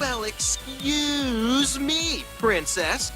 Well, excuse me, princess.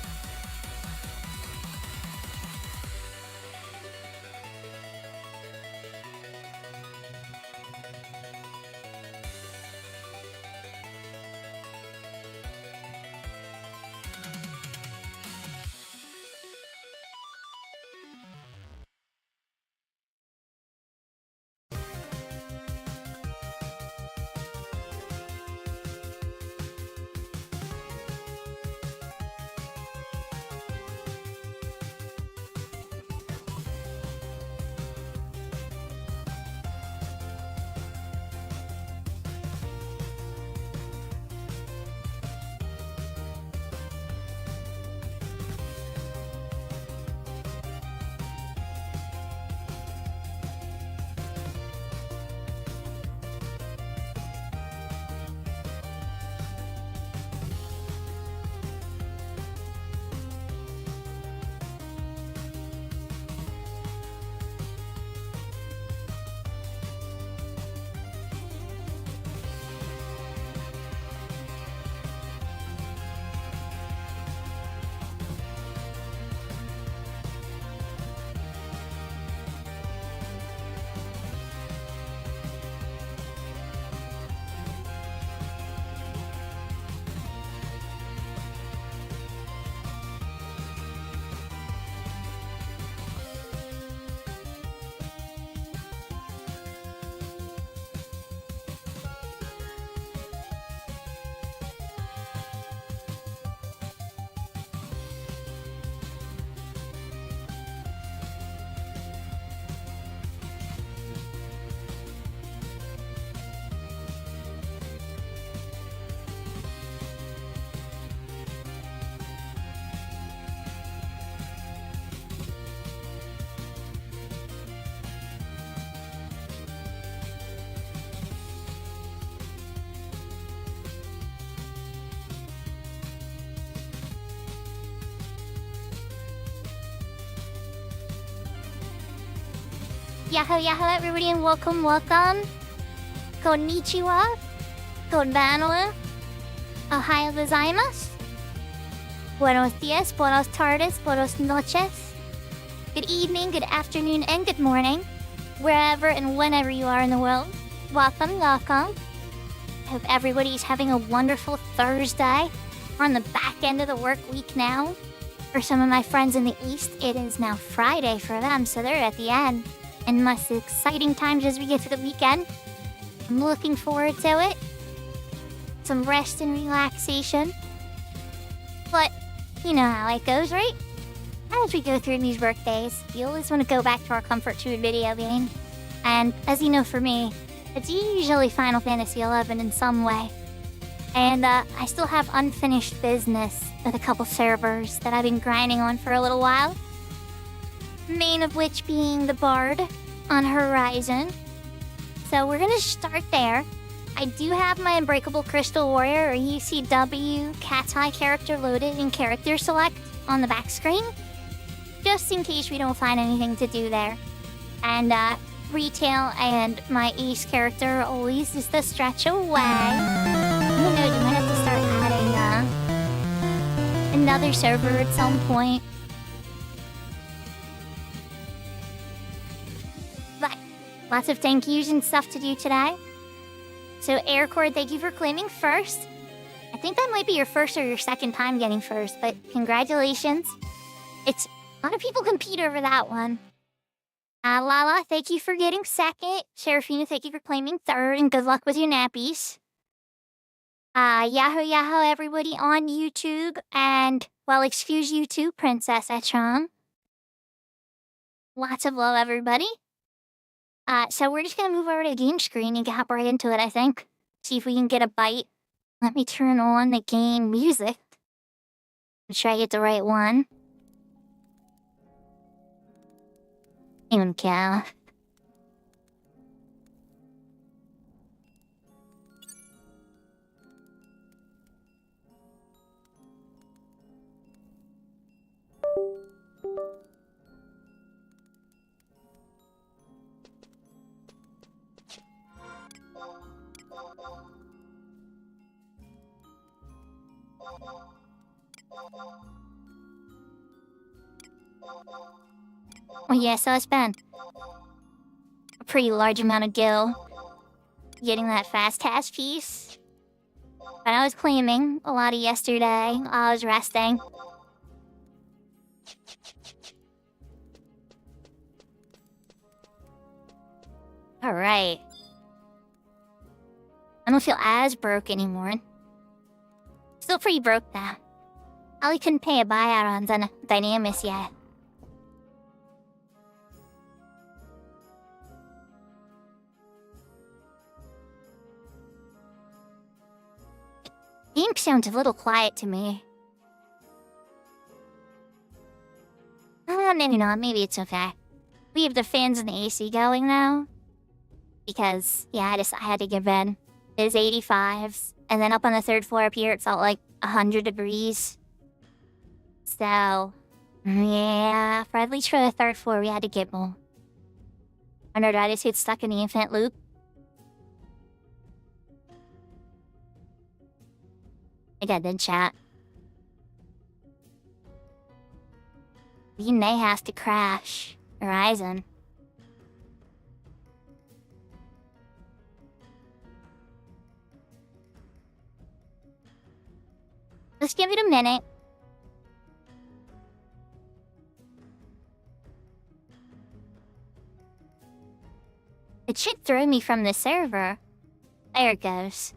Yahoo, yahoo, everybody, and welcome, welcome. Konnichiwa. Konbanwa. Ohayou gozaimasu. Buenos dias, buenas tardes, buenas noches. Good evening, good afternoon, and good morning. Wherever and whenever you are in the world. Welcome, welcome. I hope everybody's having a wonderful Thursday. We're on the back end of the work week now. For some of my friends in the East, it is now Friday for them, so they're at the end. And most exciting times as we get to the weekend. I'm looking forward to it. Some rest and relaxation. But, you know how it goes, right? As we go through these workdays, you always want to go back to our comfort food video game. And, as you know for me, it's usually Final Fantasy XI in some way. And, I still have unfinished business with a couple servers that I've been grinding on for a little while. Main of which being the Bard on Horizon. So we're gonna start there. I do have my Unbreakable Crystal Warrior or UCW Cat's Eye character loaded in Character Select on the back screen, just in case we don't find anything to do there. And Retail and my Ace character always is the stretch away. Who knows, we might have to start adding another server at some point. But lots of thank yous and stuff to do today. So Aircord, thank you for claiming first. I think that might be your first or your second time getting first, but congratulations. It's a lot of people compete over that one. Lala, thank you for getting second. Serafina, thank you for claiming third, and good luck with your nappies. Yahoo Yahoo everybody on YouTube, and, well, excuse you too, Princess Etron. Lots of love, everybody. So we're just gonna move over to the game screen and hop right into it, I think. See if we can get a bite. Let me turn on the game music. Make sure I get the right one. Cow. Oh yeah, so it's been a pretty large amount of gil getting that fast task piece. But I was claiming a lot of yesterday while I was resting. Alright. I don't feel as broke anymore. Still pretty broke though. Ali couldn't pay a buyout on Dynamis yet. Game sounds a little quiet to me. Maybe not. Maybe it's okay. We have the fans and the AC going now. Because, yeah, I had to give in. It's 85s. And then up on the third floor up here, it's all like 100 degrees. So, yeah, for at least for the third floor, we had to get more. And our daddy's get stuck in the infinite loop. I got the chat. May has to crash. Horizon. Let's give it a minute. It should throw me from the server. There it goes.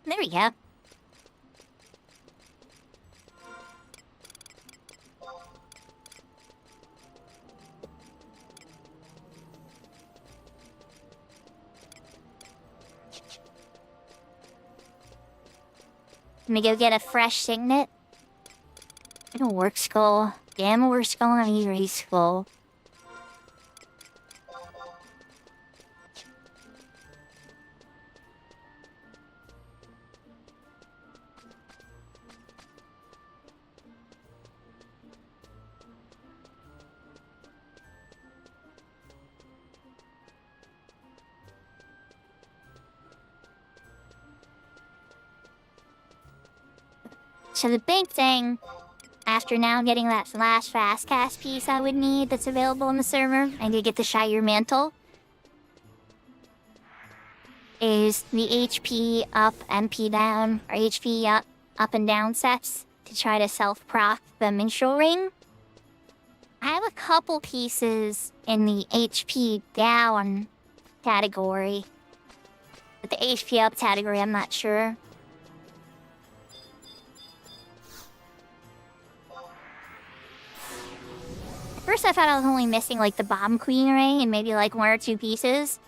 There we go. Let me go get a fresh signet. I don't work skull. Damn, we're skull on erase skull. So the big thing, after now getting that last fast cast piece I would need that's available on the server, I need to get the Shire Mantle, is the HP up, MP down, or HP up and down sets to try to self-proc the Minstrel Ring. I have a couple pieces in the HP down category, but the HP up category I'm not sure. First I thought I was only missing like the Bomb Queen ring and maybe like 1 or 2 pieces.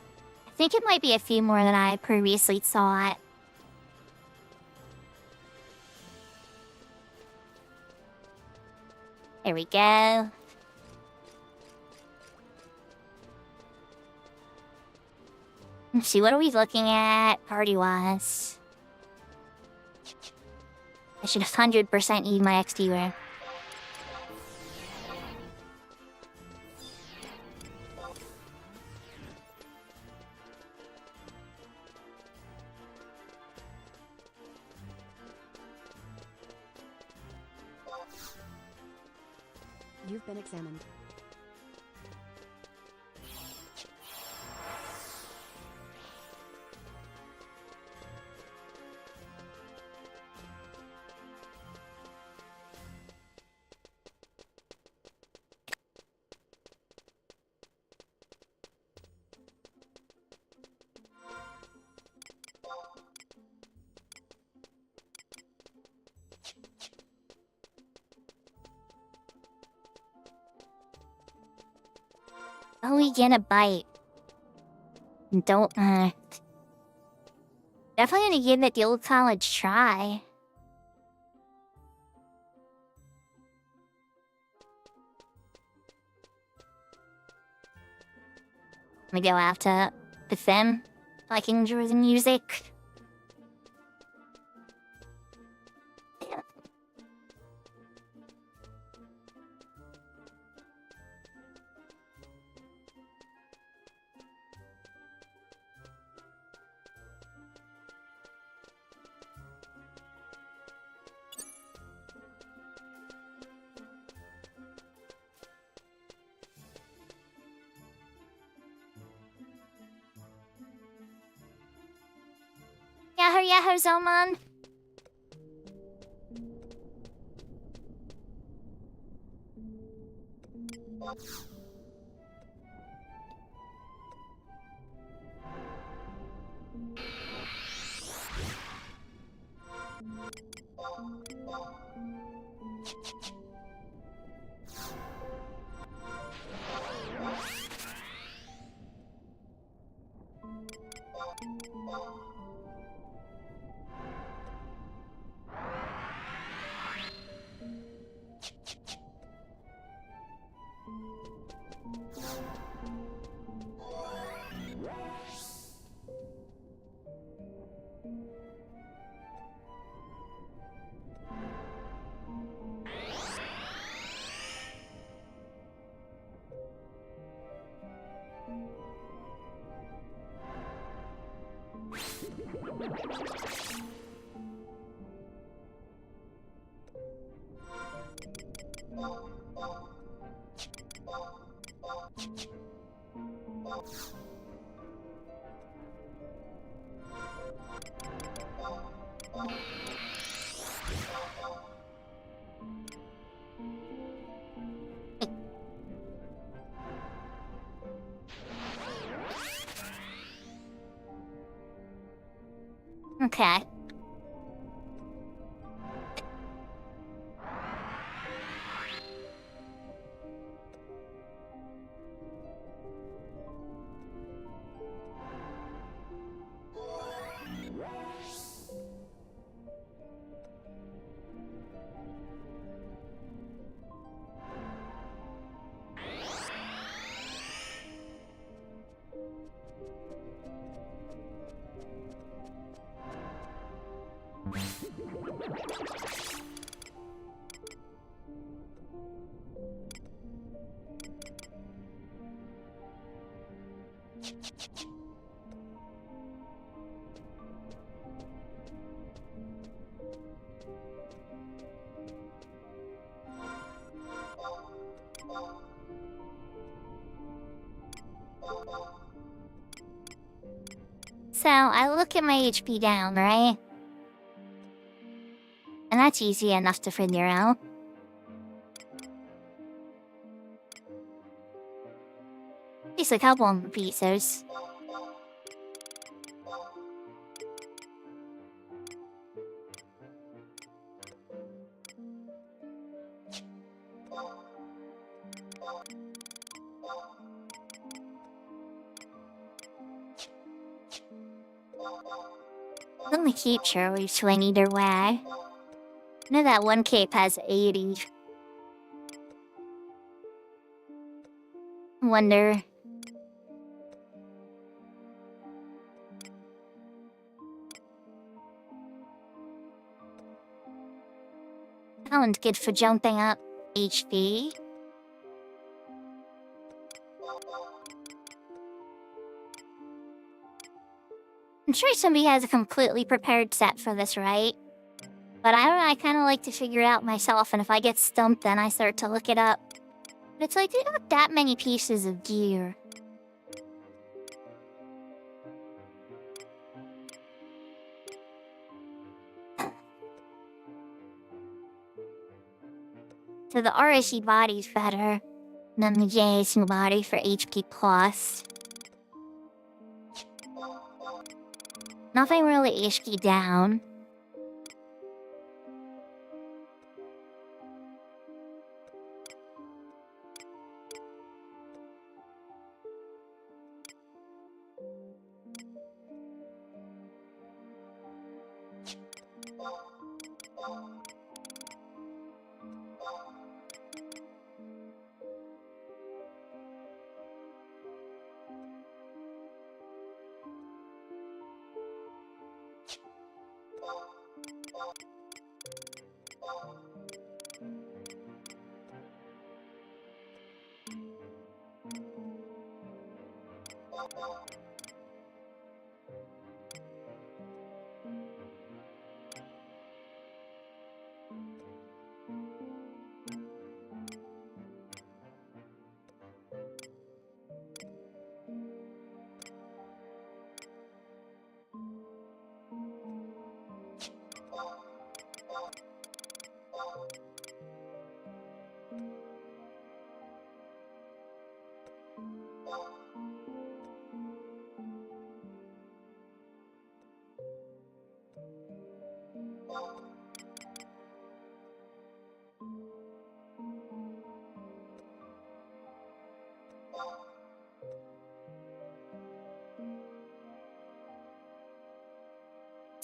I think it might be a few more than I previously thought. There we go. Let's see, what are we looking at party-wise? I should 100% need my XD ring. You've been examined. Oh, we get a bite. Don't, definitely gonna give it the old college try. Let me go after with them. So I can enjoy the music. Yahoo Yahoo Zoman. Okay. So, I look at my HP down, right? And that's easy enough to figure out. Just a couple of pieces. I'm gonna keep Shirley swing either way. I know that one cape has 80. Wonder. That one's good for jumping up HP. I'm sure somebody has a completely prepared set for this, right? But I don't know, I kind of like to figure it out myself, and if I get stumped, then I start to look it up. But it's like, there's not that many pieces of gear. So the RSE body's better than the JSU body for HP plus. Nothing really HP down.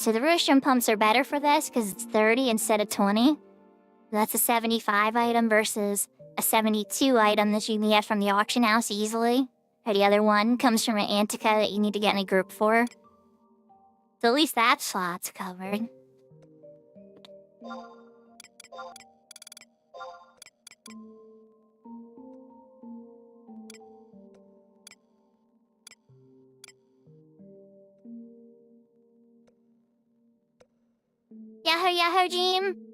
So the roostrum pumps are better for this because it's 30 instead of 20. That's a 75 item versus a 72 item that you can get from the auction house easily. Or the other one comes from an Antica that you need to get in a group for. So at least that slot's covered. Yahoo, Yahoo, Jim!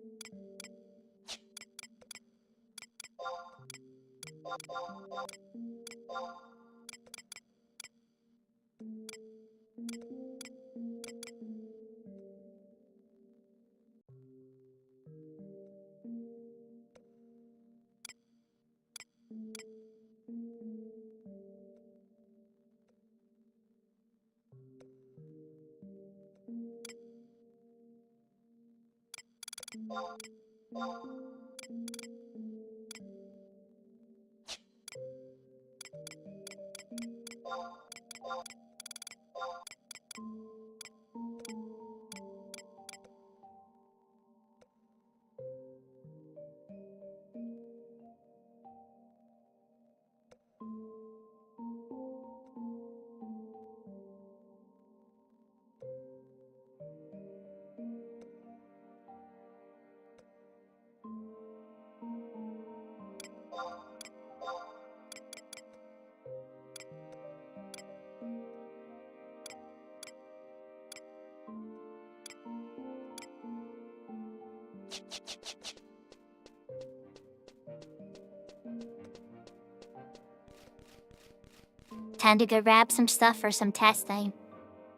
Time to go grab some stuff for some testing.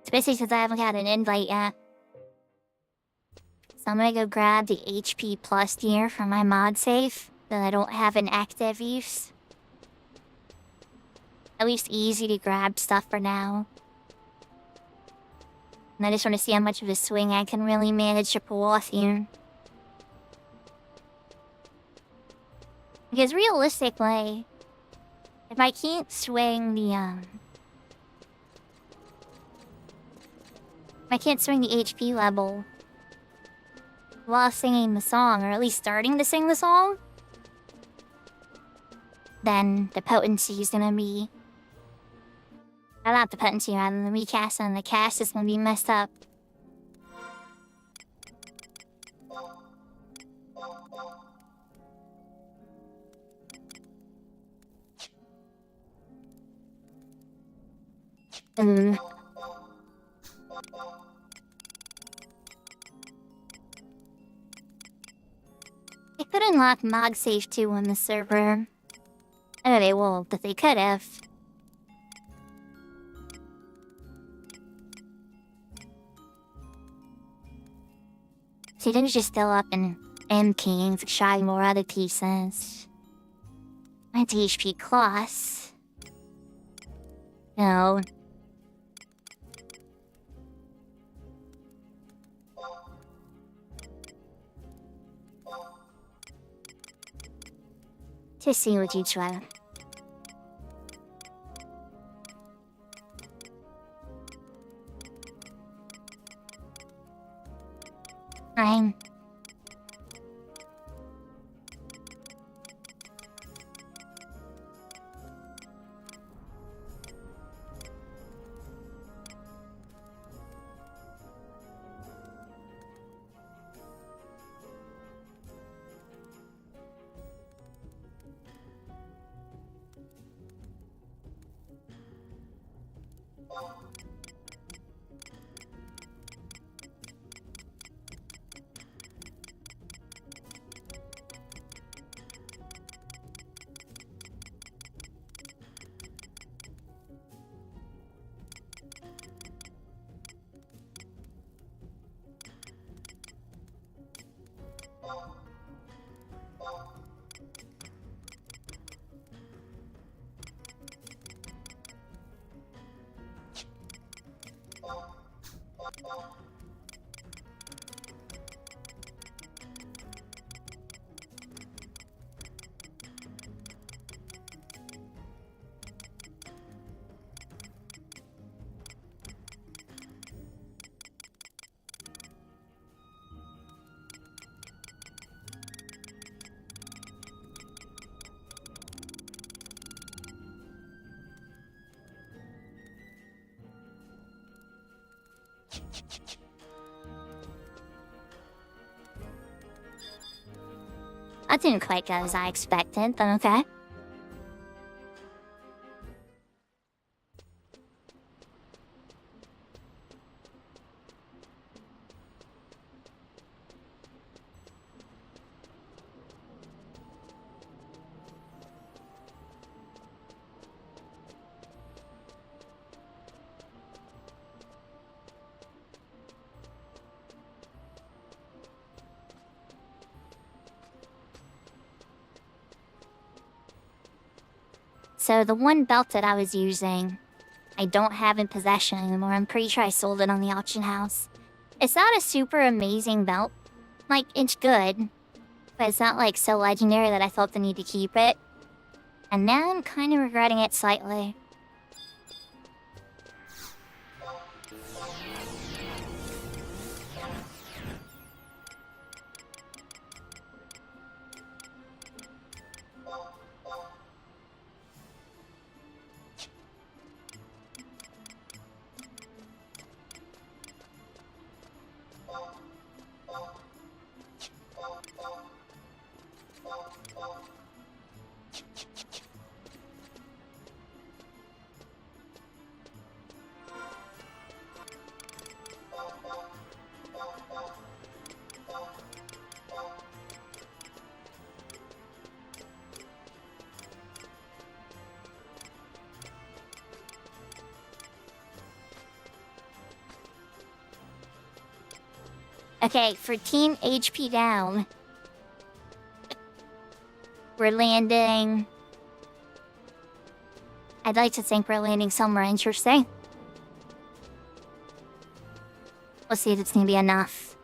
Especially since I haven't got an invite yet. So I'm gonna go grab the HP plus gear from my mod safe that I don't have in active use. At least easy to grab stuff for now. And I just want to see how much of a swing I can really manage to pull off here. Because realistically, if I can't swing the, if I can't swing the HP level while singing the song, or at least starting to sing the song, then the potency is gonna be... not the potency, rather than the recast, and the cast is gonna be messed up. I could unlock MogSafe 2 on the server. I know they won't, but they could have. See, then just still up in M Kings, try more other pieces. Mine's HP class. No. Just see what you try. Fine. That didn't quite go as I expected, but okay. So the one belt that I was using, I don't have in possession anymore. I'm pretty sure I sold it on the auction house. It's not a super amazing belt. Like, it's good, but it's not like so legendary that I felt the need to keep it. And now I'm kind of regretting it slightly. Okay, for Team HP down, we're landing... I'd like to think we're landing somewhere interesting. We'll see if it's gonna be enough.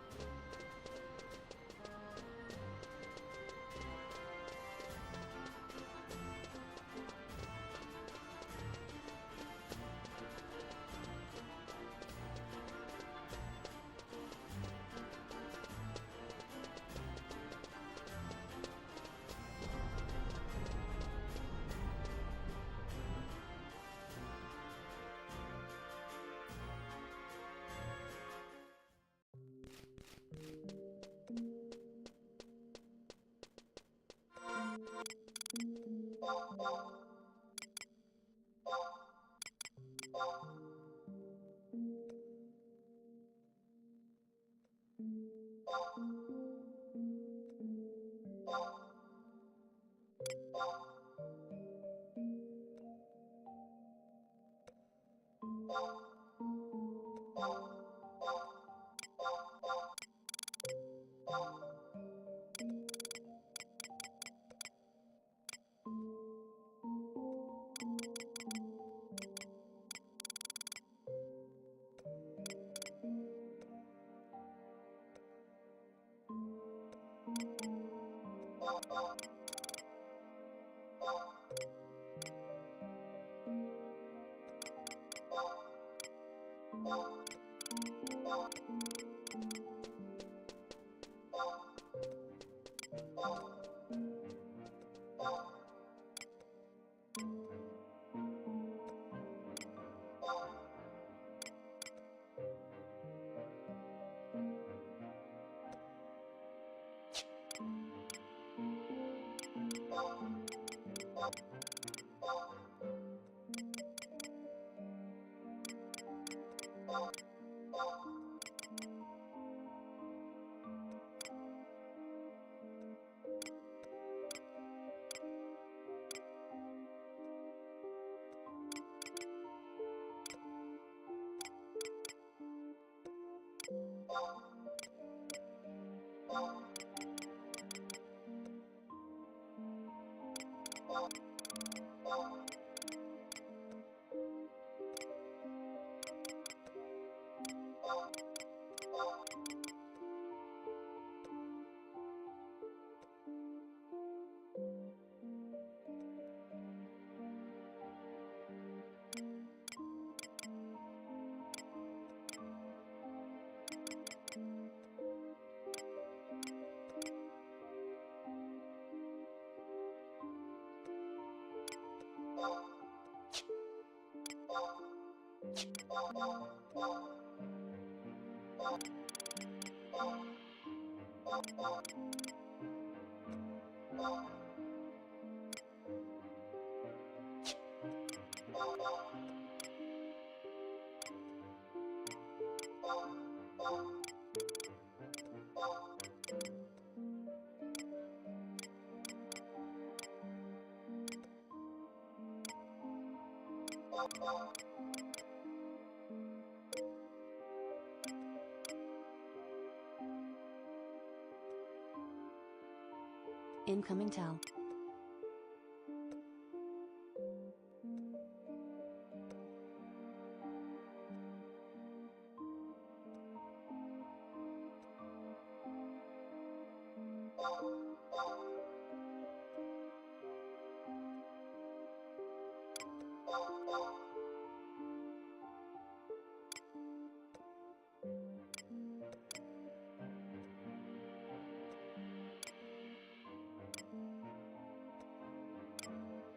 Incoming tell.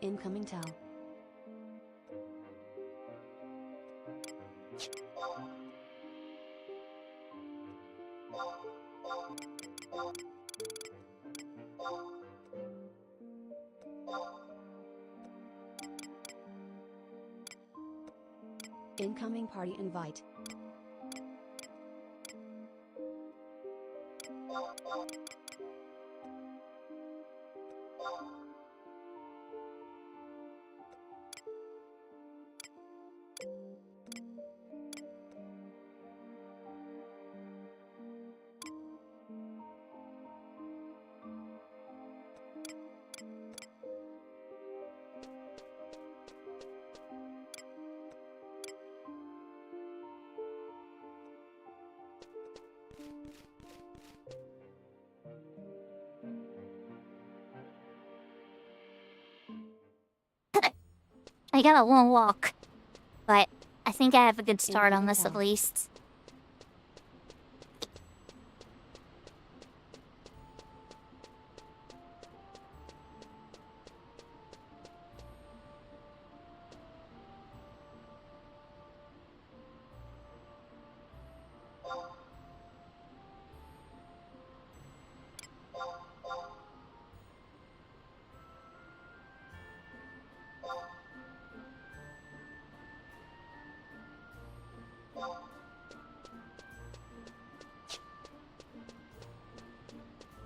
Incoming tell. Incoming party invite. I got a long walk, but I think I have a good start on this at least.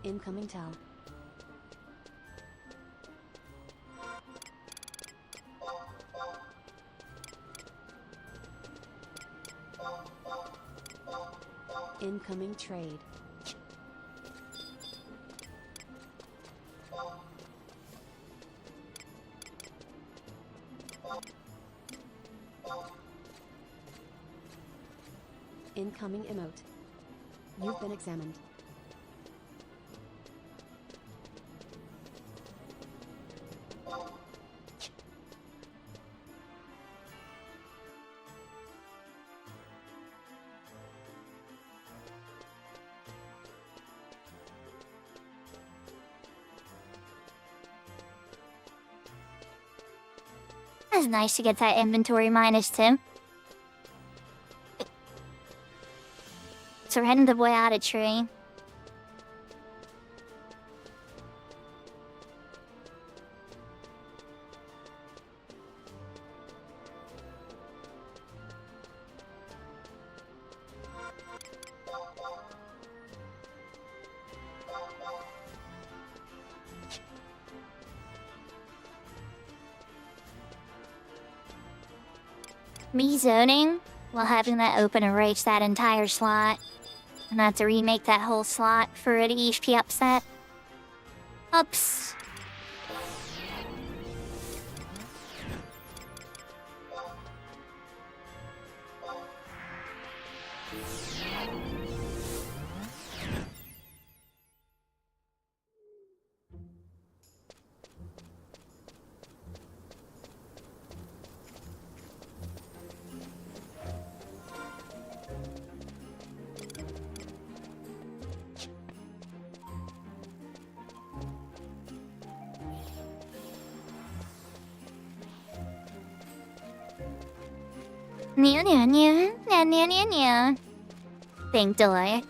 Incoming tell. Incoming trade. Incoming emote. You've been examined. It's nice to get that inventory minus 2. So we're heading the boy out of tree. Me zoning while having that open erase that entire slot. And have to remake that whole slot for an HP upset. Oops. New, new, new, new, new, new, new. Think delay.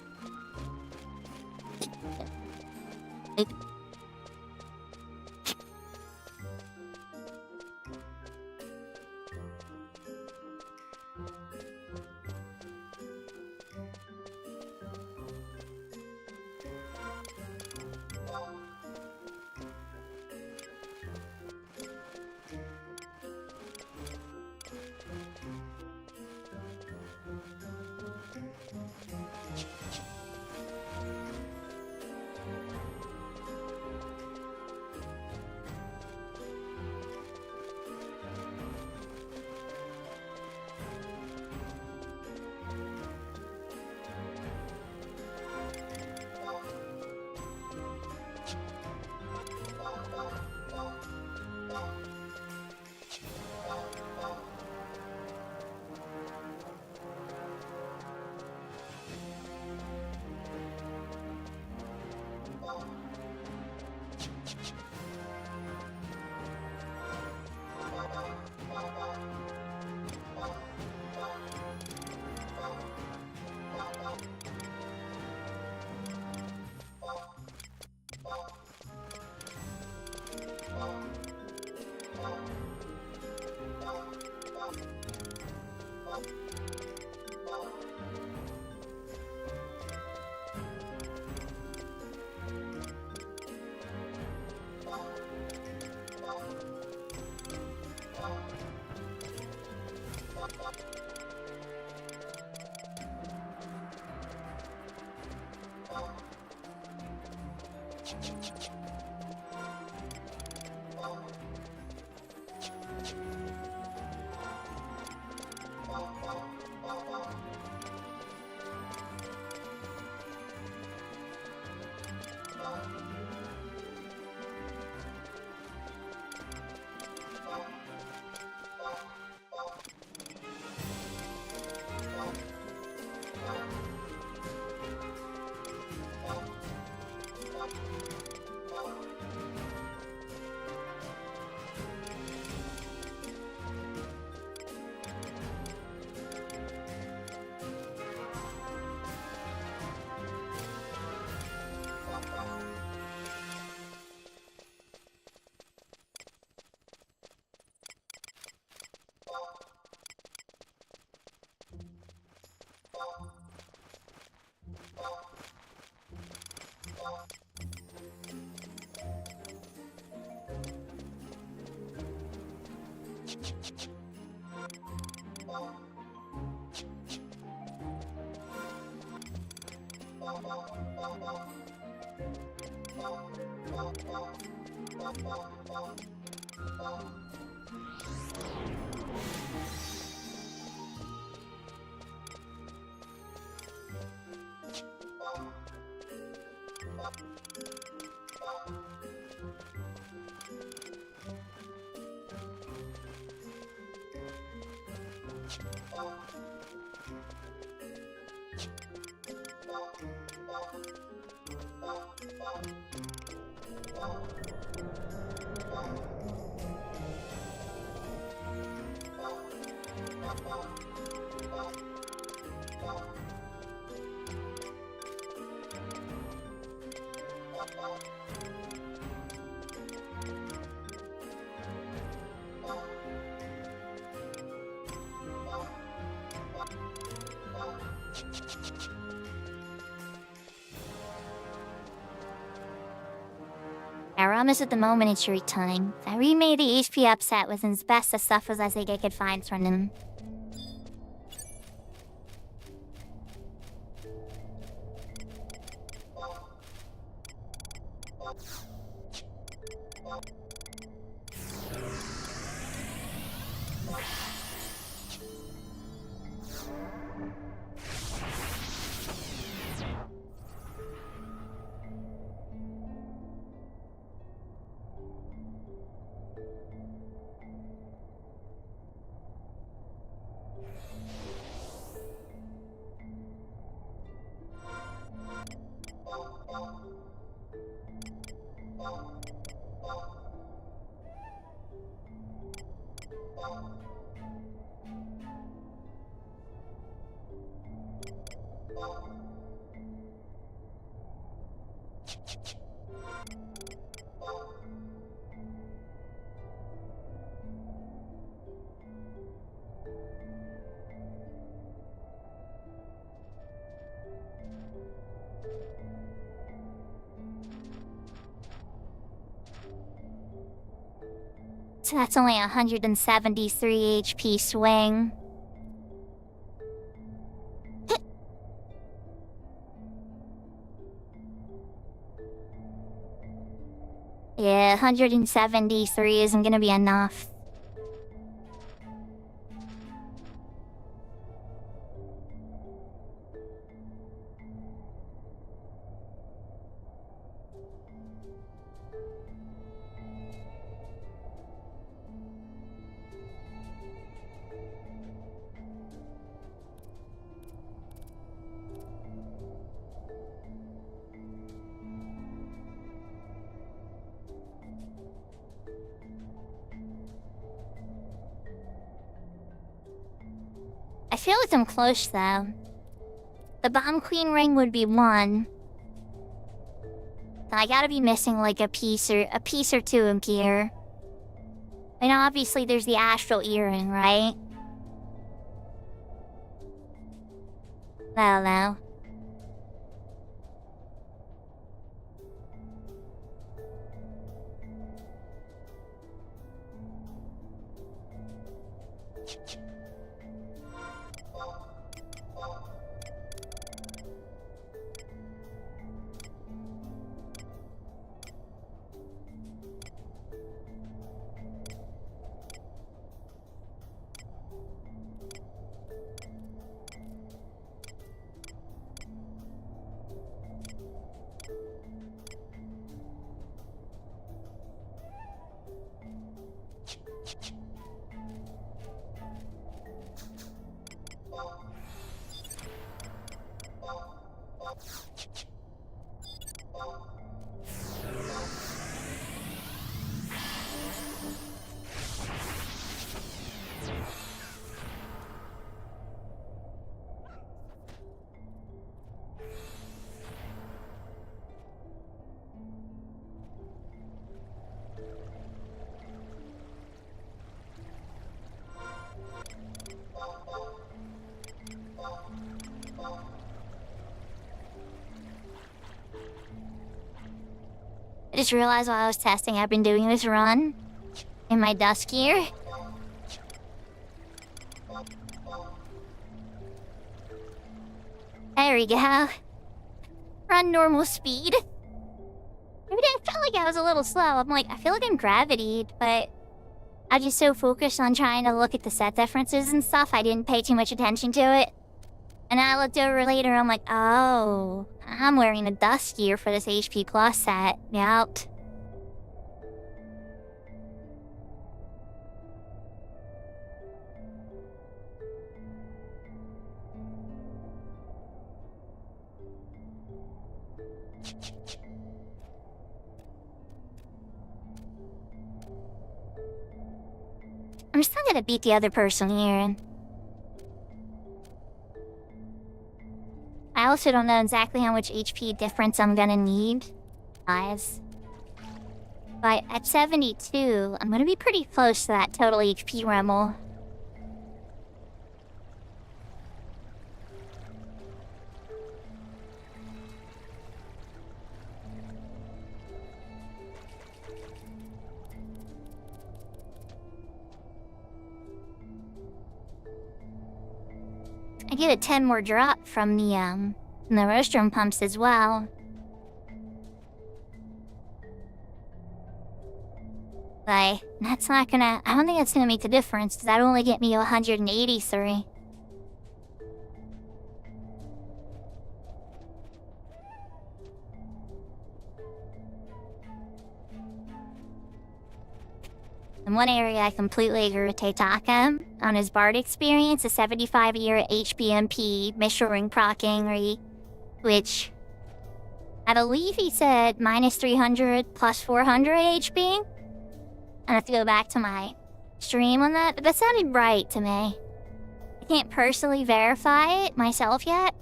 Almost at the momentary time, I remade the HP upset with as best as stuff as I think I could find from him. So that's only 173 HP swing. Yeah, 173 isn't gonna be enough. I feel like I'm close though. The Bomb Queen ring would be 1. I gotta be missing like a piece or 2 in gear. And obviously there's the Astral Earring, right? I don't know. I just realized while I was testing I've been doing this run in my dust gear. There we go. Run normal speed. Maybe I felt like I was a little slow. I'm like, I feel like I'm gravitied, but I was just so focused on trying to look at the set differences and stuff, I didn't pay too much attention to it. And I looked over later, I'm like, oh, I'm wearing a dust gear for this HP Plus set. Yep. I'm still gonna beat the other person here. I also don't know exactly how much HP difference I'm gonna need. Guys. But at 72, I'm gonna be pretty close to that total HP Rimmel. I get a 10 more drop from the rostrum pumps as well. Like, that's not gonna... I don't think that's gonna make a difference, because that'll only get me 183. In one area, I completely agree with Taitakem on his Bard experience, a 75-year HBMP Mission procking, which I believe he said minus 300 plus 400 HP. I have to go back to my stream on that, but that sounded right to me. I can't personally verify it myself yet,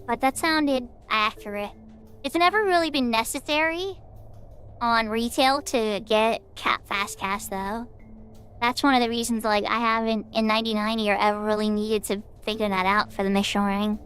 but that sounded accurate. It's never really been necessary on retail to get fast cast though. That's one of the reasons like I haven't in 99 year ever really needed to figure that out for the mission ring.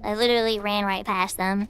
I literally ran right past them.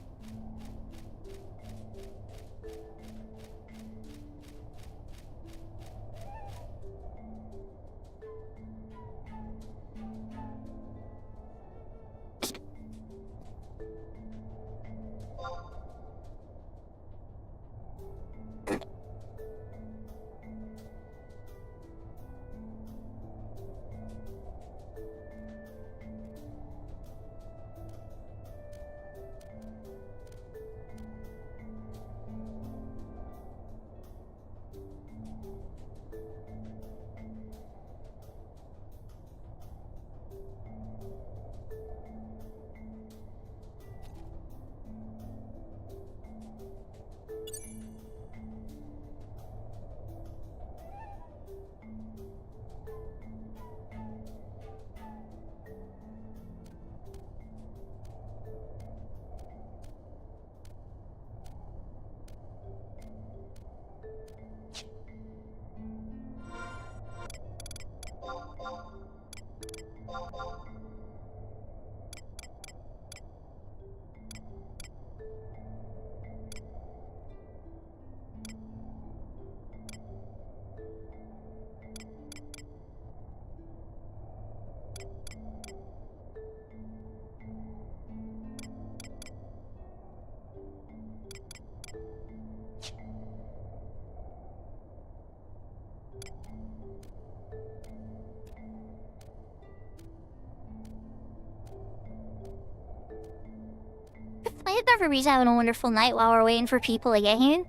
hope everybody's having a wonderful night while we're waiting for people to get here.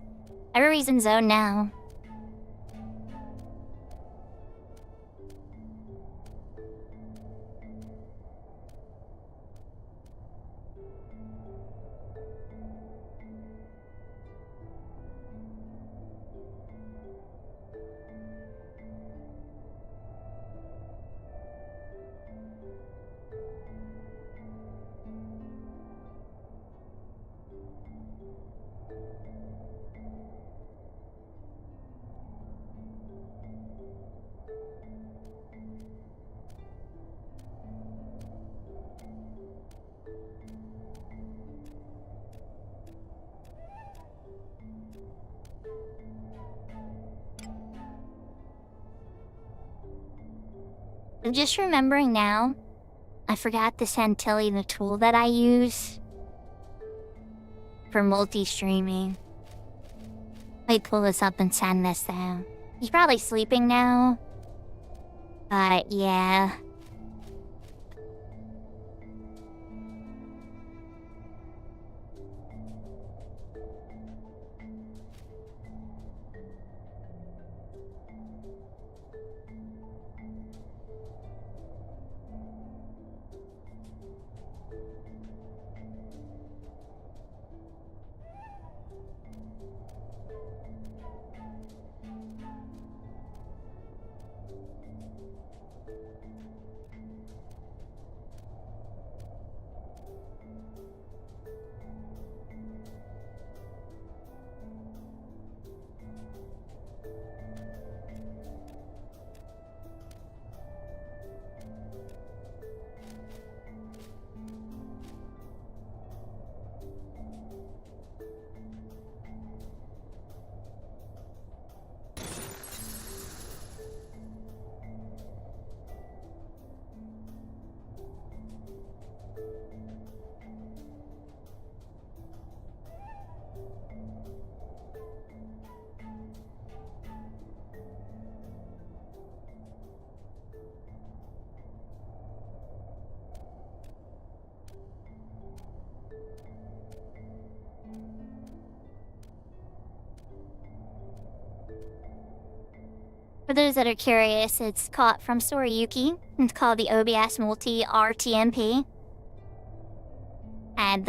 Everybody's in zone now. I'm just remembering now, I forgot to send Tilly the tool that I use for multi-streaming. Let me pull this up and send this though. He's probably sleeping now. But yeah. For those that are curious, it's caught from Soriyuki. It's called the OBS Multi RTMP. And,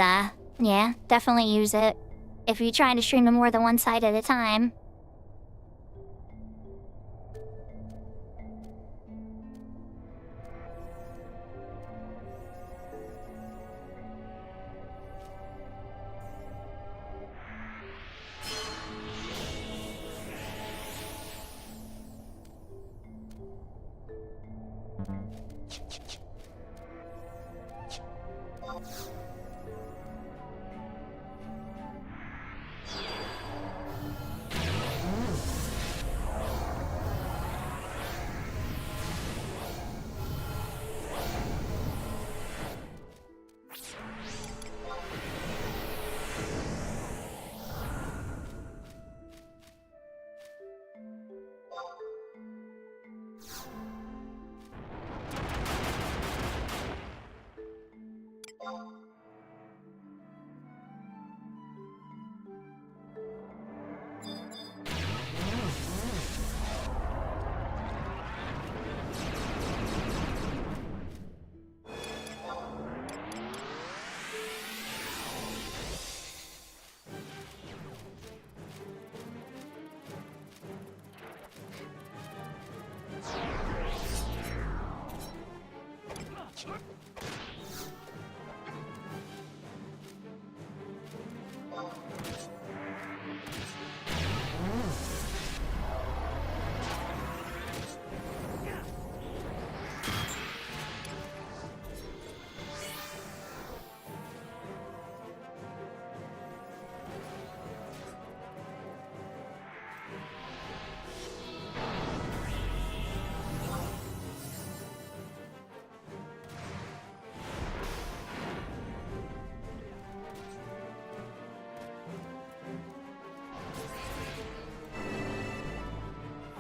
yeah, definitely use it if you're trying to stream to more than one site at a time.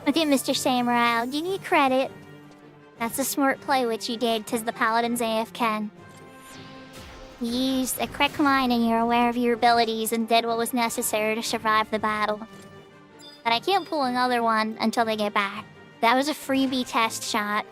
Okay, Mr. Samurai, I'll give you credit. That's a smart play which you did, 'tis the Paladin's AF can. You used a quick mind and you're aware of your abilities and did what was necessary to survive the battle. But I can't pull another one until they get back. That was a freebie test shot.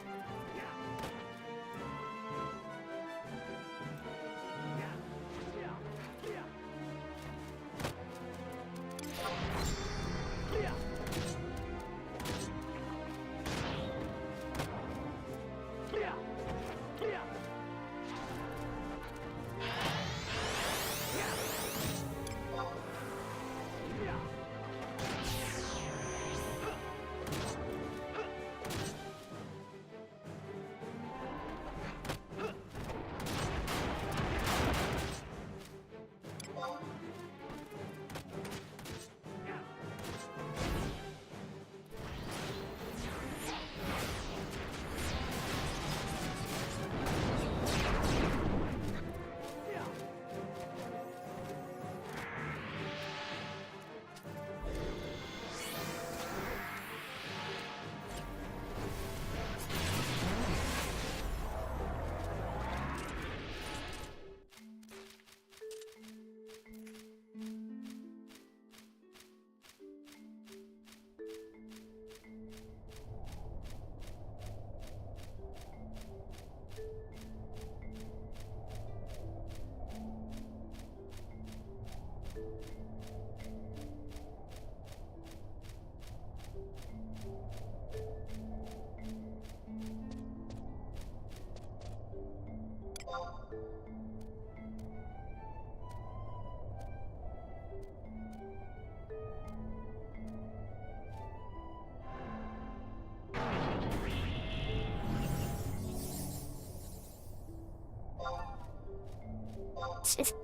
Just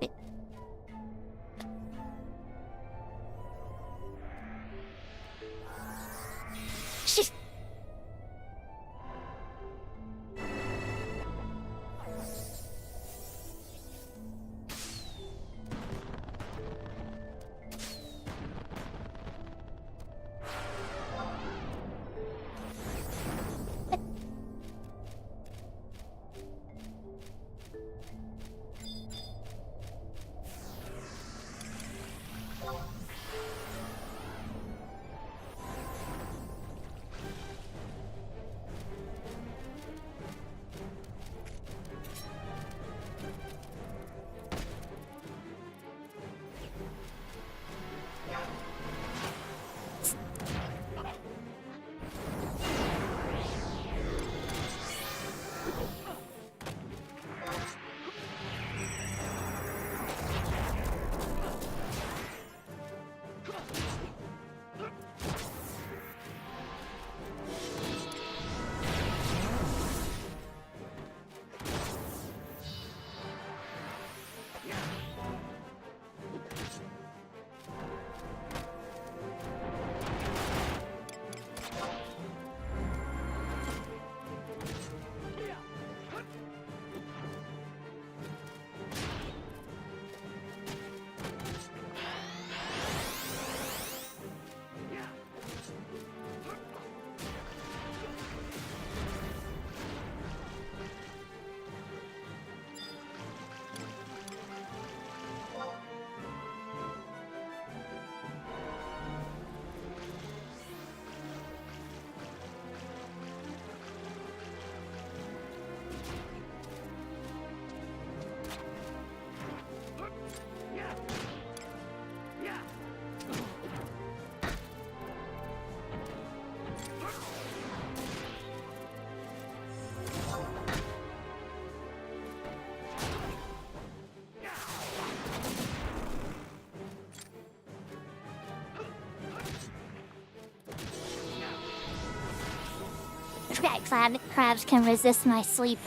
Glad crabs can resist my sleep.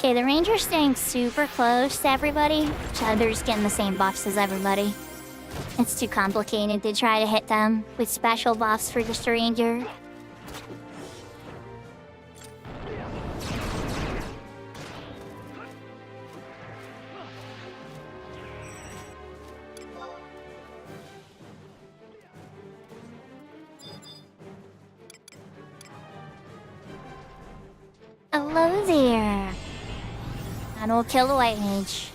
Okay, the ranger's staying super close to everybody. Chowder's getting the same buffs as everybody. It's too complicated to try to hit them with special buffs for just a ranger. Hello there. I don't kill the white mage.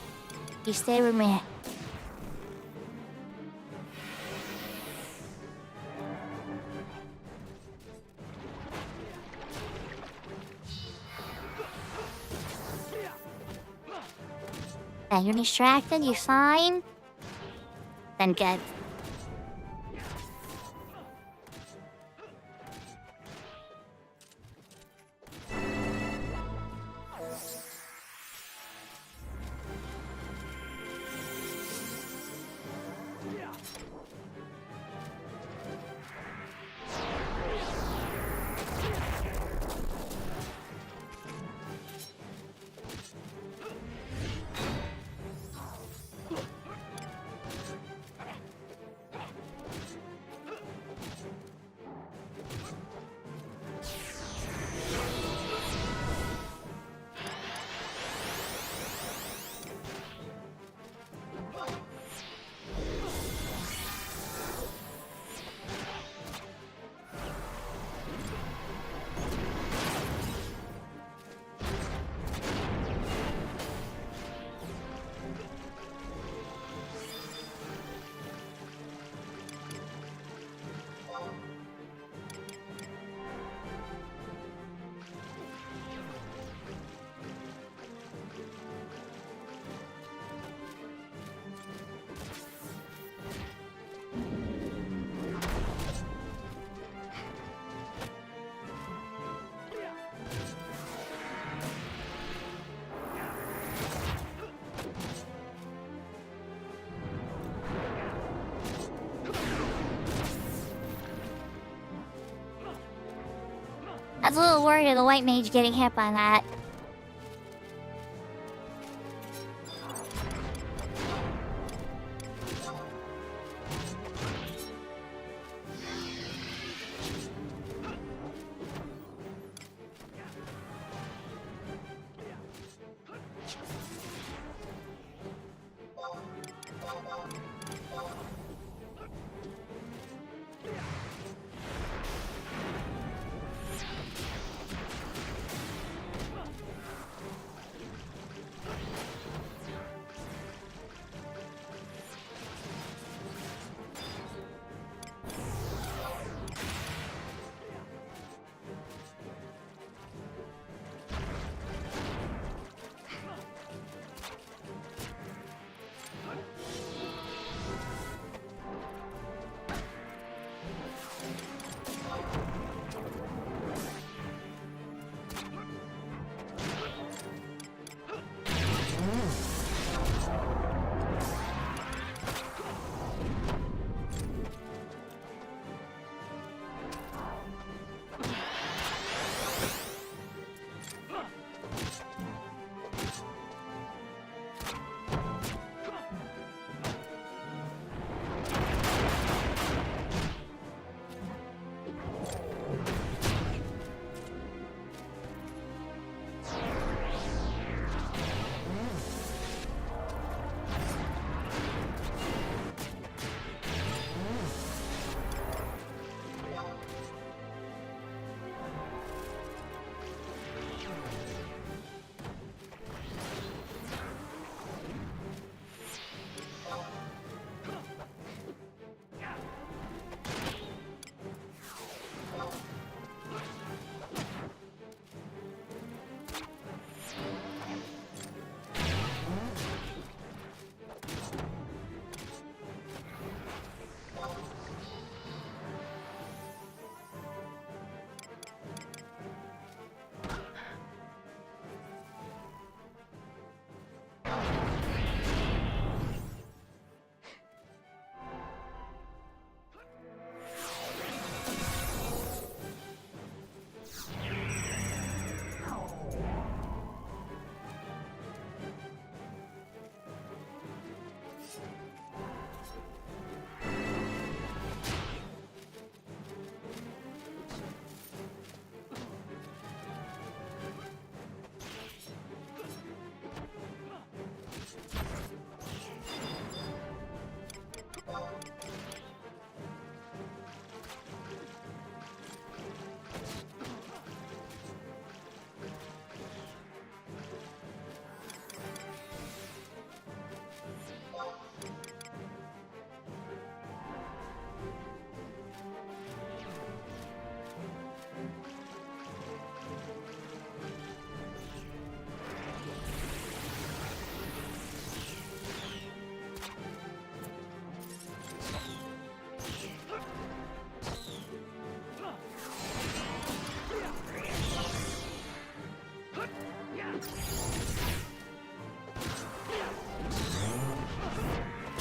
You stay with me. Yeah, you're distracted, you fine? Then good. I was a little worried of the white mage getting hit by that.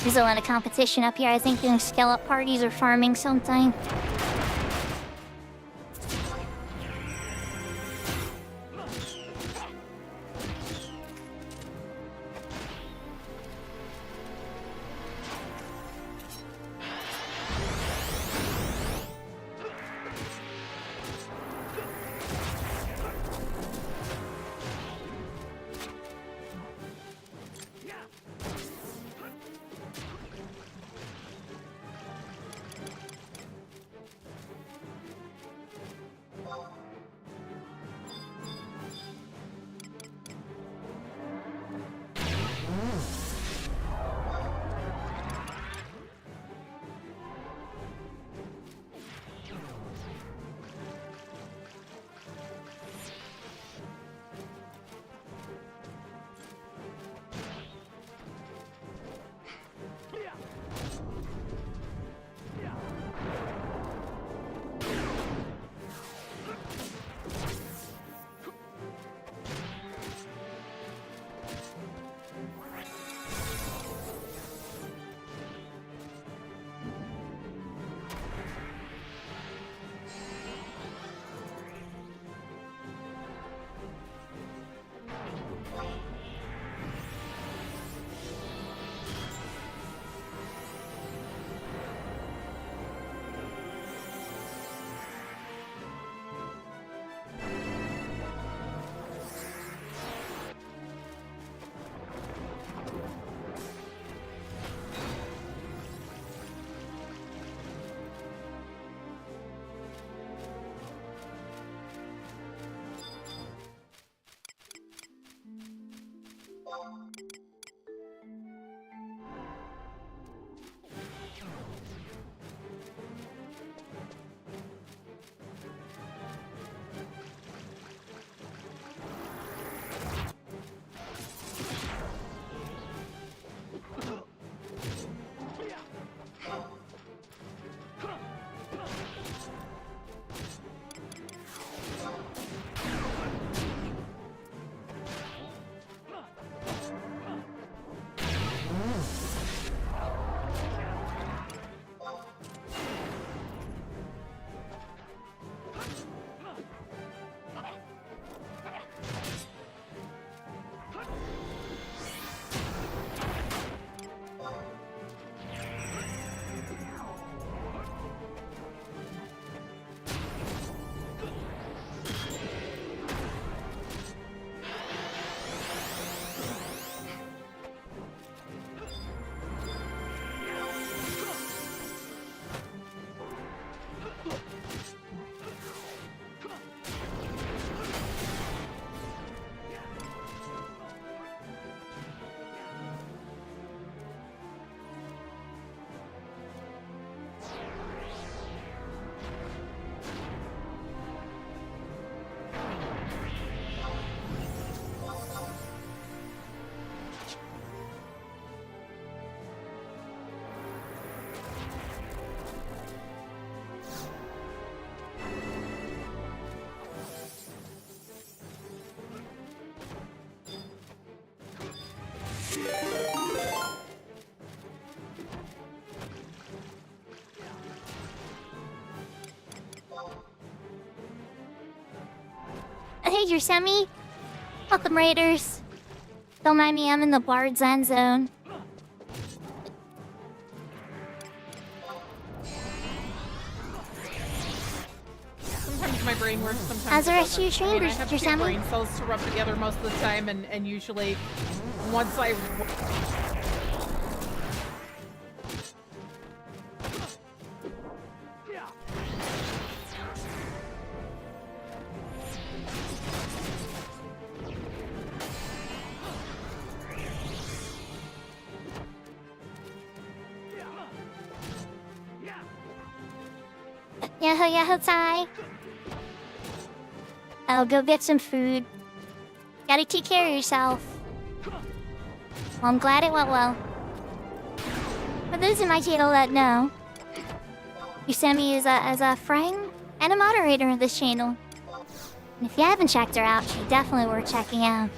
There's a lot of competition up here. I think doing scale-up parties or farming sometime. Hey, Yosemite. Welcome, Raiders. Don't mind me, I'm in the Bard's End Zone. Sometimes my brain works, sometimes How's the it rest of your doesn't. I mean, I stream, have two Yosemite? brain cells to rub together most of the time, and usually once I... Yahoo, yahoo, Ty. I'll go get some food. Gotta take care of yourself. Well, I'm glad it went well. For those in my channel that know, Yosemite is a friend and a moderator of this channel. And if you haven't checked her out, she's definitely worth checking out.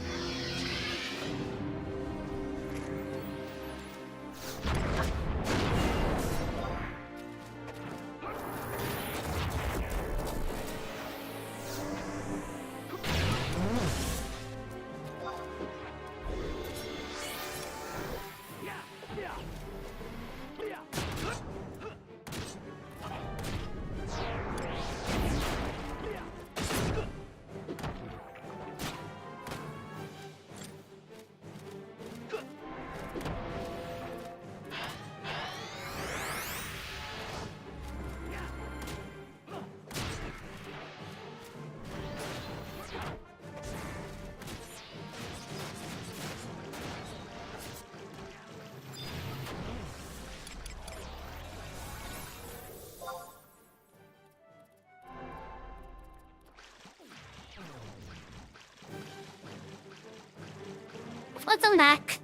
Welcome back.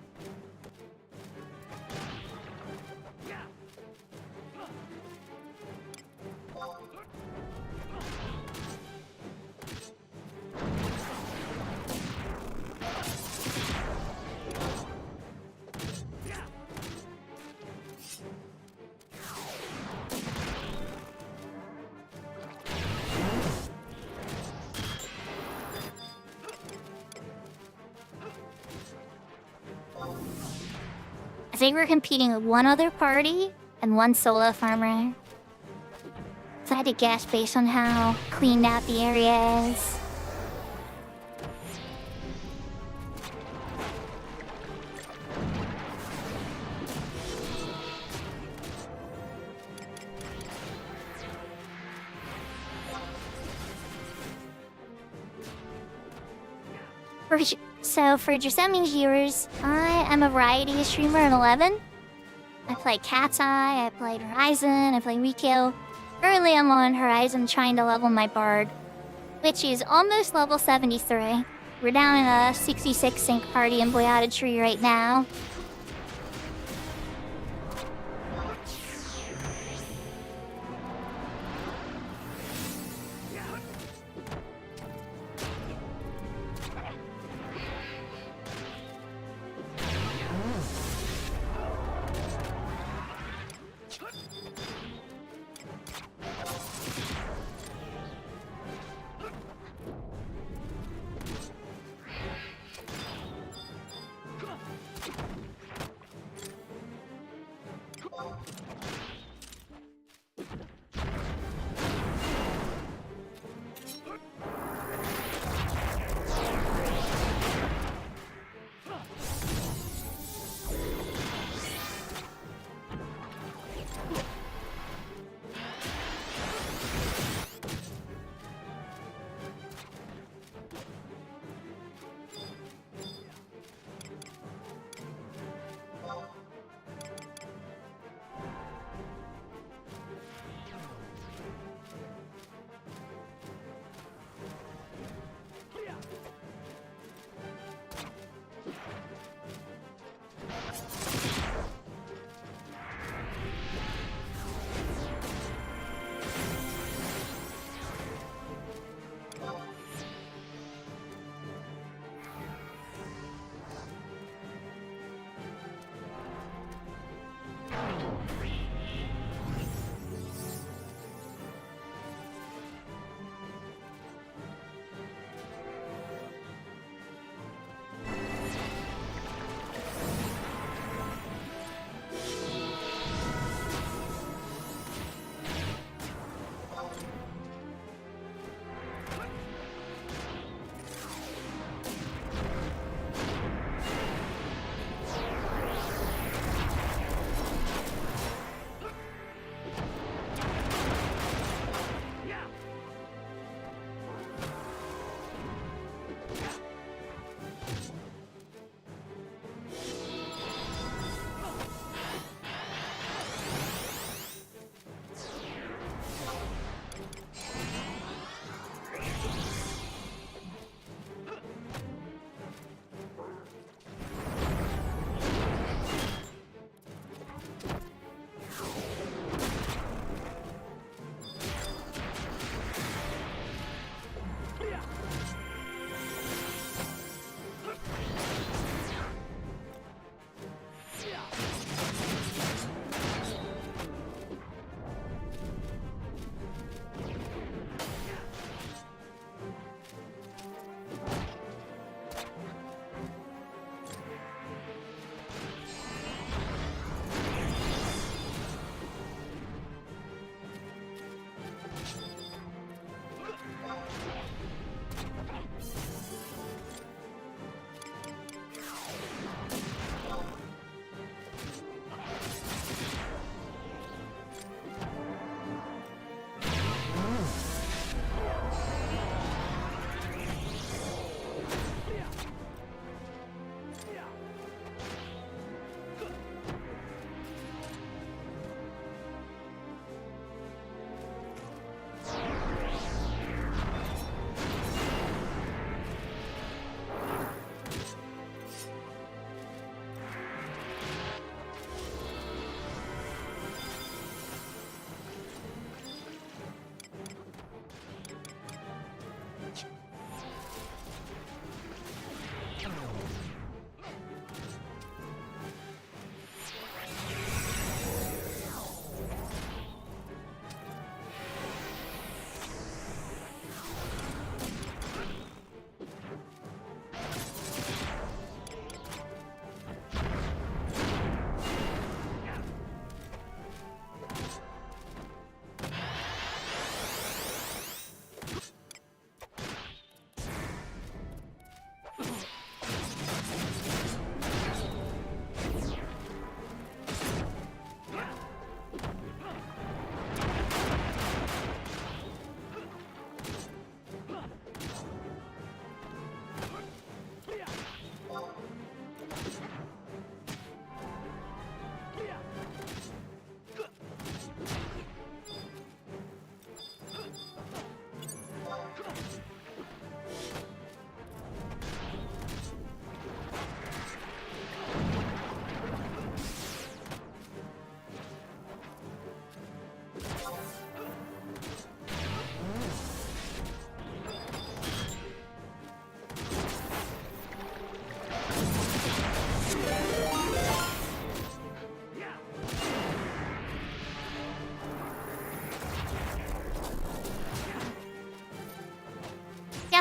I think we're competing with one other party and one solo farmer. If I had to guess based on how cleaned out the area is. So for Giuseppe viewers, I am a variety streamer of 11. I play Cat's Eye, I played Horizon, I play Rikyo. Currently I'm on Horizon trying to level my Bard, which is almost level 73. We're down in a 66 sync party in Boyata Tree right now.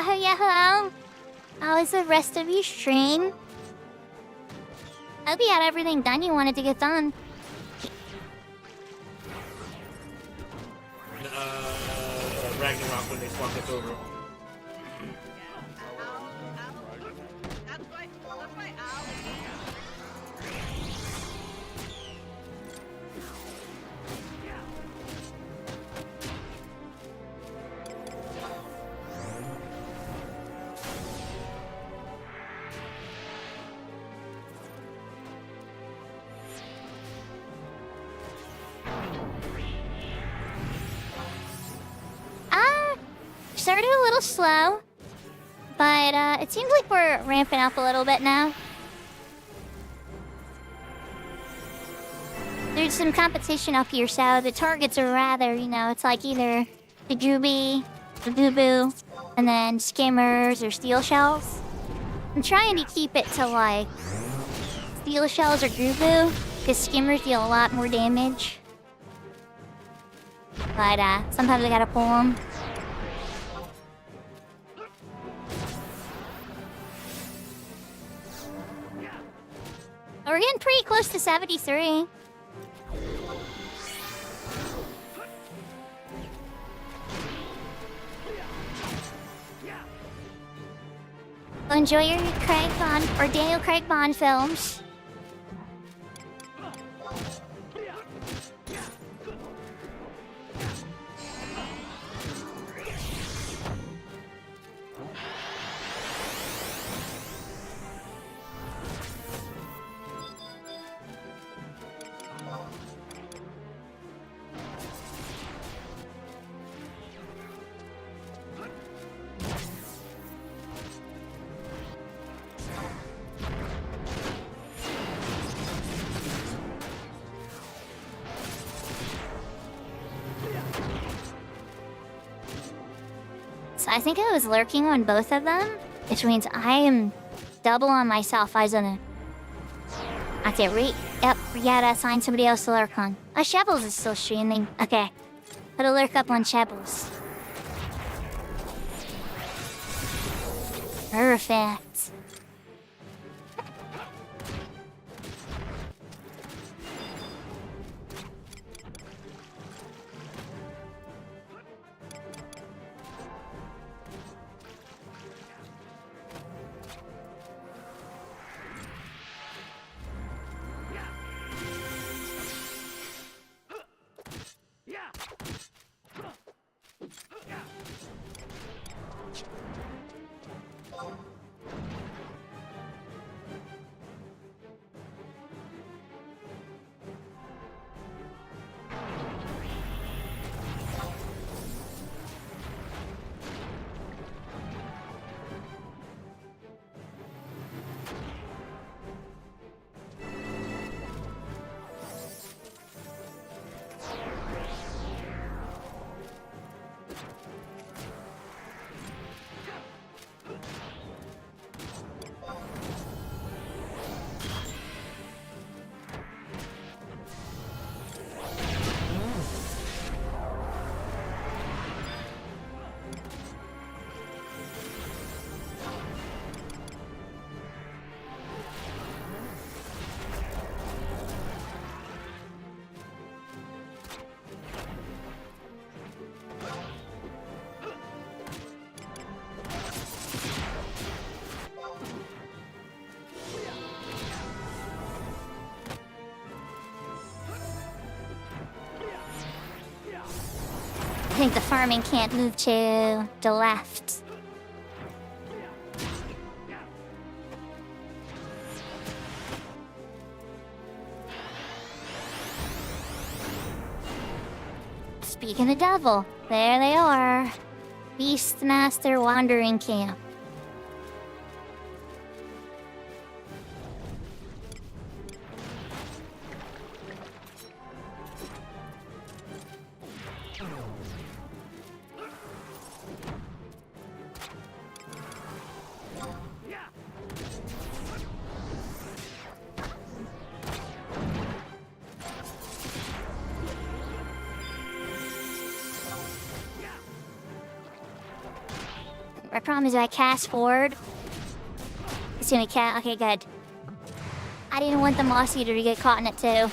Yahoo Yahoo! How was the rest of your stream? Hope you had everything done you wanted to get done. Ragnarok when they swap this over. Started a little slow, but it seems like we're ramping up a little bit now. There's some competition up here, so the targets are rather, it's like either the Juby, the Boo Boo, and then Skimmers or Steel Shells. I'm trying to keep it to like Steel Shells or Boo, because Skimmers deal a lot more damage. But sometimes I gotta pull them. We're getting pretty close to 73. Enjoy your Craig Bond or Daniel Craig Bond films. So I think I was lurking on both of them, which means I am double on myself. I was gonna. Okay, yep, we gotta assign somebody else to lurk on. Oh, Shebbles is still streaming. Okay, put a lurk up on Shebbles. Perfect. I think the farming can't move to the left. Speaking of the devil, there they are. Beastmaster Wandering Camp. I promise I cast forward. Assuming cat. Okay, good. I didn't want the moss eater to get caught in it too.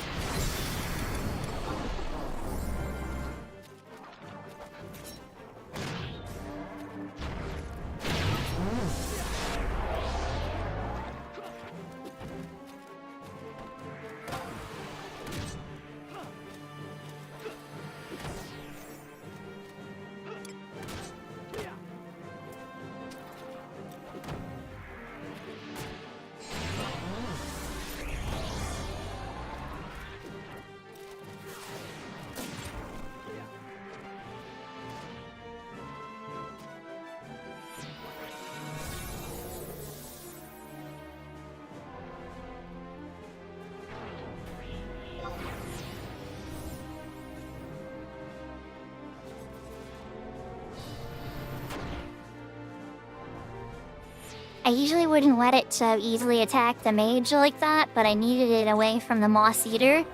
I usually wouldn't let it so easily attack the mage like that, but I needed it away from the moss eater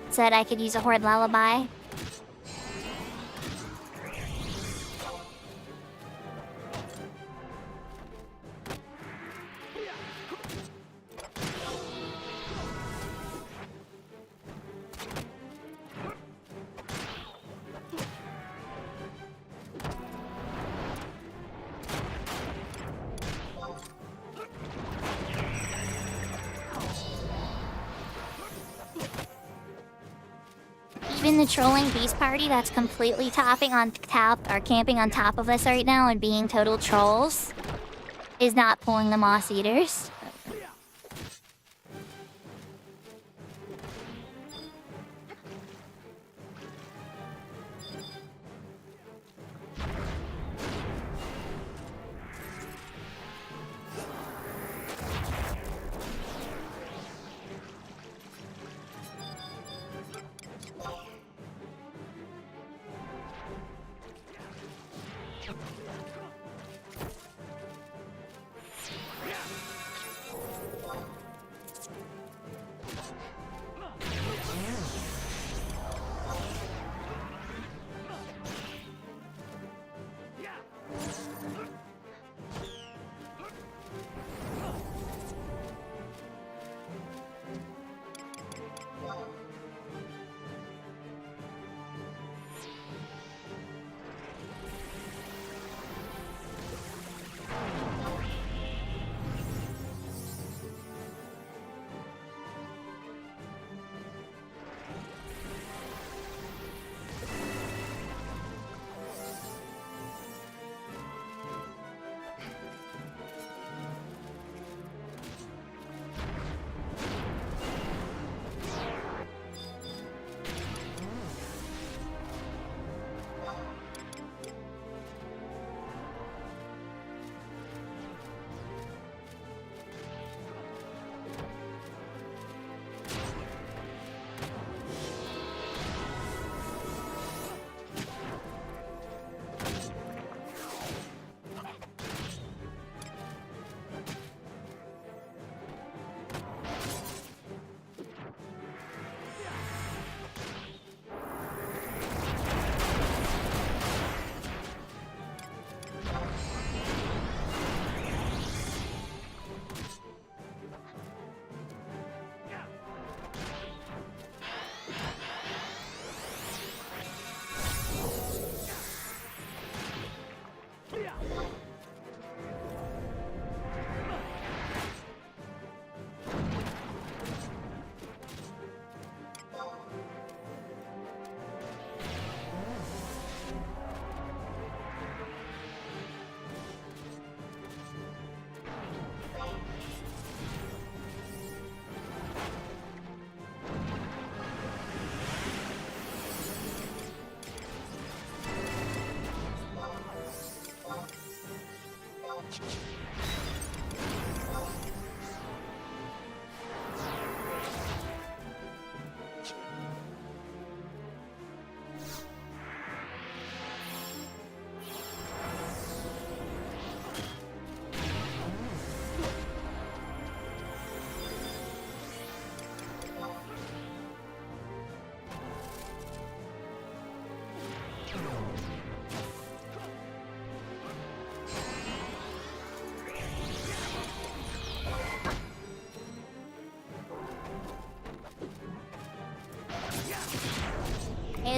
so that I could use a horde lullaby. Even the trolling beast party that's completely topping on top or camping on top of us right now and being total trolls is not pulling the moss eaters.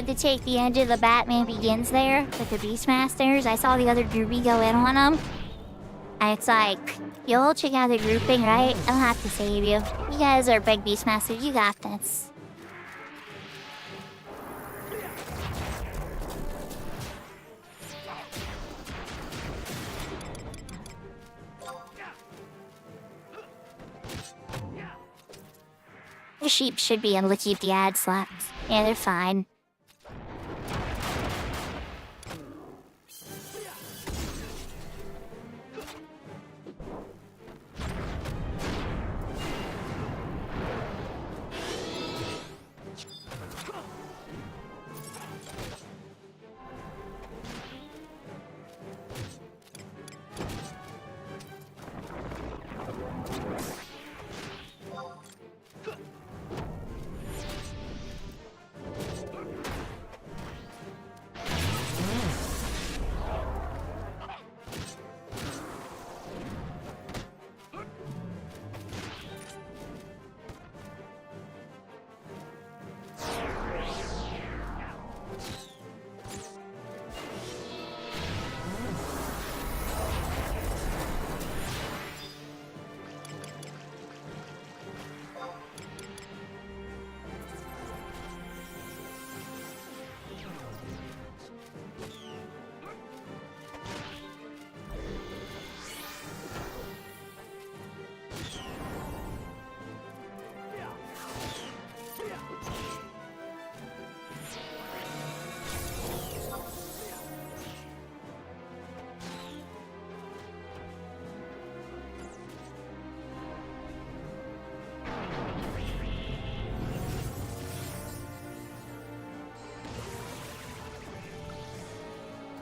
decided to take the edge of the Batman Begins there with the Beastmasters. I saw the other groupie go in on them. And it's like, you'll check out the grouping, right? I don't have to save you. You guys are big Beastmasters. You got this. The sheep should be able to keep the ad slaps. Yeah, they're fine.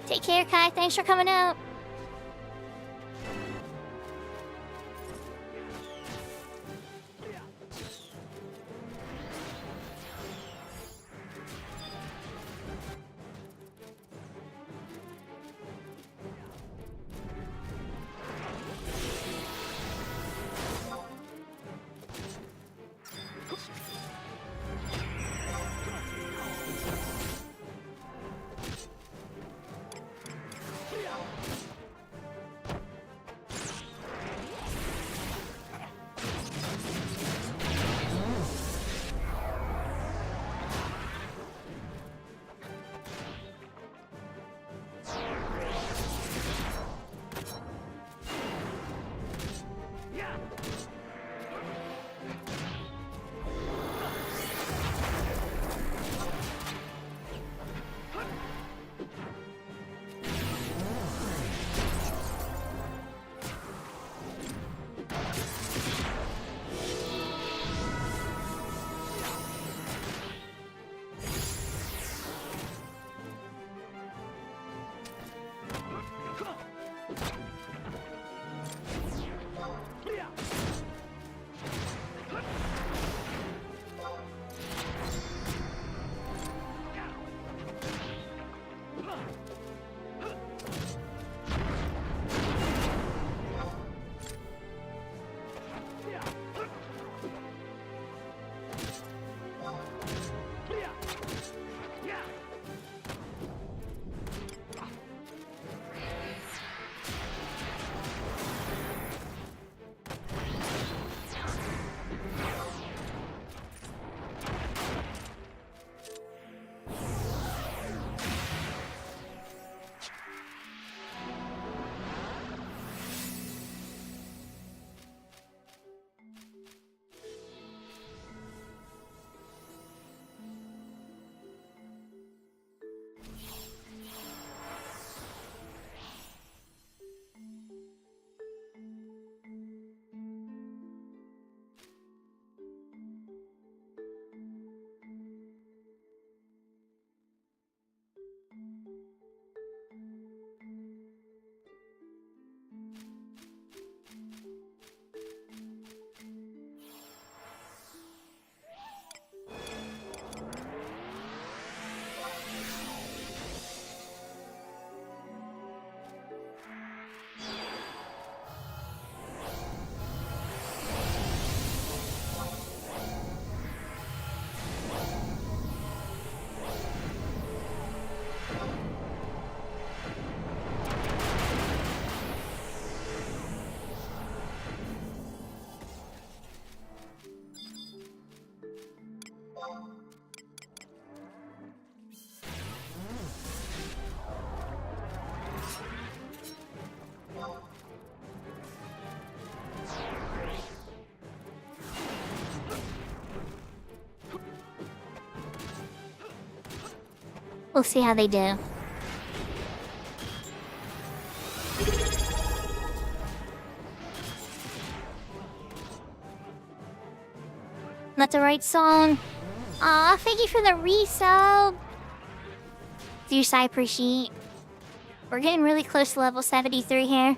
Take care, Kai. Thanks for coming out. We'll see how they do. Not the right song. Aw, thank you for the resub. Deuce, I appreciate. We're getting really close to level 73 here.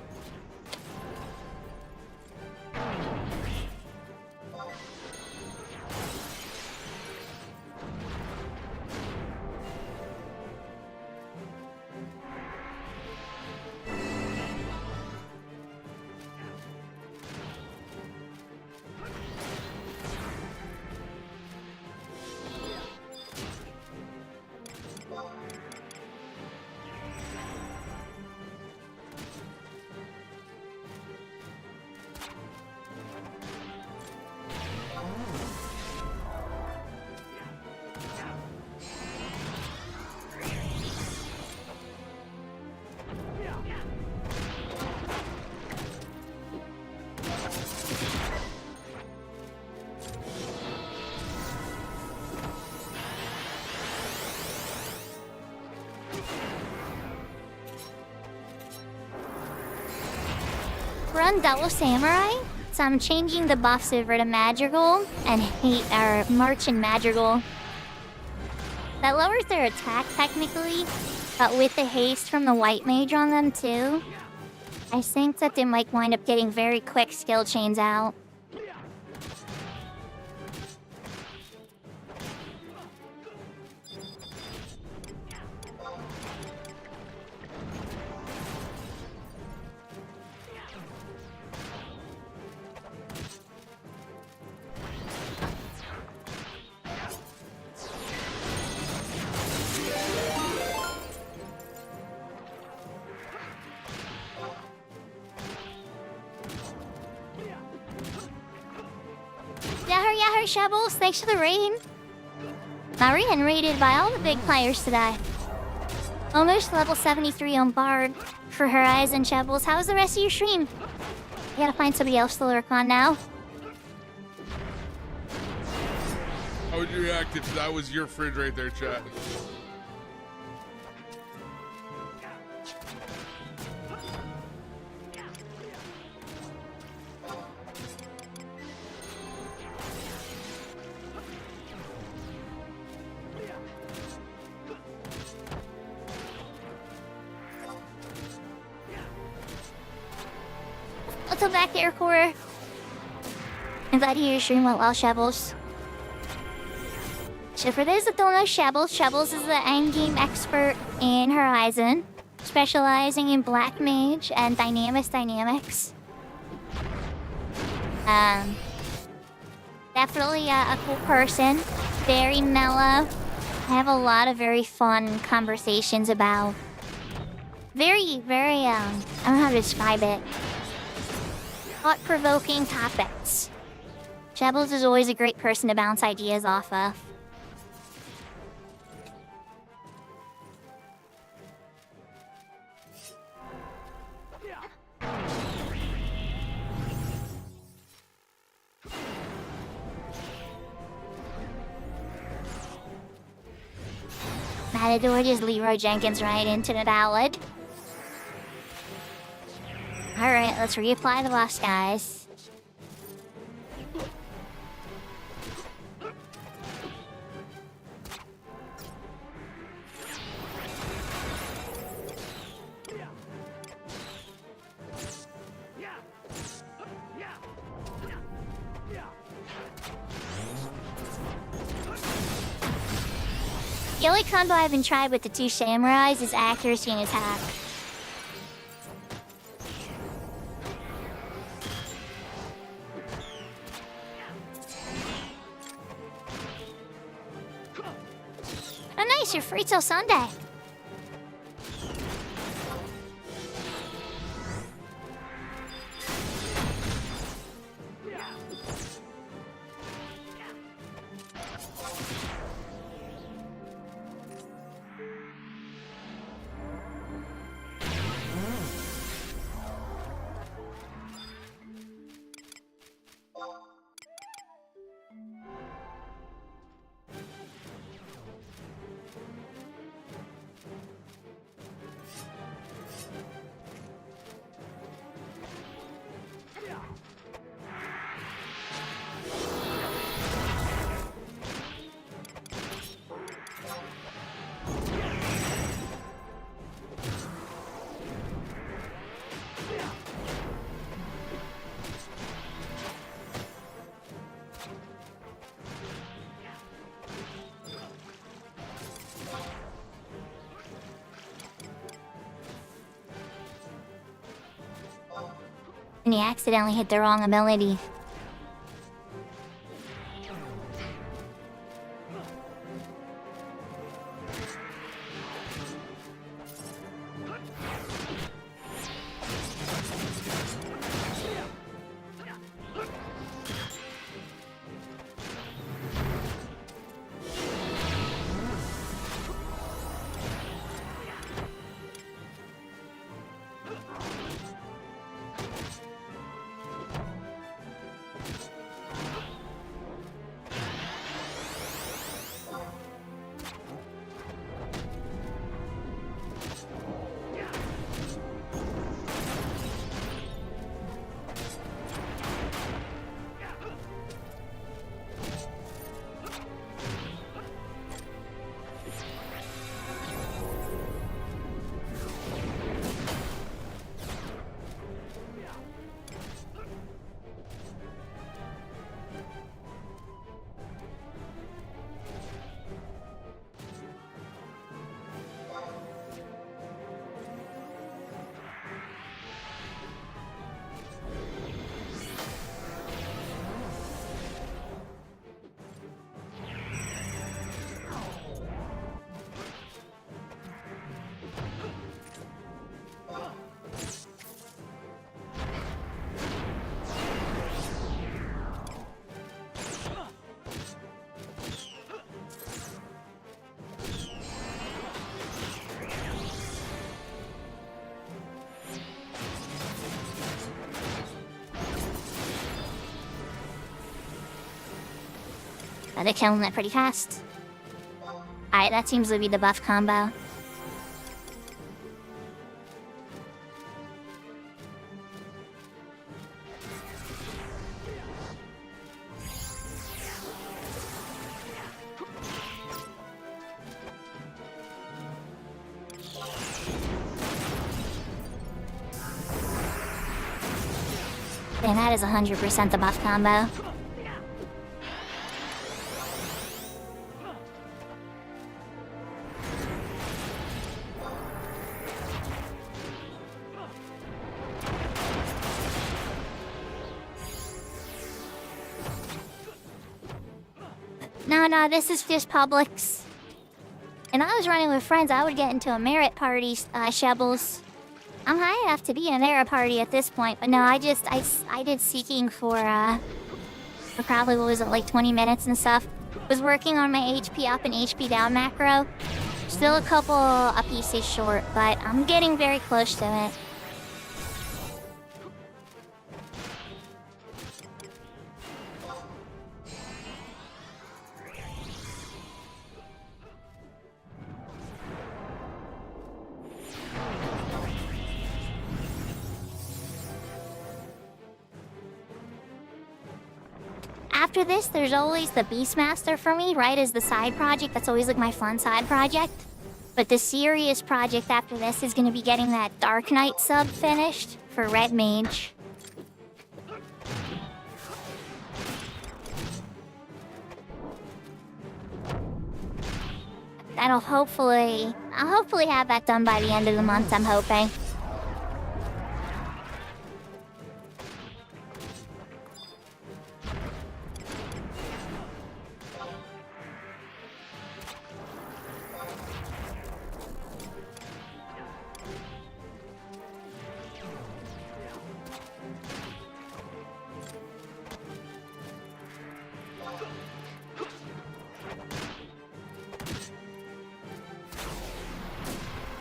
Run Double Samurai? So I'm changing the buffs over to Madrigal and hate our March and Madrigal. That lowers their attack technically, but with the haste from the White Mage on them too, I think that they might wind up getting very quick skill chains out. Yahoo Shabbles, thanks for the raid. Marian raided by all the big players today. Almost level 73 on Bard for Horizon Shabbles. How's the rest of your stream? You gotta find somebody else to lurk on now. How would you react if that was your fridge right there, chat? Welcome back, Aircore. I'm glad to hear your stream went well, Shabbles. So for those that don't know Shabbles is the endgame expert in Horizon, specializing in Black Mage and dynamics. Definitely a cool person, very mellow. I have a lot of very fun conversations about very, I don't know how to describe it. Thought-provoking topics. Shabbles is always a great person to bounce ideas off of. Matador just Leroy Jenkins right into the ballad. Alright, let's reapply the buffs, guys. The only combo I haven't tried with the two samurais is accuracy and attack. Oh nice, you're free till Sunday. and he accidentally hit the wrong ability. They're killing it pretty fast. Alright, that seems to be the buff combo. And that is 100% the buff combo. No, this is just Publix. And I was running with friends, I would get into a merit party, Shebbles. I'm high enough to be in a merit party at this point, but no, I did seeking for probably, what was it, like 20 minutes and stuff. Was working on my HP up and HP down macro. Still a couple pieces short, but I'm getting very close to it. After this, there's always the Beastmaster for me, right, as the side project. That's always like my fun side project. But the serious project after this is going to be getting that Dark Knight sub finished for Red Mage. I'll hopefully have that done by the end of the month, I'm hoping.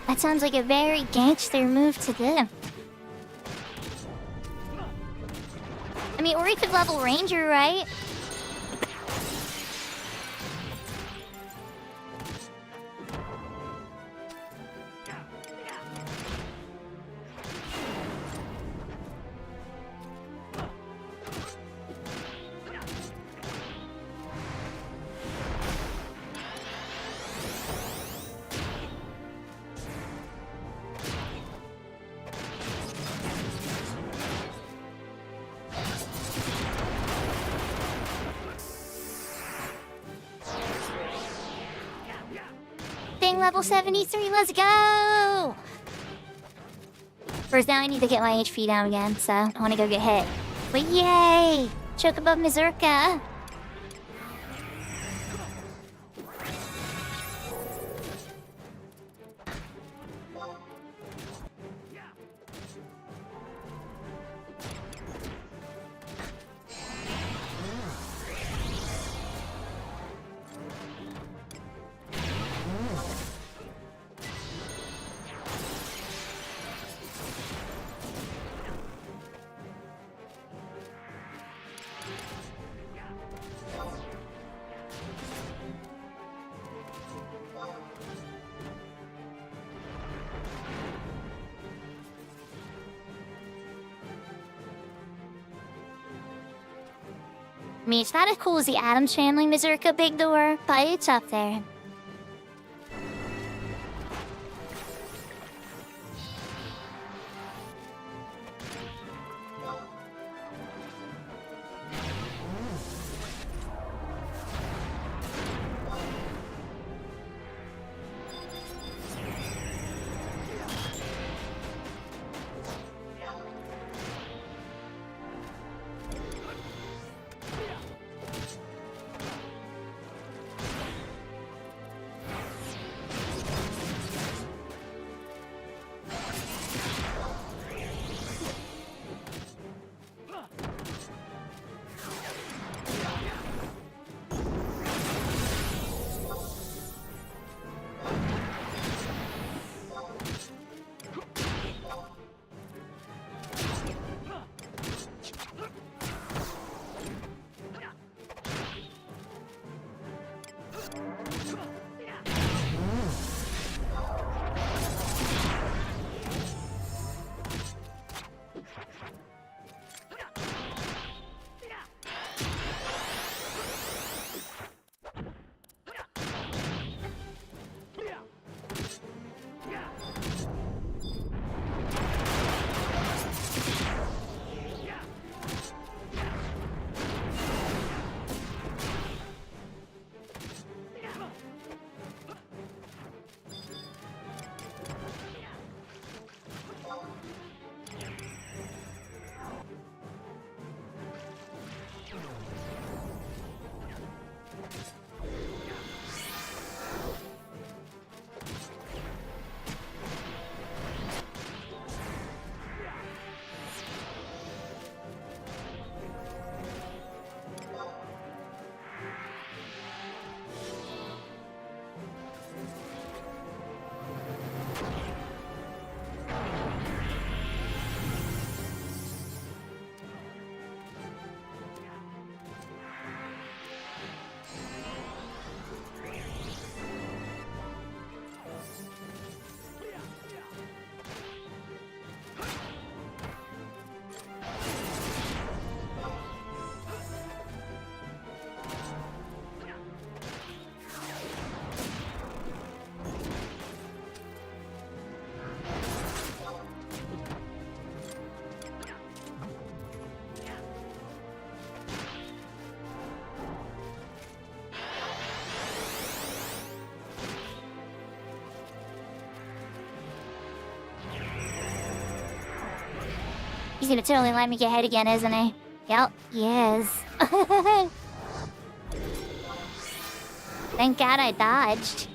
That sounds like a very gangster move to do. I mean, or he could level Ranger, right? Level 73, let's go! First, now I need to get my HP down again, so I want to go get hit. But yay! Chocobo Mazurka! I mean, it's not as cool as the Atom channeling Mazurka Big Door, but it's up there. He's gonna totally let me get hit again, isn't he? Yep, he is. Thank God I dodged.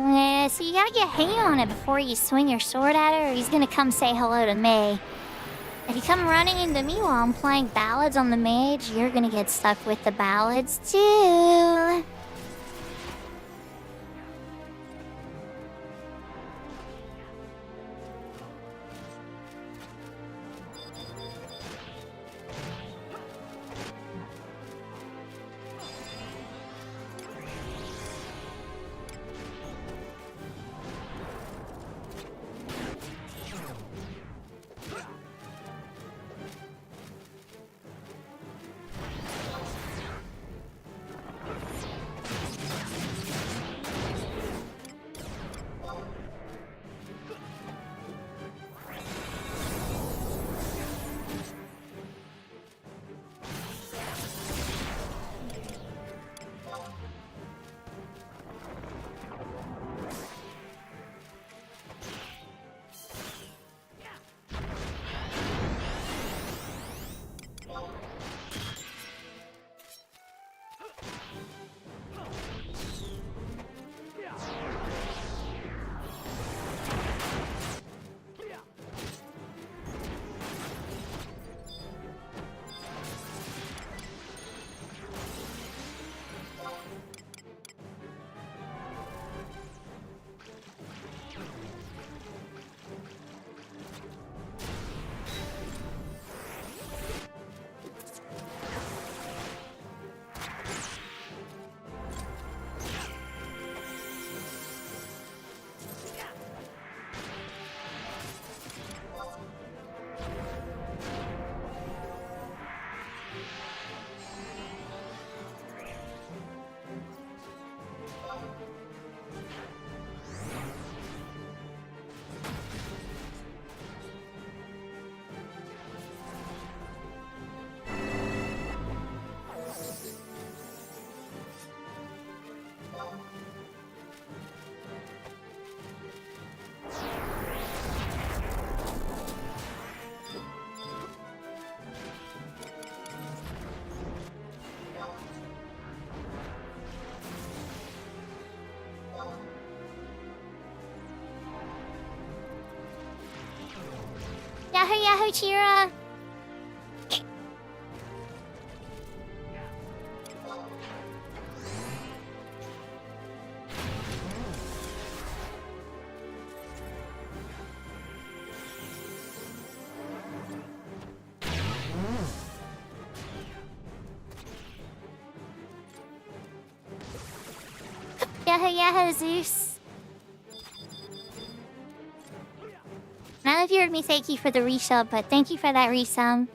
Yeah, so you gotta get hang on it before you swing your sword at her, or he's gonna come say hello to me. If you come running into me while I'm playing ballads on the mage, you're gonna get stuck with the ballads too. Yahoo Yahoo Chira! Yahoo Yahoo Zeus! I don't know if you heard me thank you for the resub, but thank you for that resub.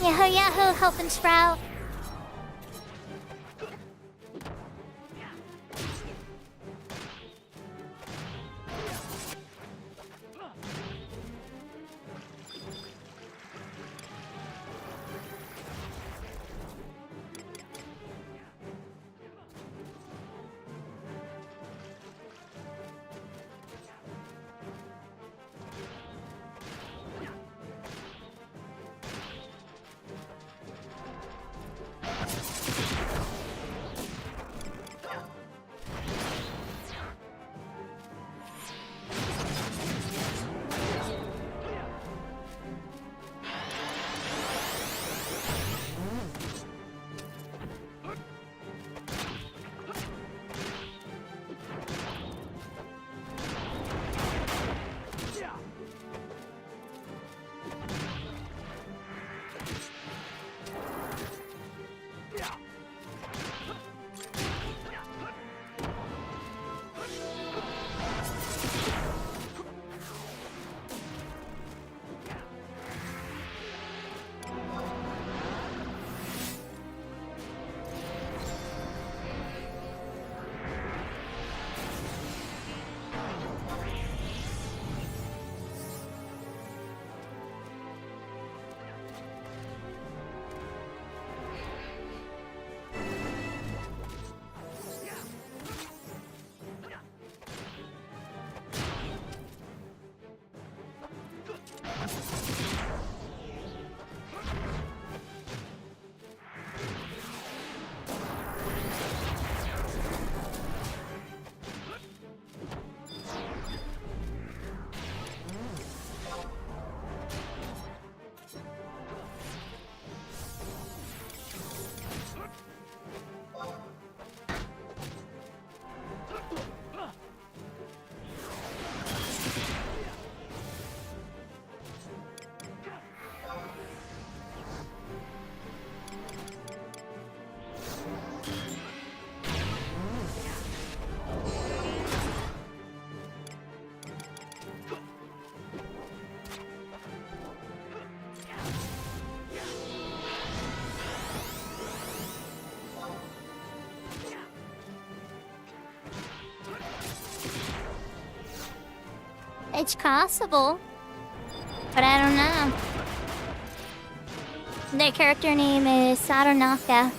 Yahoo Yahoo, helping Sprout. It's possible, but I don't know. Their character name is Saronaka.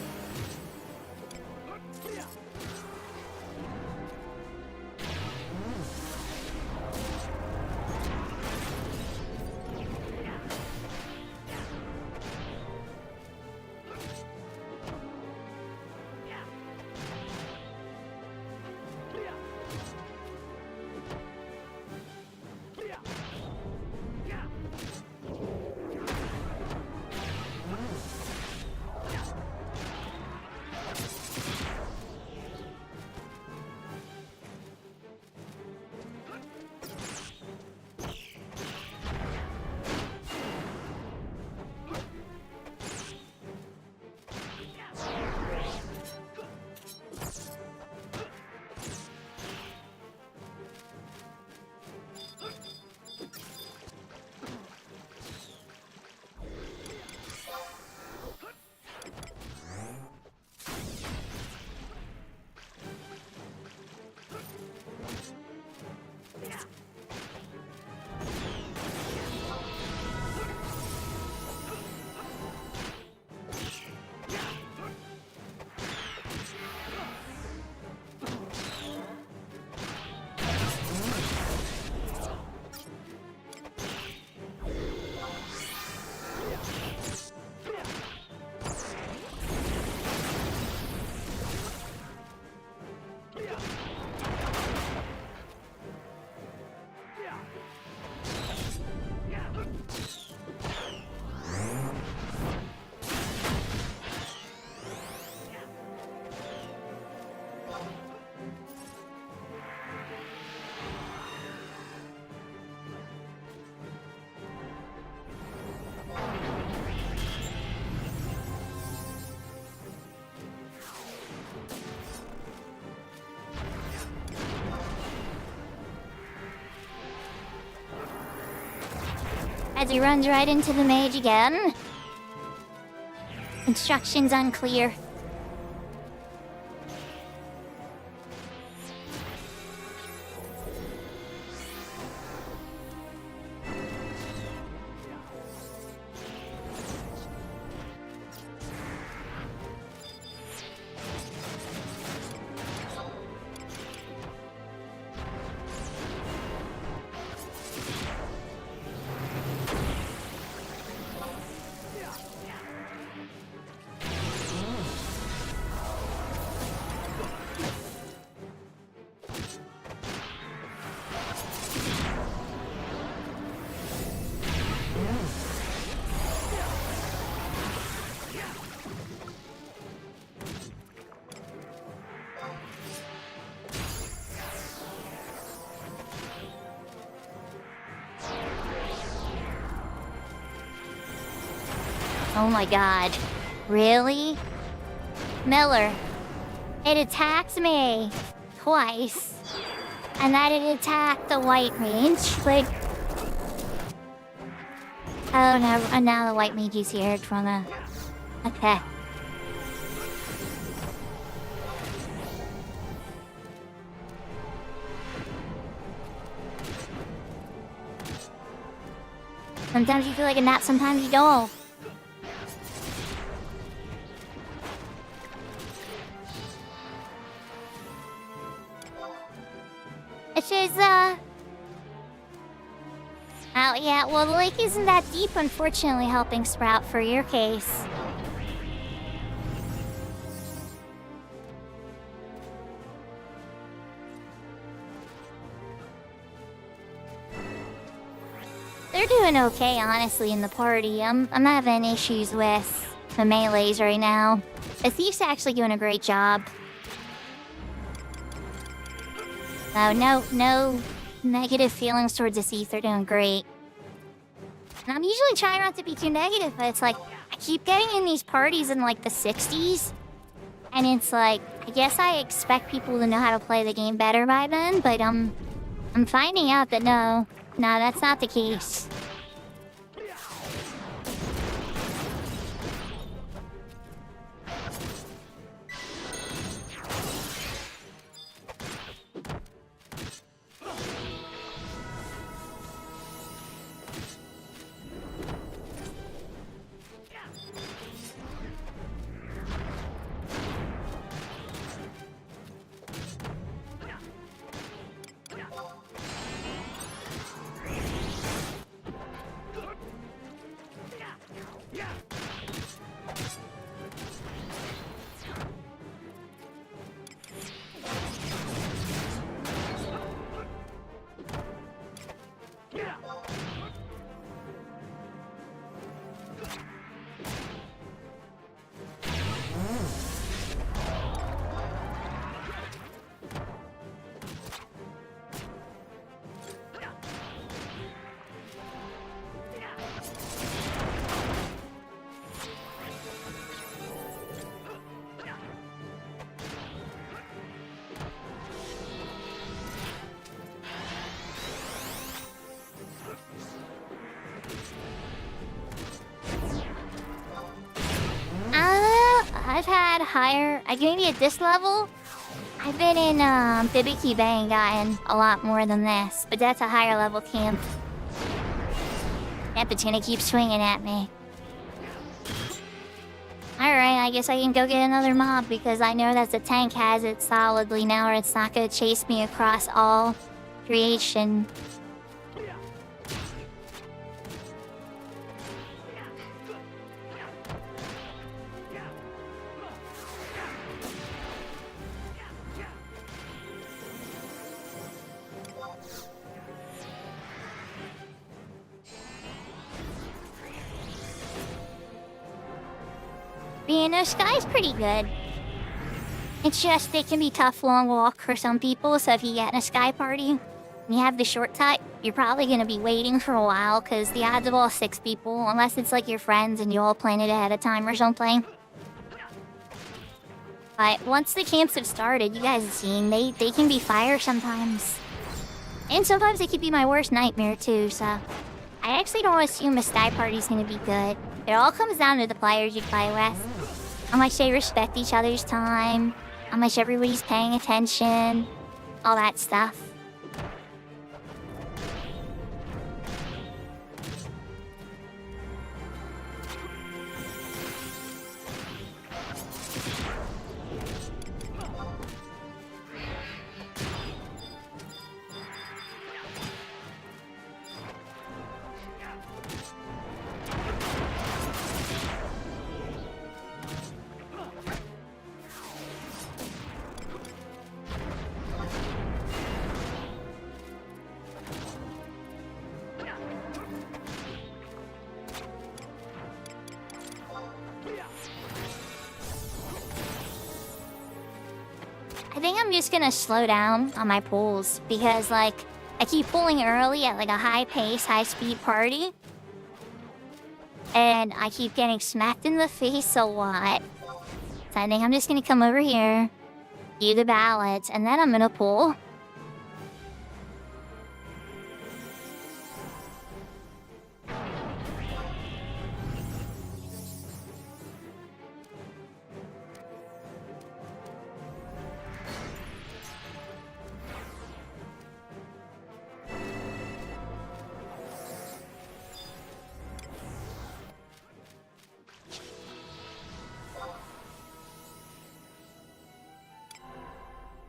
As he runs right into the mage again. Instructions unclear. Oh my god. Really? Miller, it attacked me twice. And then it attacked the white mage. Like, oh no, and now the white mage is here from the... Okay. Sometimes you feel like a gnat, sometimes you don't. It's just, oh yeah, well the lake isn't that deep, unfortunately, helping Sprout for your case. They're doing okay, honestly, in the party. I'm having issues with the melees right now. The thief's actually doing a great job. Oh, no negative feelings towards the thief. They're doing great. And I'm usually trying not to be too negative, but it's like, I keep getting in these parties in like the 60s. And it's like, I guess I expect people to know how to play the game better by then, but I'm finding out that no, that's not the case. I've had higher, maybe at this level, I've been in Bibiki Bay and gotten a lot more than this, but that's a higher level camp. That patina keeps swinging at me. Alright, I guess I can go get another mob because I know that the tank has it solidly now, or it's not gonna chase me across all creation. Being no sky's pretty good. It's just it can be tough long walk for some people, so if you get in a sky party and you have the shortcut, you're probably gonna be waiting for a while because the odds of all 6 people, unless it's like your friends and you all plan it ahead of time or something. But once the camps have started, you guys have seen, they can be fire sometimes. And sometimes they could be my worst nightmare too, so I actually don't assume a sky party's gonna be good. It all comes down to the players you play with. How much they respect each other's time. How much everybody's paying attention. All that stuff. I think I'm just gonna slow down on my pulls because, like, I keep pulling early at like a high pace, high speed party. And I keep getting smacked in the face a lot. So I think I'm just gonna come over here, do the ballads, and then I'm gonna pull.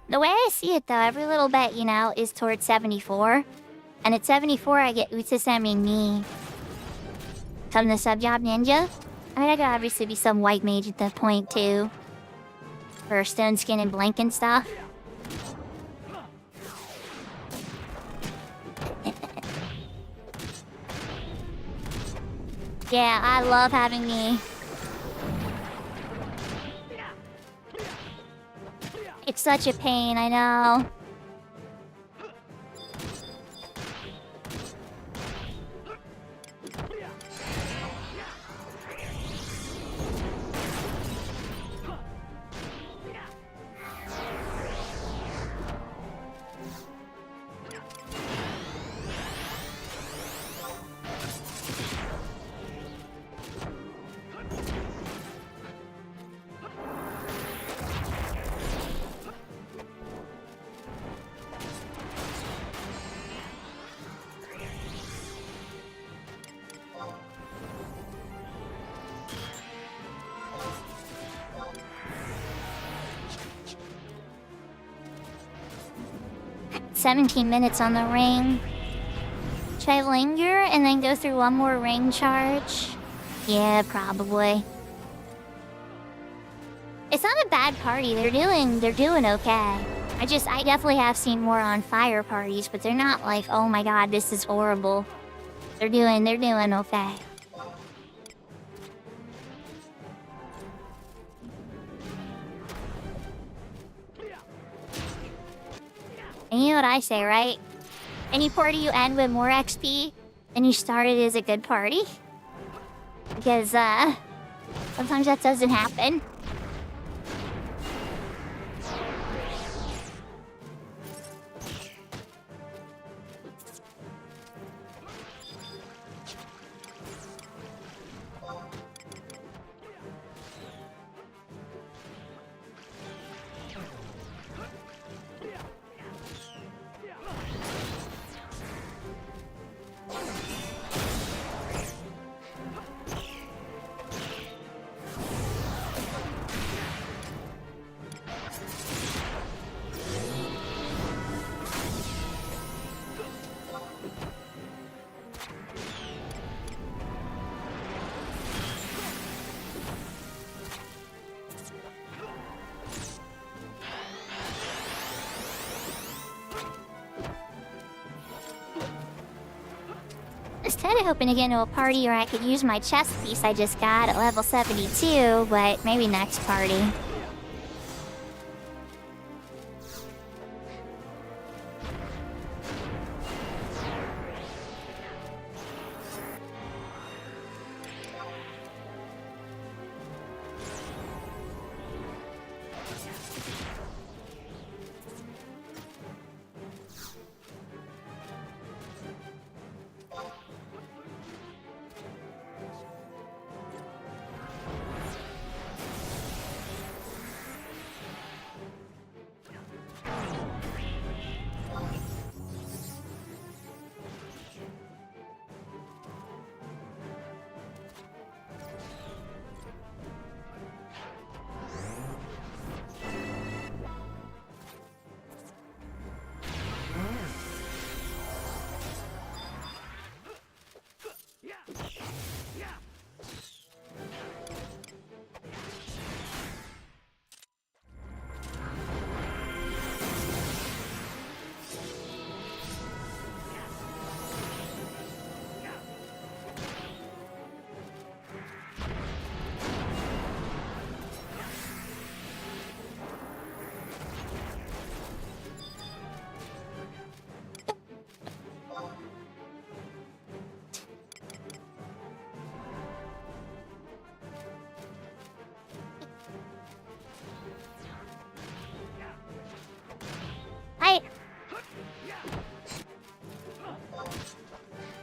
The way I see it, though, every little bet, you know, is towards 74. And at 74, I get Utsasemi me. Come the sub-job ninja. I mean, I could obviously be some white mage at that point, too. For stone skin and blink and stuff. Yeah, I love having me. It's such a pain, I know. "17 minutes on the ring. Should I linger and then go through one more ring charge? Yeah, probably. It's not a bad party. They're doing okay. I definitely have seen more on fire parties, but they're not like, oh my god, this is horrible. They're doing okay. And you know what I say, right? Any party you end with more XP than you started is a good party. Because, sometimes that doesn't happen. I was kinda hoping to get into a party where I could use my chest piece I just got at level 72, but maybe next party.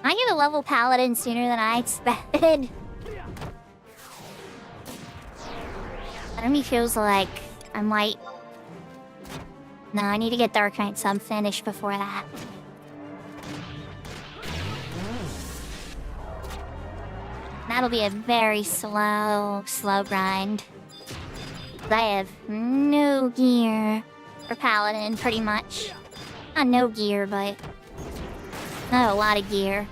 I get a level paladin sooner than I expected. Part of me feels like I might. No, I need to get Dark Knight sub finished before that. That'll be a very slow grind. I have no gear for paladin, pretty much. Not no gear, but not a lot of gear.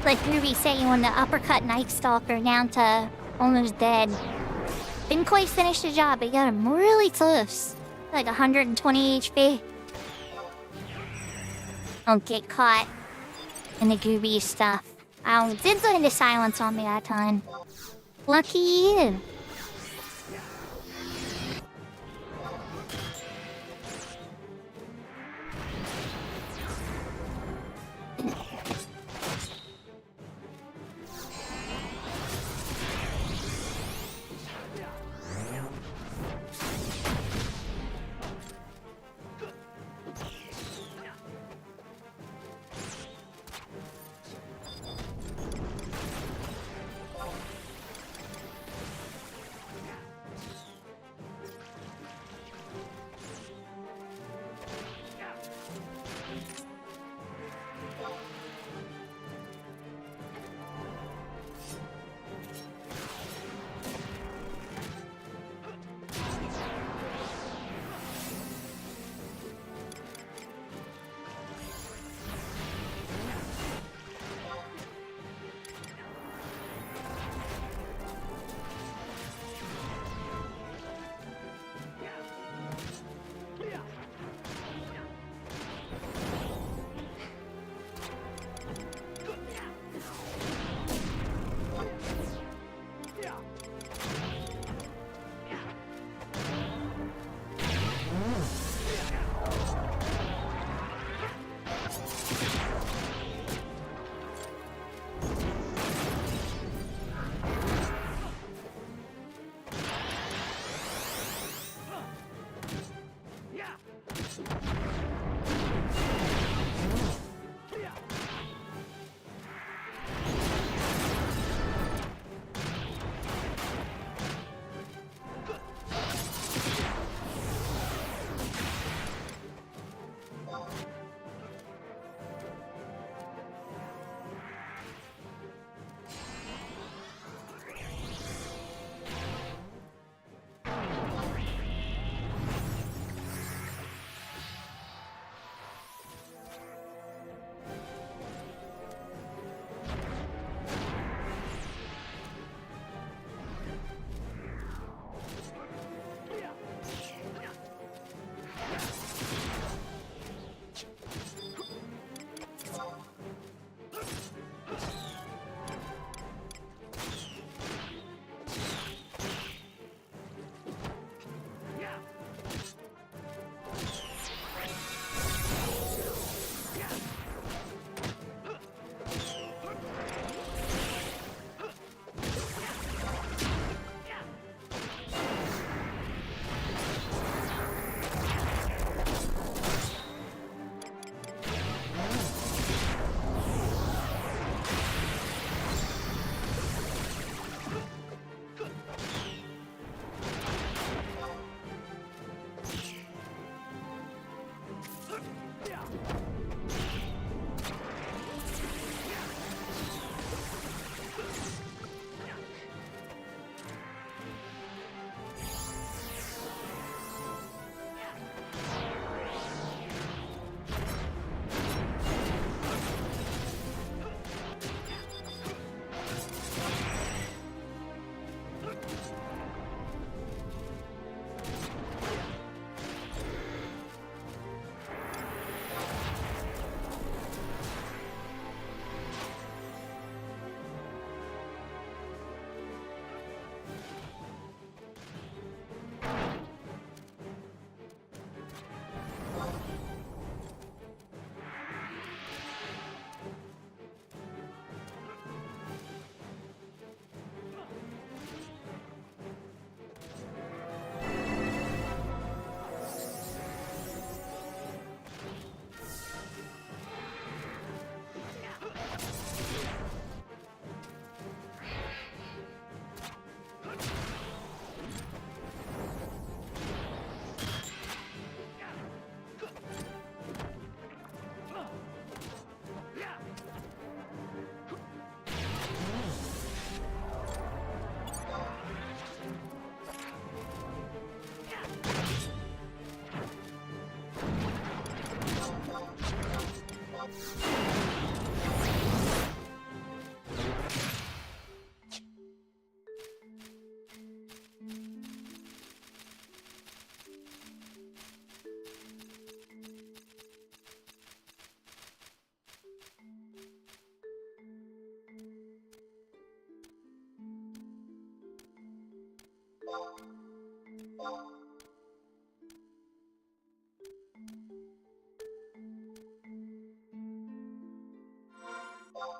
Like Ruby saying when the uppercut Night Stalker down to almost dead. Didn't quite finish the job, but got him really close. Like 120 HP. Don't get caught in the Ruby stuff. I did go into silence on me that time. Lucky you.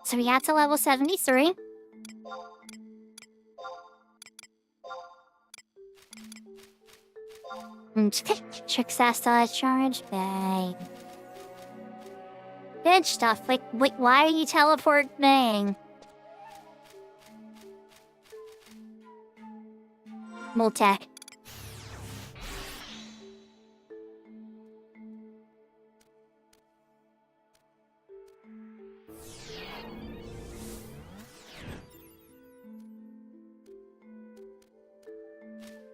So we got to level 73. Success charge bay. Good stuff. Like, wait, why are you teleporting? Multech.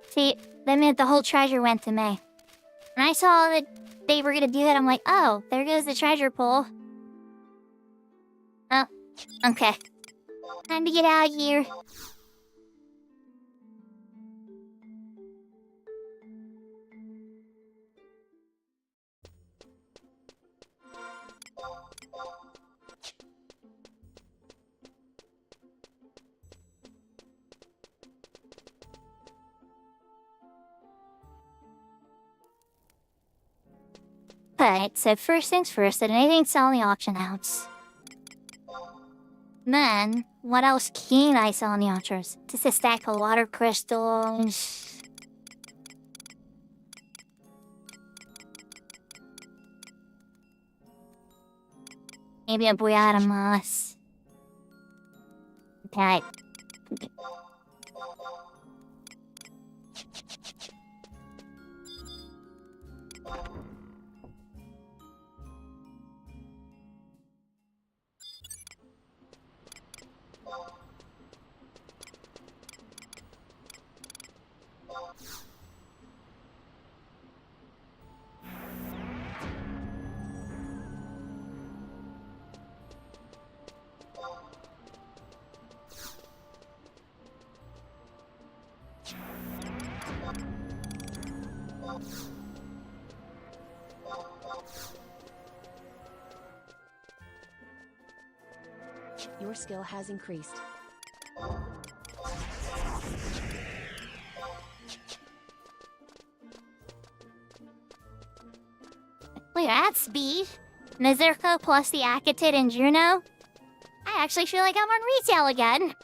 See, that meant the whole treasure went to me. When I saw that they were gonna do that, I'm like, oh, there goes the treasure pool. Oh, okay. Time to get out of here. Alright, so first things first, did anything sell in the auction house? Then, what else can I sell in the auctions? Just a stack of water crystals. Maybe a boyata moss. Okay. Your skill has increased. Look at that speed. Nazirko plus the Akatid and Juno. I actually feel like I'm on retail again.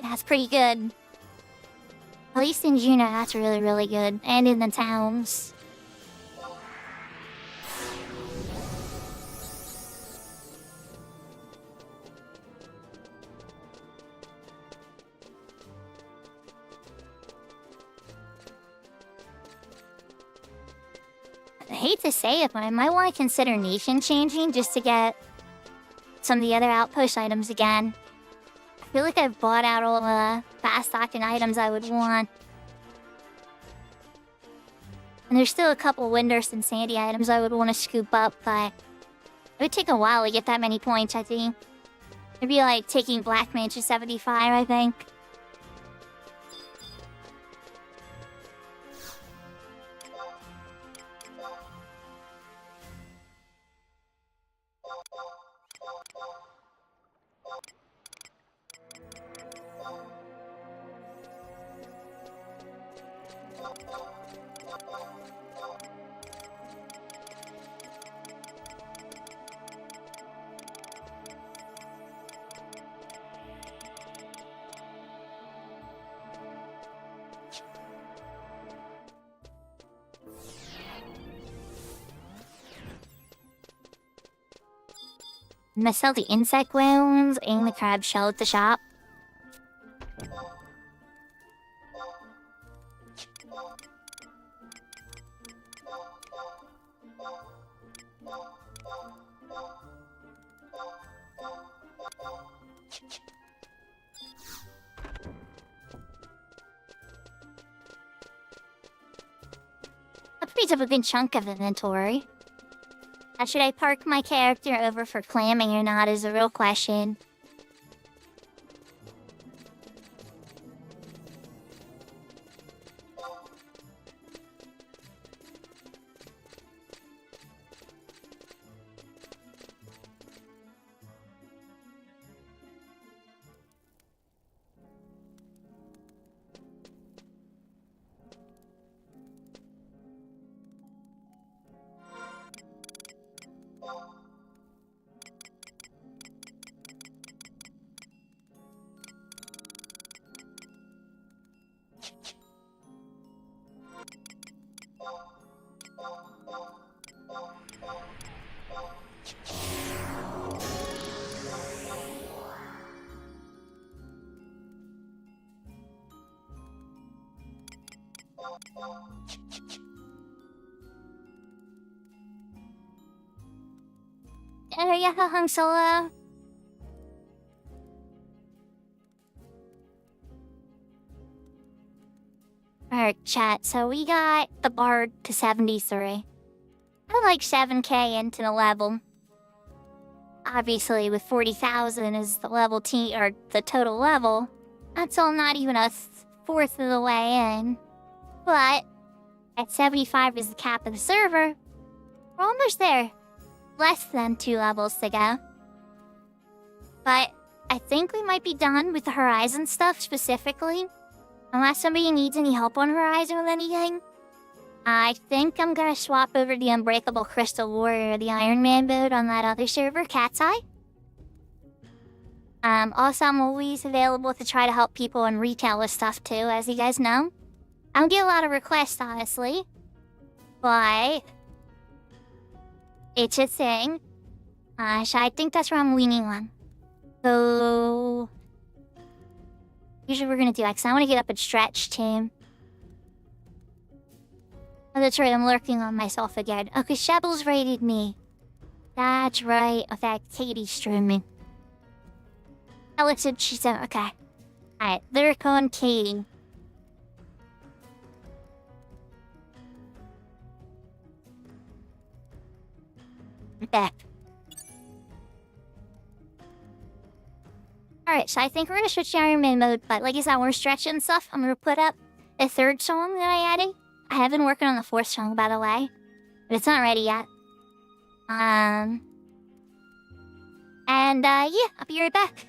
That's pretty good. At least in Juno, that's really, really good. And in the towns. I hate to say it, but I might want to consider nation changing just to get some of the other outpost items again. I feel like I've bought out all the fast auction items I would want. And there's still a couple Windurst and Sandy items I would want to scoop up, but it would take a while to get that many points, I think. It'd be like taking Black Mage to 75, I think. I'm gonna sell the insect wounds and the crab shell at the shop. frees up a good chunk of inventory. Now, should I park my character over for clamming or not is a real question. Hung Solo. Alright, chat. So we got the Bard to 73. I like 7k into the level. Obviously, with 40,000 as the level or the total level, that's all not even a fourth of the way in. But at 75 is the cap of the server, we're almost there. Less than 2 levels to go. But I think we might be done with the Horizon stuff specifically. Unless somebody needs any help on Horizon with anything. I think I'm gonna swap over the Unbreakable Crystal Warrior, the Iron Man mode on that other server, Cat's Eye. Also, I'm always available to try to help people in retail with stuff too, as you guys know. I don't get a lot of requests, honestly. But it's a thing. So I think that's what I'm leaning on. So here's what we're gonna do, because I want to get up and stretch, too. Oh, that's right, I'm lurking on myself again. Okay, Shebbles rated me. That's right. Oh, that Katie streaming. Alex said she's out. Okay. Alright, lurk on Katie. Okay. Alright, so I think we're gonna switch to Iron Man mode, but like I said, we're stretching stuff. I'm gonna put up a 3rd song that I added. I have been working on the 4th song, by the way. But it's not ready yet. Yeah, I'll be right back.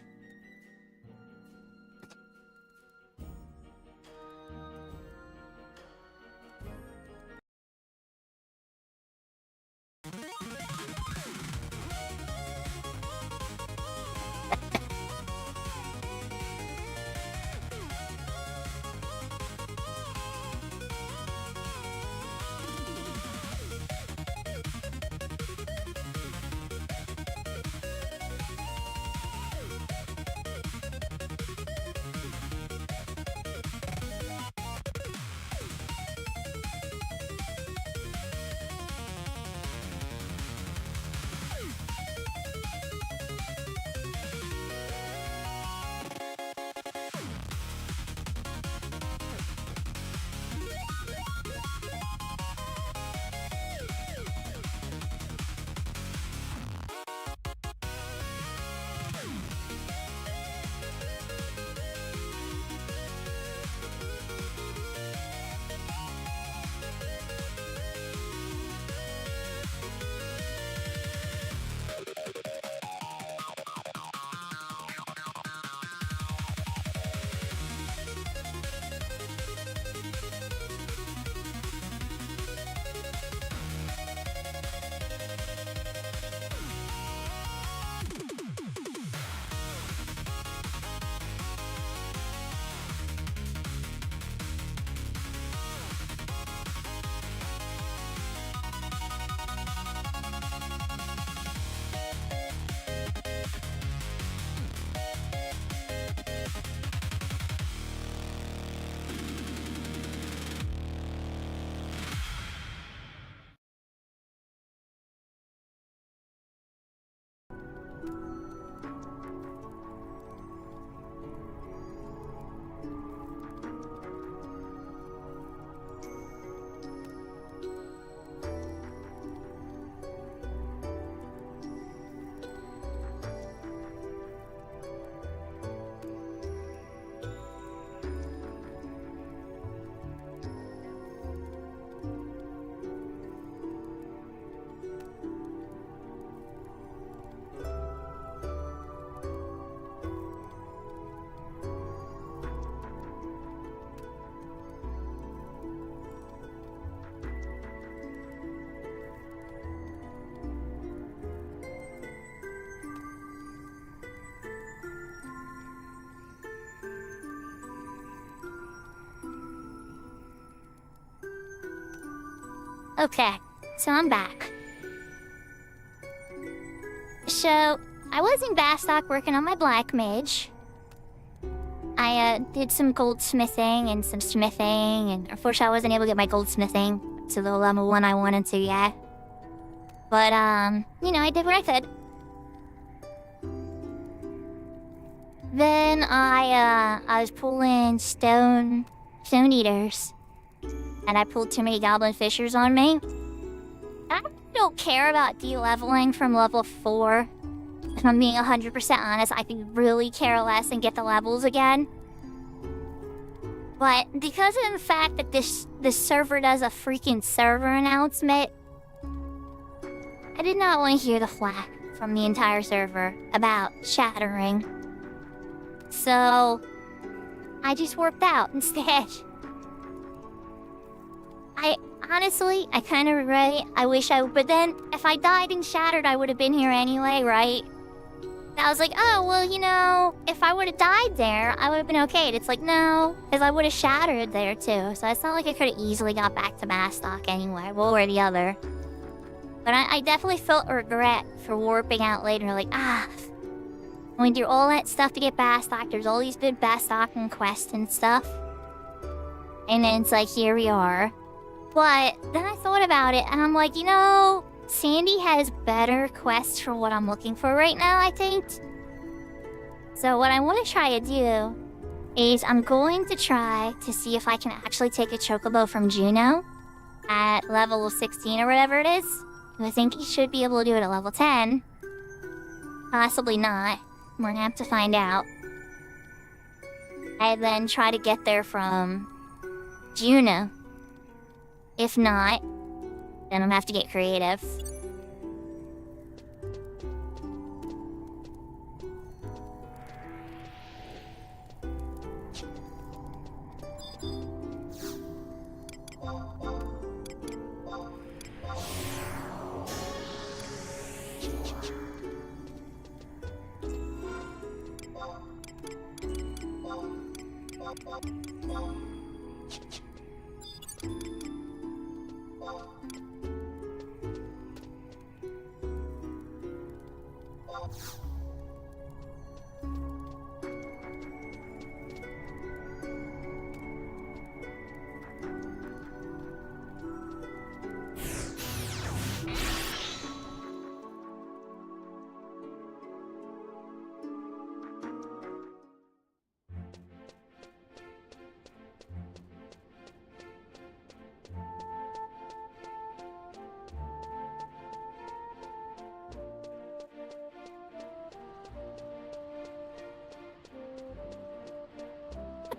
Okay, so I'm back. So, I was in Bastock working on my Black Mage. I did some goldsmithing and some smithing, and unfortunately I wasn't able to get my goldsmithing to the level 1 I wanted to yet. But, you know, I did what I could. Then I was pulling stone eaters. And I pulled too many goblin fishers on me. I don't care about de-leveling from level 4. If I'm being 100% honest, I could really care less and get the levels again. But because of the fact that this server does a freaking server announcement, I did not want to hear the flack from the entire server about shattering. So, I just warped out instead. I kind of regret it. I wish but then, if I died and shattered, I would have been here anyway, right? I was like, oh, well, you know, if I would have died there, I would have been okay. And it's like, no, because I would have shattered there too. So it's not like I could have easily got back to Bastock anyway, one way or the other. But I definitely felt regret for warping out later, like, going through all that stuff to get Bastock, there's all these good Bastocking quests and stuff. And then it's like, here we are. But then I thought about it, and I'm like, you know, Sandy has better quests for what I'm looking for right now, I think. So what I want to try to do is I'm going to try to see if I can actually take a chocobo from Juno at level 16 or whatever it is. I think he should be able to do it at level 10. Possibly not. We're gonna have to find out. And then try to get there from Juno. If not, then I'm gonna have to get creative.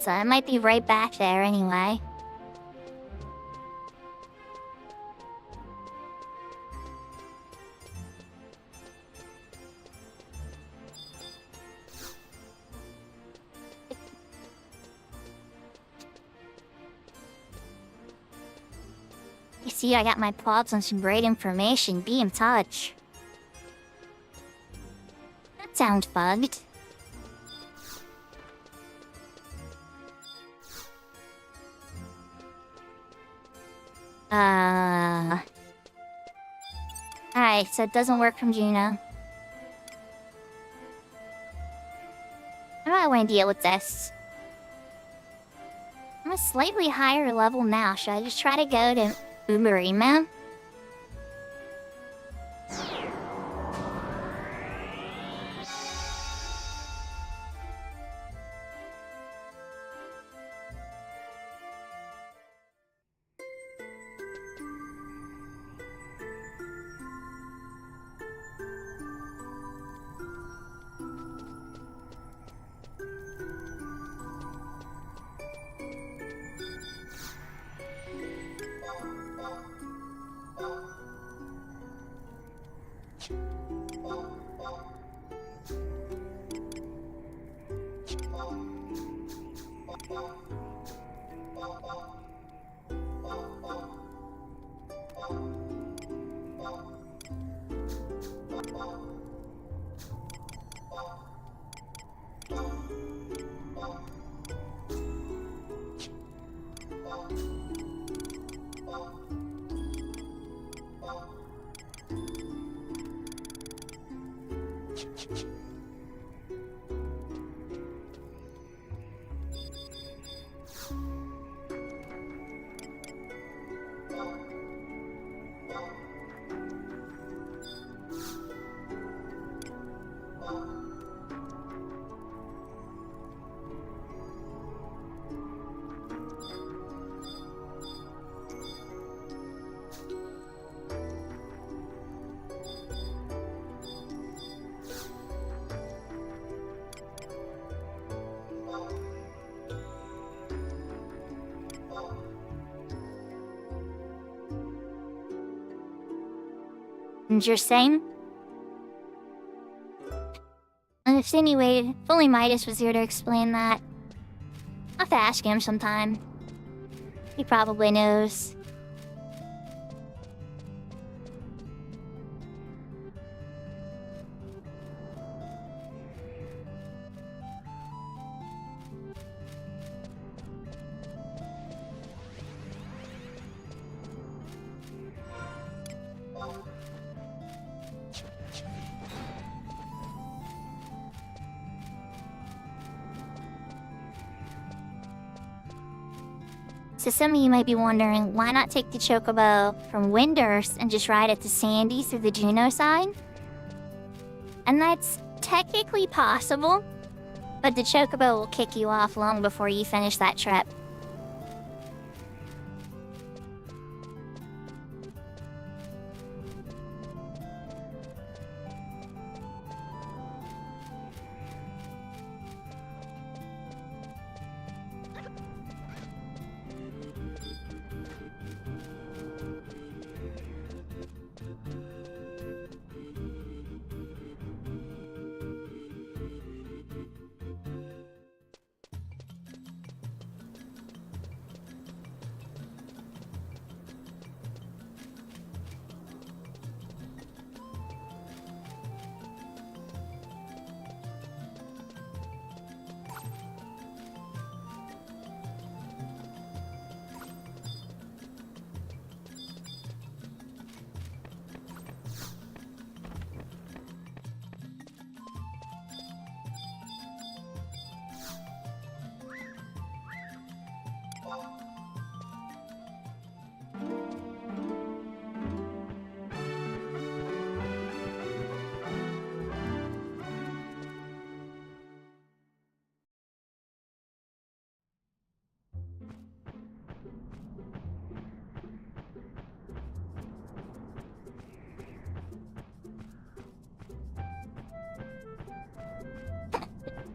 So I might be right back there anyway. You see, I got my paws on some great information. Be in touch. That sounds bugged. Alright, so it doesn't work from Juno. How do I want to deal with this? I'm a slightly higher level now. Should I just try to go to Uberima? And you're saying? Insinuated. If only Midas was here to explain that. I'll have to ask him sometime. He probably knows. So some of you might be wondering, why not take the Chocobo from Windurst and just ride it to Sandy through the Juno side? And that's technically possible, but the Chocobo will kick you off long before you finish that trip.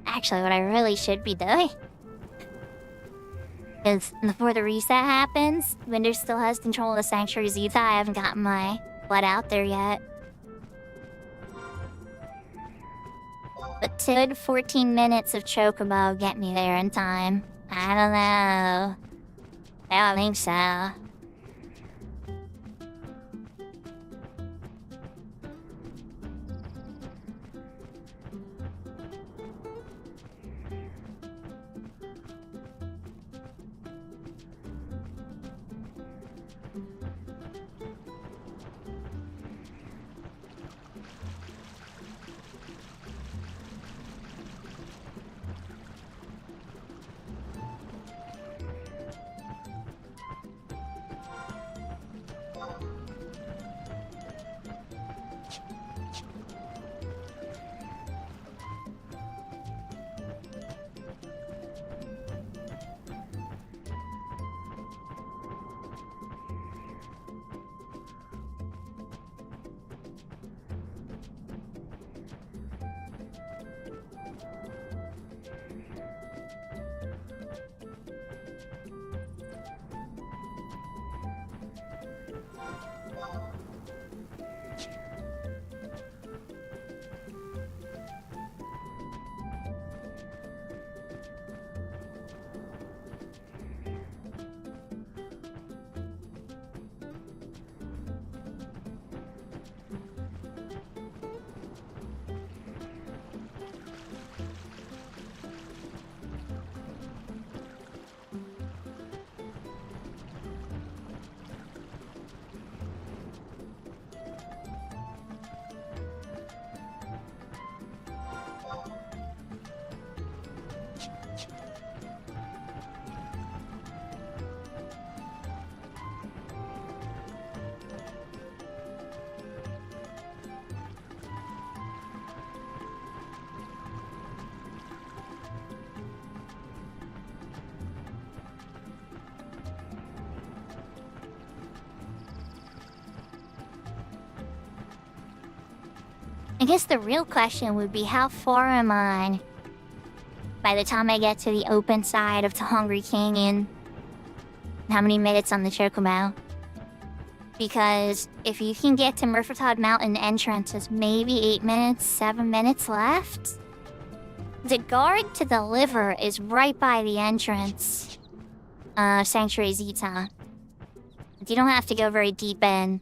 Actually, what I really should be doing is before the reset happens, Winder still has control of the Sanctuary Zeta. I haven't gotten my blood out there yet. But could 14 minutes of Chocobo get me there in time? I don't know. I don't think so. I guess the real question would be how far am I by the time I get to the open side of the Hungry Canyon? How many minutes on the Chocobo? Because if you can get to Murphatod Mountain entrance, there's maybe 8 minutes, 7 minutes left. The guard to the liver is right by the entrance. Sanctuary Zeta. You don't have to go very deep in.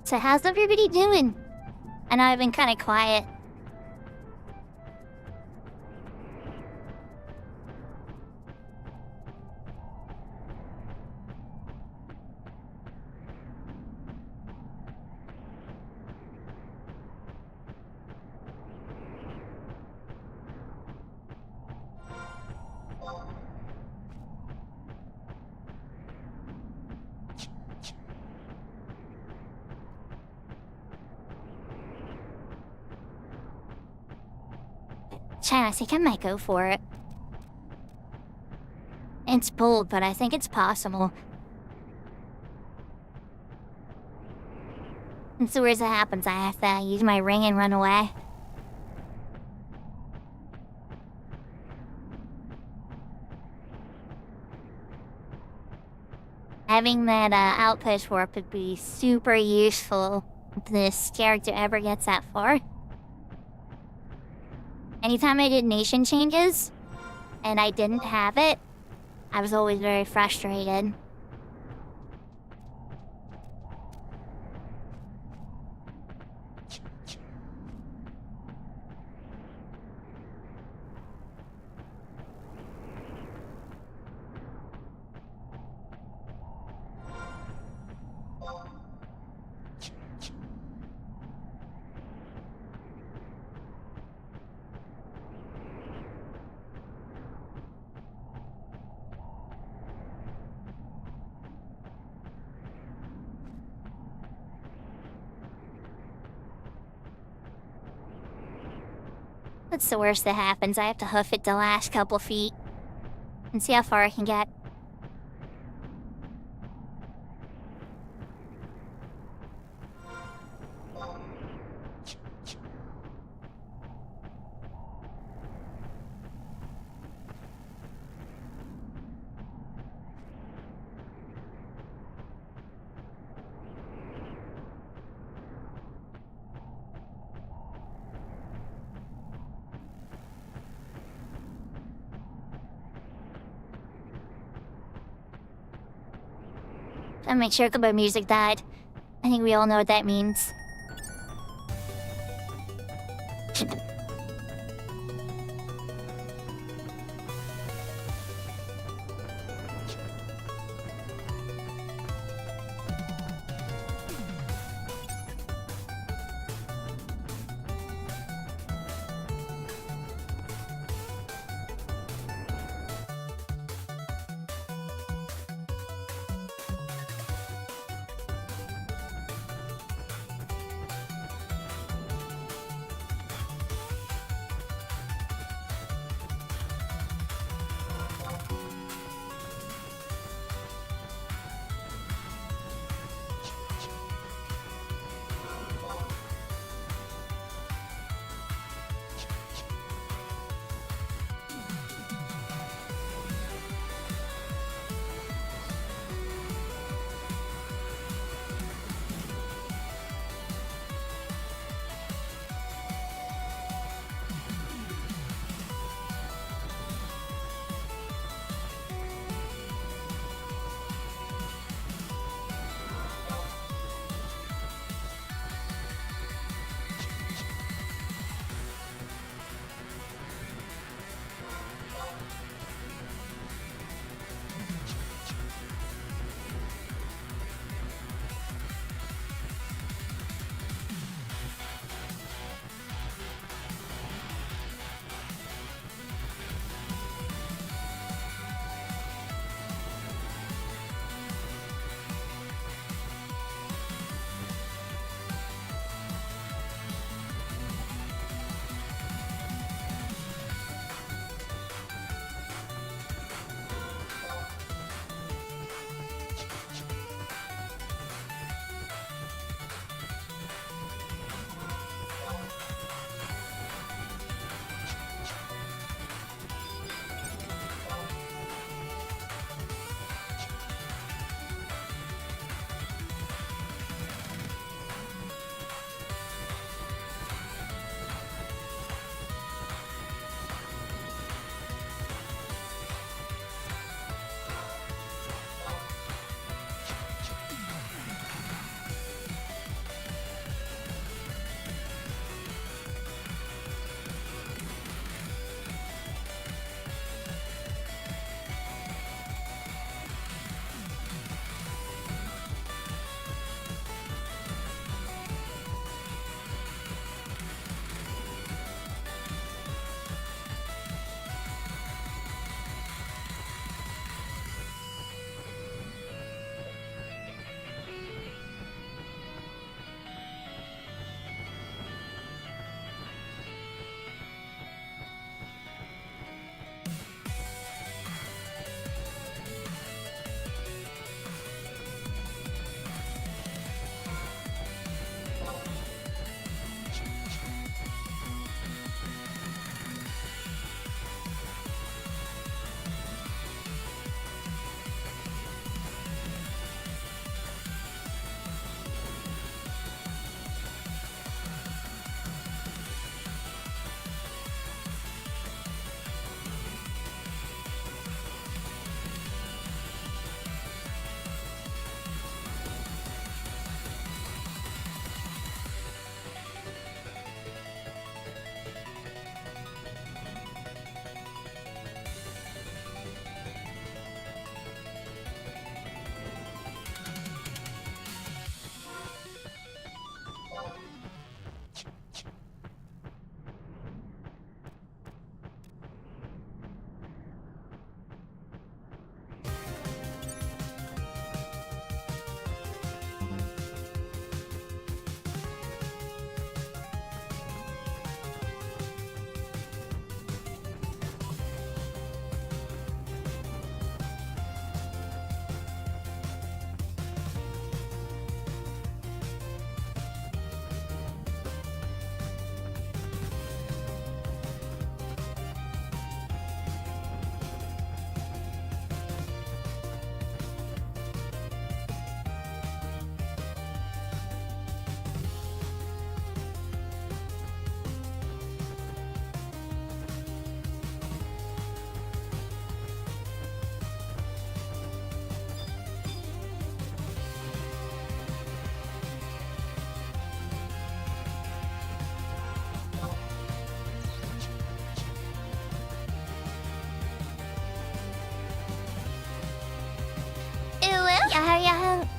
So how's everybody doing? I know I've been kind of quiet. Chad, I think I might go for it. It's bold, but I think it's possible. And so as it happens, I have to use my ring and run away. Having that outpost warp would be super useful if this character ever gets that far. Anytime I did nation changes, and I didn't have it, I was always very frustrated. What's the worst that happens? I have to hoof it the last couple feet and see how far I can get. I make sure my music died. I think we all know what that means.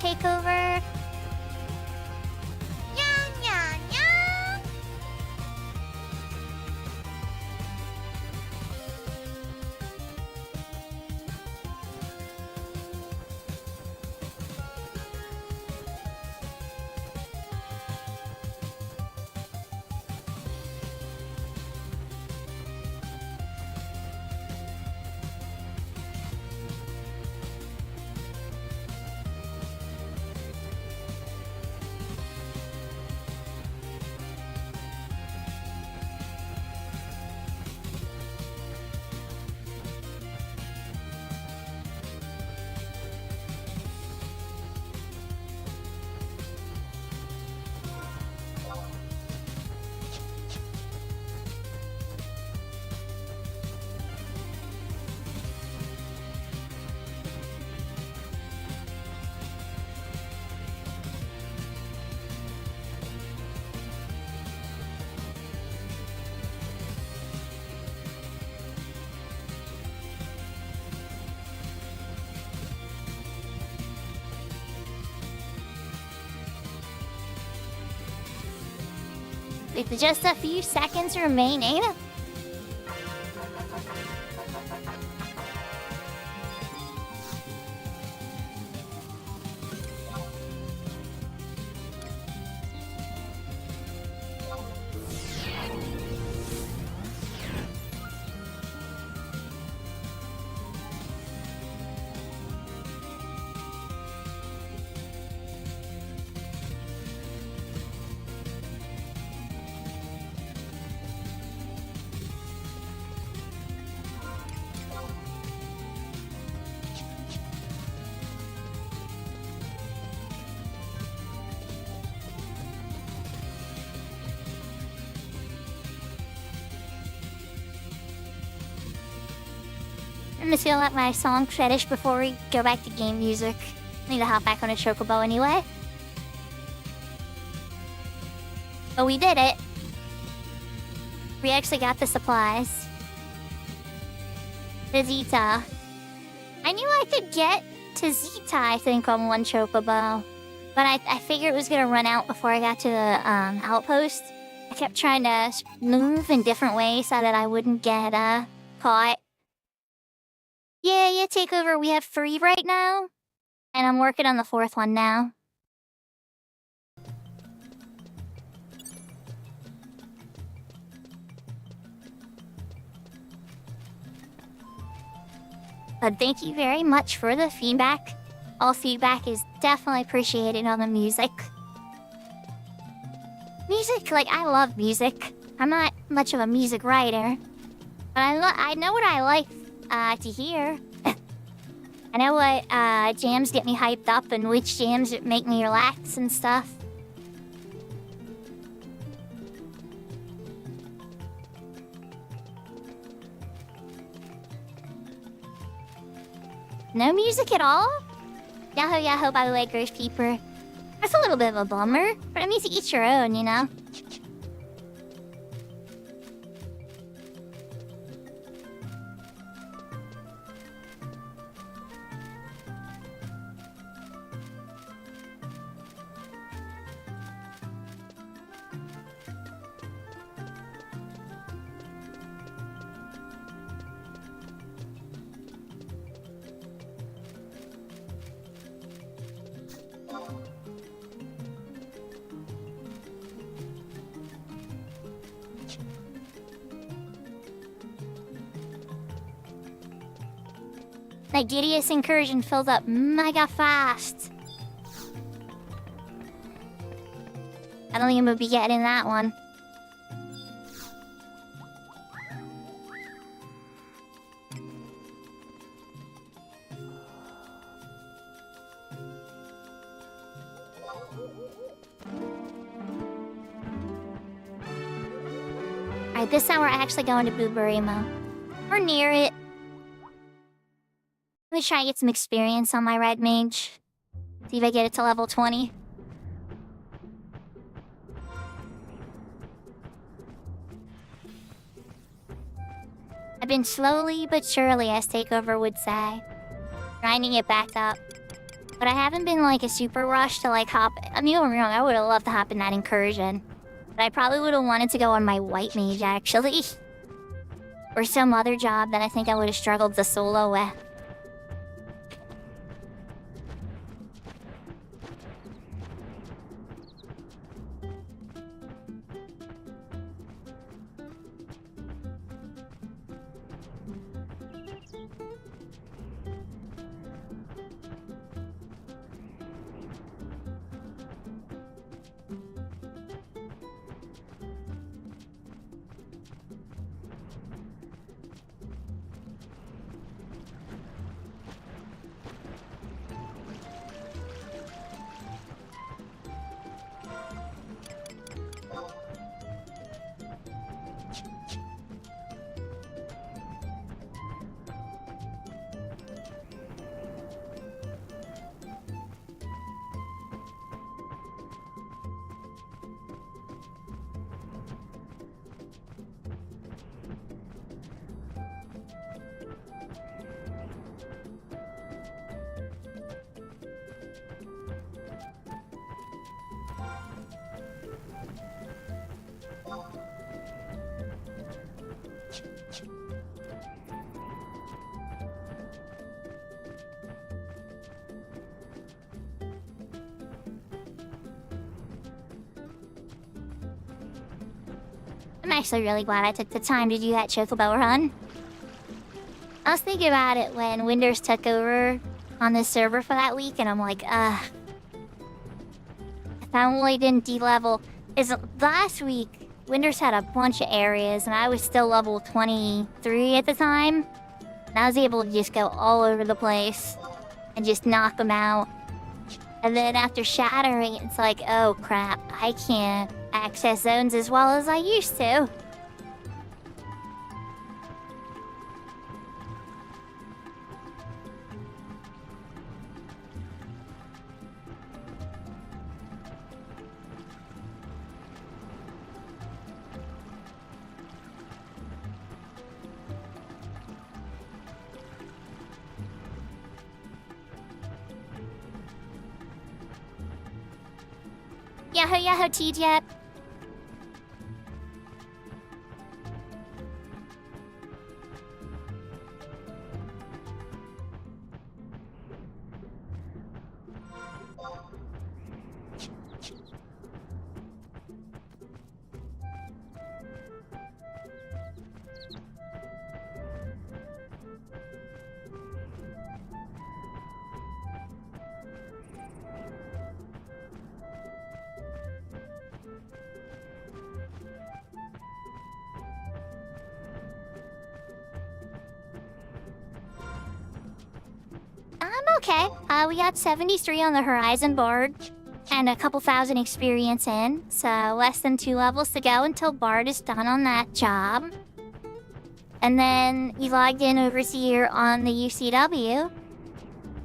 take over. With just a few seconds remaining. I'm just gonna let my song finish before we go back to game music. Need to hop back on a chocobo anyway. But we did it. We actually got the supplies. The Zeta. I knew I could get to Zeta, I think, on one chocobo. But I figured it was gonna run out before I got to the outpost. I kept trying to move in different ways so that I wouldn't get caught. Yeah, takeover. We have 3 right now. And I'm working on the 4th one now. But thank you very much for the feedback. All feedback is definitely appreciated on the music. Music, like, I love music. I'm not much of a music writer. But I know what I like to hear. I know what jams get me hyped up and which jams make me relax and stuff. No music at all? Yahoo, by the way, Ghost Peeper. That's a little bit of a bummer, but it means to each your own, you know? That Gideous incursion filled up mega fast. I don't think I'm gonna be getting that one. Alright, this time we're actually going to Booberimo. We're near it. Let me try and get some experience on my red mage. See if I get it to level 20. I've been slowly but surely, as Takeover would say, grinding it back up. But But I haven't been like a super rush to like hop. I mean, don't get me wrong, I would have loved to hop in that incursion. But I probably would have wanted to go on my white mage actually. Or some other job that I think I would have struggled to solo with. I'm actually really glad I took the time to do that chocobo run. I was thinking about it when Winders took over on the server for that week, and I'm like, if I only didn't de-level. Is last week, Winders had a bunch of areas, and I was still level 23 at the time. And I was able to just go all over the place and just knock them out. And then after shattering, it's like, oh crap, I can't access zones as well as I used to. Yahoo Yahoo TJ. I'm okay. We got 73 on the Horizon board and a couple thousand experience in, so less than 2 levels to go until Bard is done on that job. And then we logged in over here on the UCW,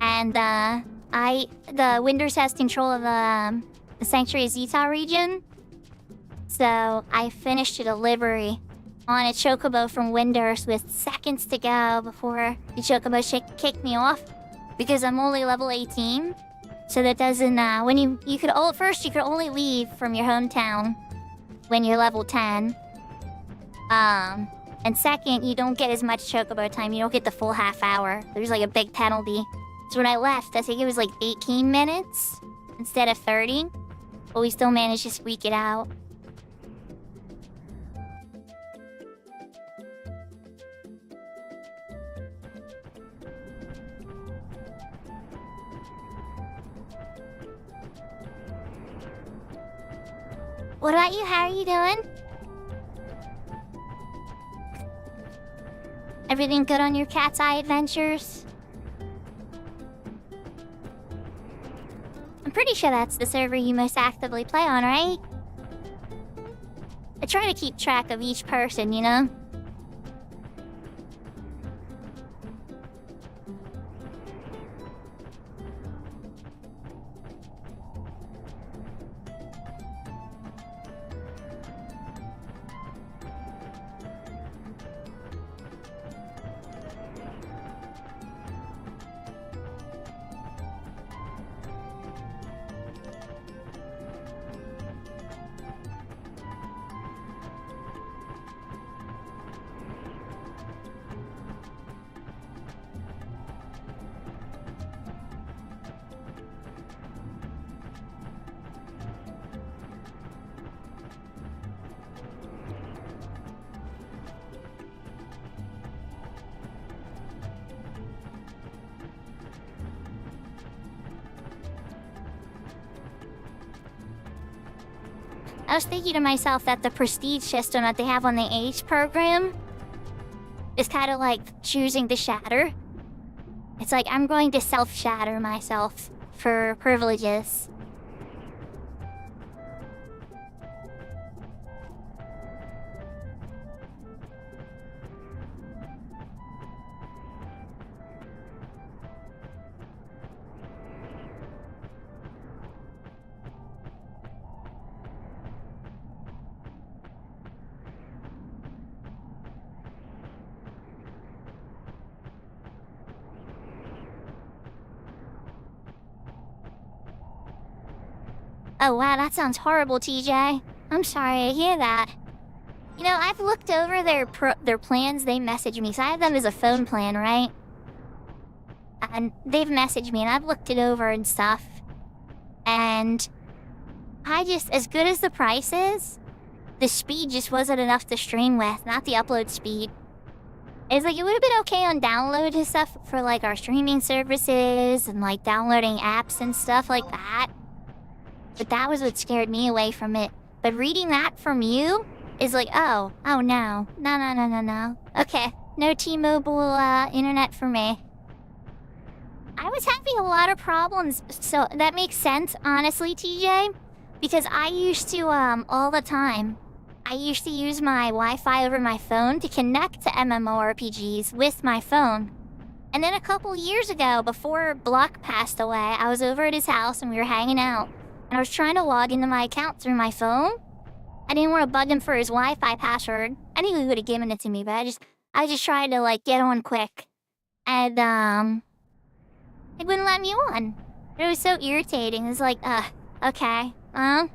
and the Winders has control of the Sanctuary Zeta region, so I finished a delivery on a chocobo from Winders with seconds to go before the chocobo kicked me off. Because I'm only level 18, so that doesn't, when you could, first you could only leave from your hometown when you're level 10. And second, you don't get as much chocobo time, you don't get the full half hour. There's like a big penalty. So when I left, I think it was like 18 minutes instead of 30, but we still managed to squeak it out. What about you? How are you doing? Everything good on your cat's eye adventures? I'm pretty sure that's the server you most actively play on, right? I try to keep track of each person, you know? I was thinking to myself that the prestige system that they have on the age program is kind of like choosing to shatter. It's like I'm going to self-shatter myself for privileges. Oh wow, that sounds horrible, TJ. I'm sorry to hear that. You know, I've looked over their plans. They messaged me, so I have them as a phone plan, right? And they've messaged me, and I've looked it over and stuff. And I just, as good as the price is, the speed just wasn't enough to stream with, not the upload speed. It's like, it would have been okay on download and stuff for like our streaming services and like downloading apps and stuff like that. But that was what scared me away from it. But reading that from you is like, oh no. No. Okay, no T-Mobile internet for me. I was having a lot of problems, so that makes sense, honestly, TJ. Because I used to, all the time, I used to use my Wi-Fi over my phone to connect to MMORPGs with my phone. And then a couple years ago, before Block passed away, I was over at his house and we were hanging out. And I was trying to log into my account through my phone. I didn't want to bug him for his Wi-Fi password. I knew he would have given it to me, but I was just trying to like get on quick. And it wouldn't let me on. It was so irritating. It was like, okay. Or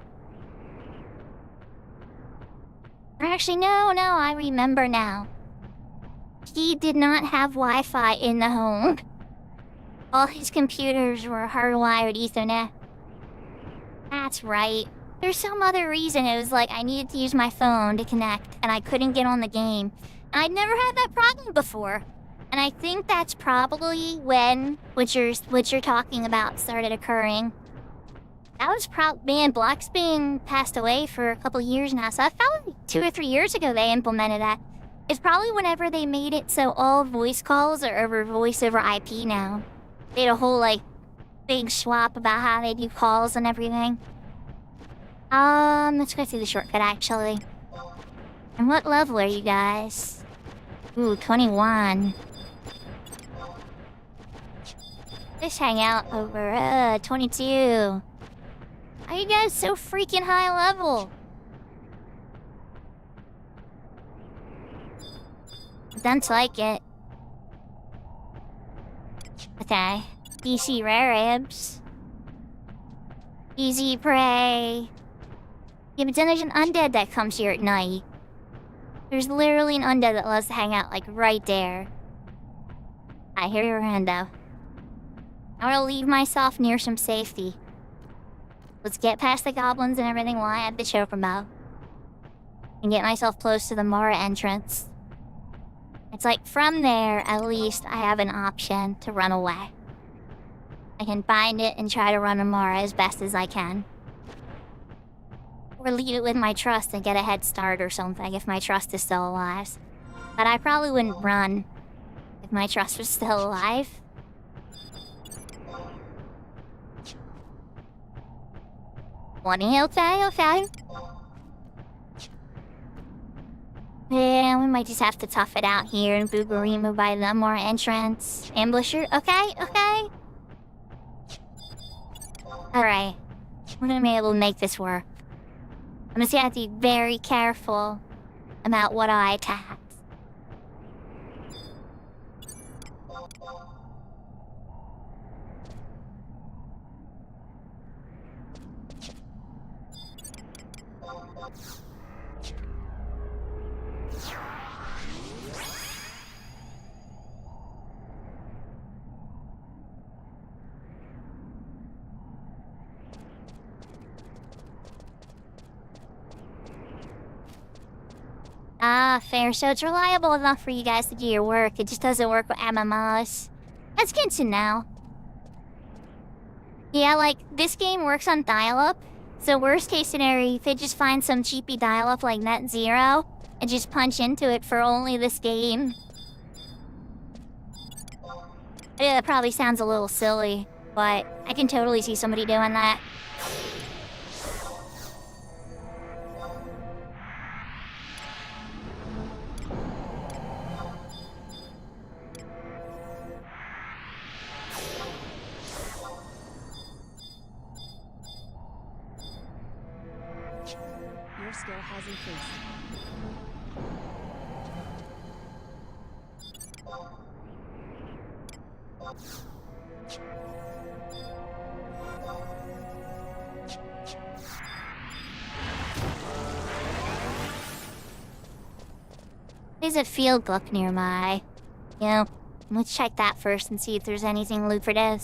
actually, no, I remember now. He did not have Wi-Fi in the home. All his computers were hardwired Ethernet. That's right. There's some other reason it was like I needed to use my phone to connect and I couldn't get on the game. And I'd never had that problem before. And I think that's probably when what you're talking about started occurring. That was man, Block's being passed away for a couple years now, so I felt like 2 or 3 years ago they implemented that. It's probably whenever they made it so all voice calls are over voice over IP now. They had a whole like big swap about how they do calls and everything. Let's go through the shortcut actually. And what level are you guys? Ooh, 21. Let's hang out over 22. Are you guys so freaking high level? Don't like it. Okay. DC rare ribs. Easy prey. Yeah, but then there's an undead that comes here at night. There's literally an undead that loves to hang out, like, right there. I hear your hand, though. I want to leave myself near some safety. Let's get past the goblins and everything while I have the chocobo. And get myself close to the Mara entrance. It's like, from there, at least, I have an option to run away. I can bind it and try to run a Mara as best as I can. Or leave it with my trust and get a head start or something if my trust is still alive. But I probably wouldn't run if my trust was still alive. Okay. Yeah, we might just have to tough it out here in Boogarima by the Mara entrance. Ambusher, okay. Alright. We're gonna be able to make this work. I'm just gonna have to be very careful about what I attack. Ah, fair. So it's reliable enough for you guys to do your work. It just doesn't work with MMOs. That's good to know. Yeah, like, this game works on dial-up, So worst case scenario, you could just find some cheapy dial-up like Net Zero and just punch into it for only this game. Yeah, that probably sounds a little silly, but I can totally see somebody doing that. Your skill has increased. There's a field book nearby. You know, let's check that first and see if there's anything lucrative.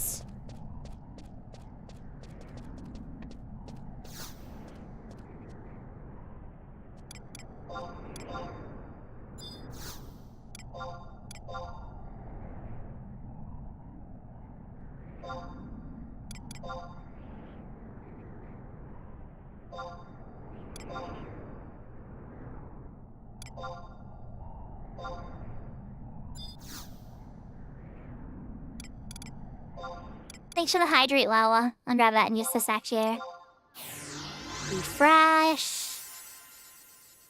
Thanks for the hydrate, Lala. I'll grab that in just a sec here. Refresh.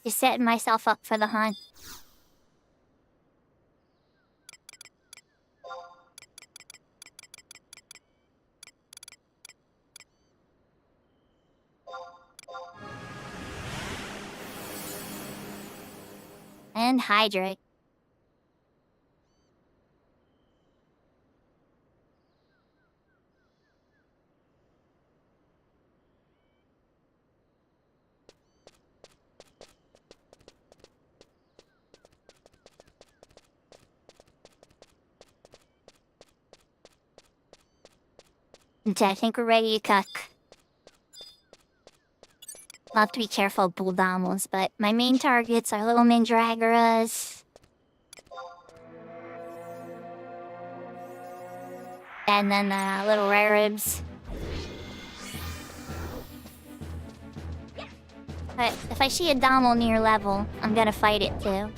Just setting myself up for the hunt. And hydrate. Okay, I think we're ready to cook. I'll have to be careful of bull domos, but my main targets are little Mandragoras. And then little rare ribs. But if I see a domo near level, I'm gonna fight it too.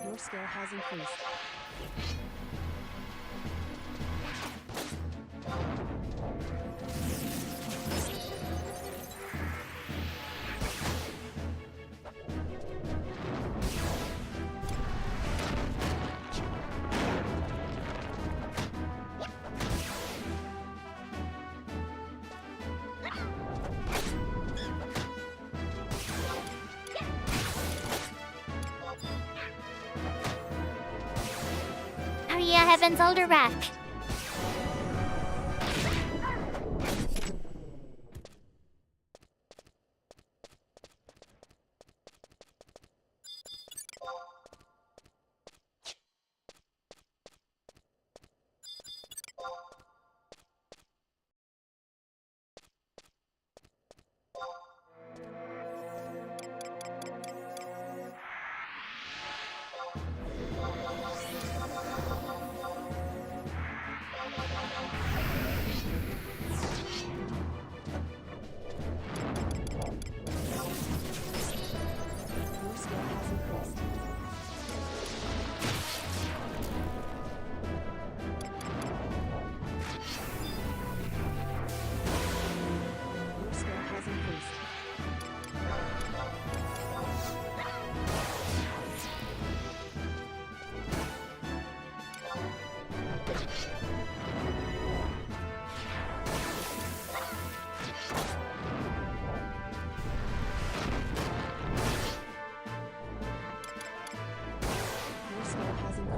Your skill has increased. Maria Heaven's Elderback.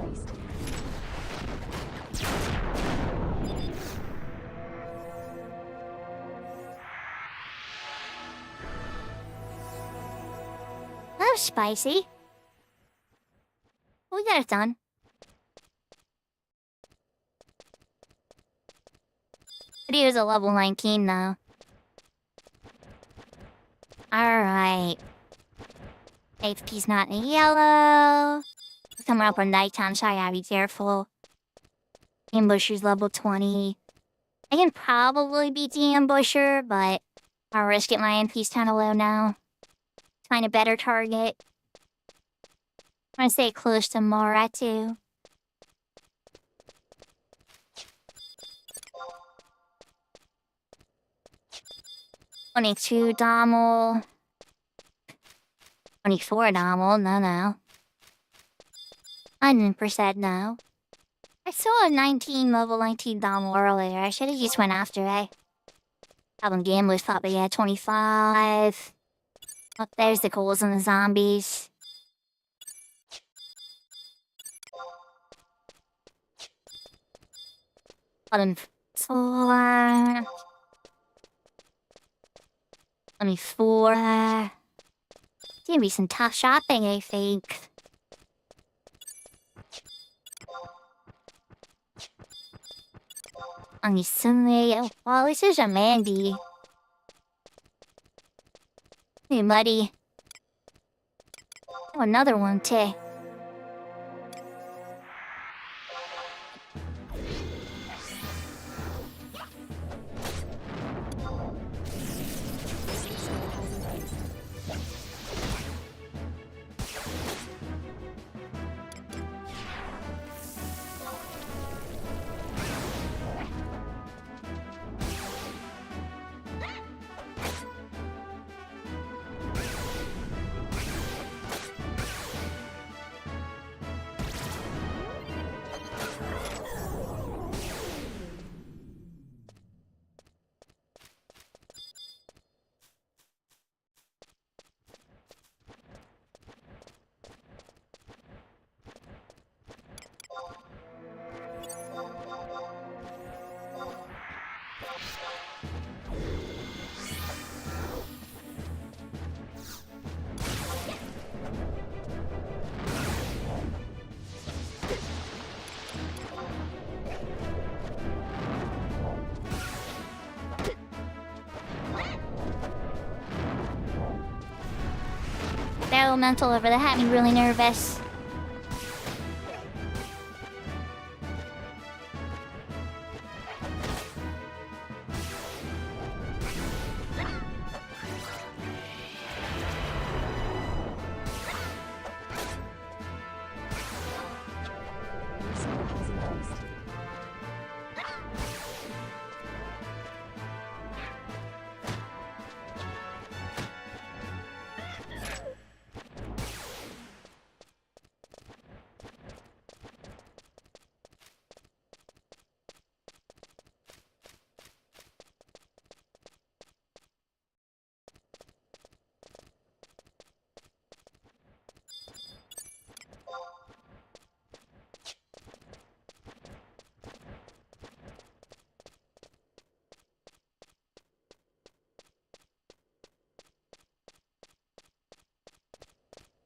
increased. That was spicy. We got it done. Video's a level 19 now. Alright. HP's not in yellow. Coming up on nighttime, so I gotta be careful. Ambusher's level 20. I can probably beat the ambusher, but I'll risk it. My NP's kinda low now. Find a better target. I'm gonna stay close to Mora too. Only 2 Dommel. 24 Dommel, no. 100% no. I saw a level 19 Dommel earlier. I should have just went after it. Problem game was probably at 25. Oh, there's the ghouls and the zombies. Button 4. 24. Gonna be some tough shopping, I think. Only Sunday. Well, this is a Mandy. Hey, Muddy. Oh, another one, too. Elemental over that had me really nervous. Your skill has increased.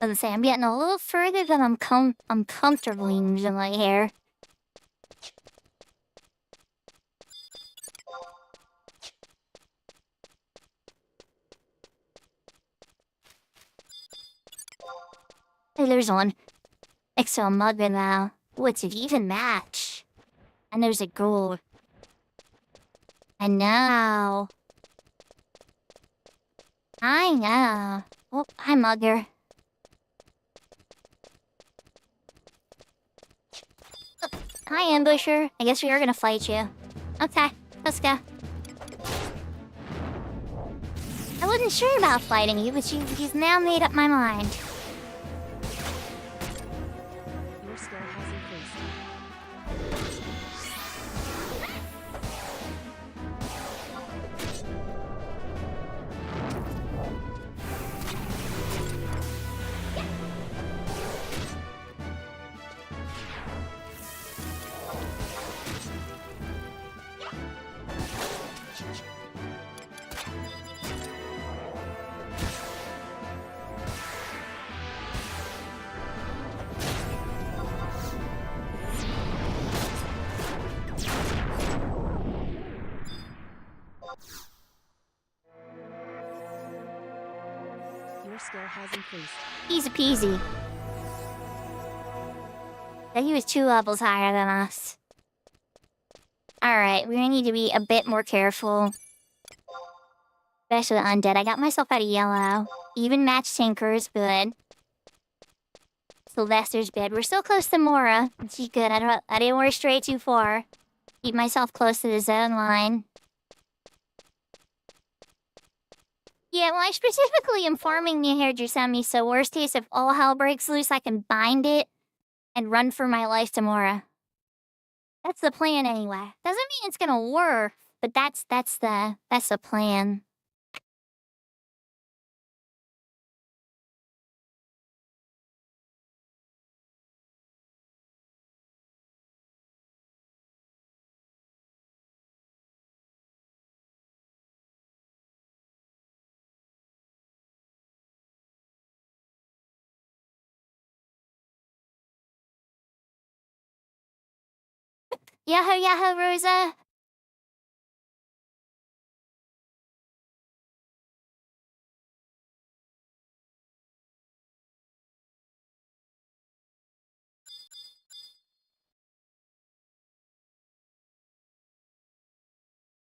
I was gonna say, I'm getting a little further than I'm comfortably usually here. Hey, there's one. Exo mugger now. What's it even match? And there's a ghoul. I know. Oh, hi, mugger. Hi, Ambusher. I guess we are gonna fight you. Okay, let's go. I wasn't sure about fighting you, but you've now made up my mind. Your skill has increased. skill has increased. Easy peasy. That he was 2 levels higher than us. Alright, we're gonna need to be a bit more careful. Especially undead. I got myself out of yellow. Even match tinker is good. Sylvester's bed. We're still close to Mora. She's good. I didn't want to stray too far. Keep myself close to the zone line. Yeah, well, I specifically am farming near Hair Drusemi, so worst case if all hell breaks loose, I can bind it and run for my life to Mora. That's the plan anyway. Doesn't mean it's gonna work, but that's the plan. Yahoo, Yahoo, Rosa!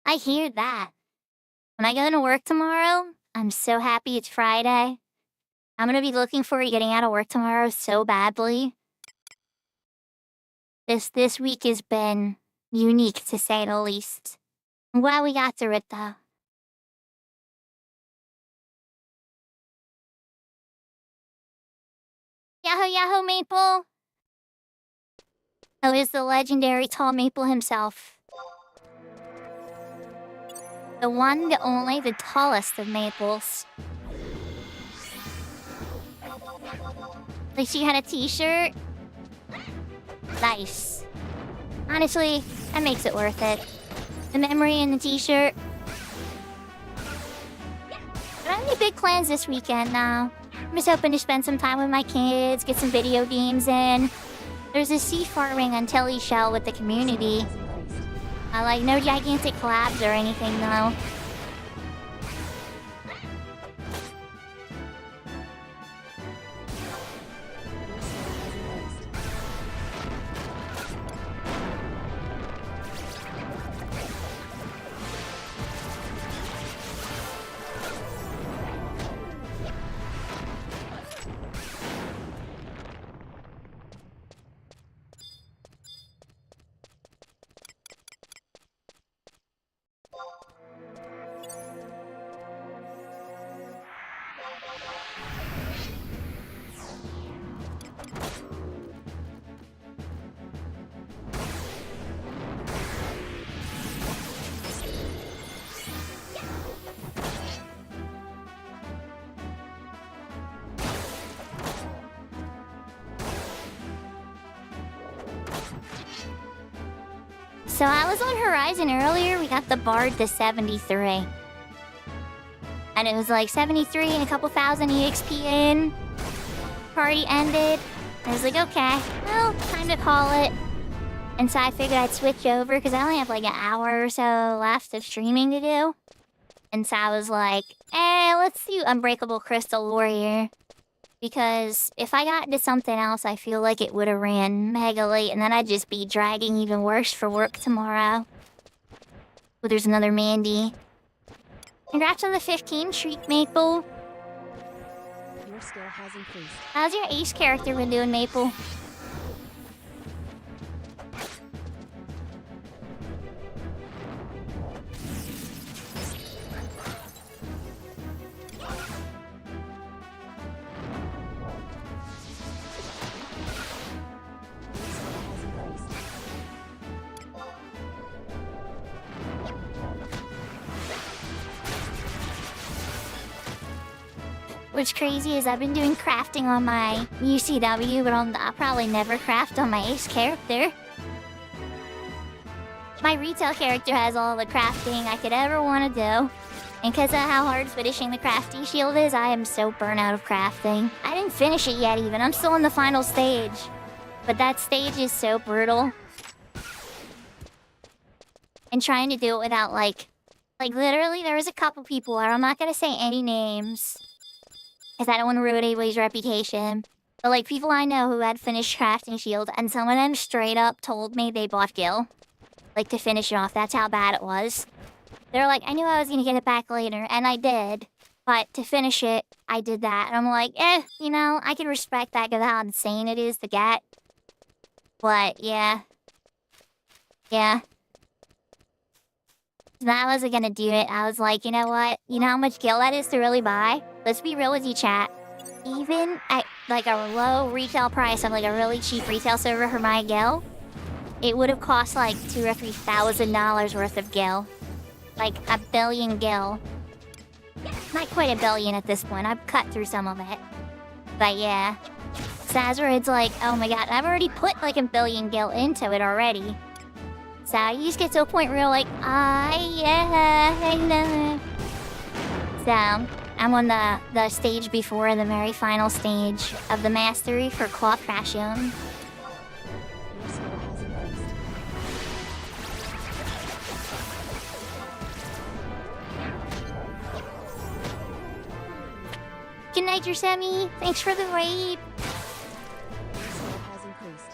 I hear that. When I go to work tomorrow, I'm so happy it's Friday. I'm gonna be looking forward to getting out of work tomorrow so badly. This week has been unique, to say the least. I'm glad we got through it, though. Yahoo, Yahoo, Maple! Oh, is the legendary Tall Maple himself. The one, the only, the tallest of maples. Like she had a t-shirt. Nice. Honestly, that makes it worth it. The memory and the t-shirt. I don't have any big plans this weekend now. I'm just hoping to spend some time with my kids, get some video games in. There's a sea farming on Telly Shell with the community. No gigantic collabs or anything though. So I was on Horizon earlier, we got the Bard to 73. And it was like 73 and a couple thousand EXP in. Party ended. I was like, okay, well, time to call it. And so I figured I'd switch over because I only have like an hour or so left of streaming to do. And so I was like, let's do Unbreakable Crystal Warrior. Because if I got into something else, I feel like it would have ran mega late, and then I'd just be dragging even worse for work tomorrow. Oh, there's another Mandy. Congrats on the 15 Shriek Maple. Your skill has increased. How's your ace character been doing, Maple? What's crazy is I've been doing crafting on my UCW, but I'll probably never craft on my ace character. My retail character has all the crafting I could ever want to do. And because of how hard finishing the crafty shield is, I am so burnt out of crafting. I didn't finish it yet even, I'm still in the final stage. But that stage is so brutal. And trying to do it without like literally there was a couple people, and I'm not gonna say any names, Because I don't want to ruin anybody's reputation. But like people I know who had finished crafting shield, and some of them straight up told me they bought Gil. Like to finish it off, that's how bad it was. They're like, I knew I was gonna get it back later, and I did. But to finish it, I did that. And I'm like, you know, I can respect that because how insane it is to get. But yeah. Yeah. That wasn't gonna do it. I was like, you know what? You know how much Gil that is to really buy? Let's be real with you, chat. Even at like a low retail price of like a really cheap retail server for my Gil, it would have cost like $2,000 or $3,000 worth of Gil. Like a billion Gil. Not quite a billion at this point. I've cut through some of it. But yeah. So that's where it's like, oh my god, I've already put like a billion Gil into it already. So you just get to a point where you're like, yeah, I know. So I'm on the stage before the very final stage of the mastery for Cloth Crashing. Your skill has increased. Good night, Semi. Thanks for the raid. Your skill has increased.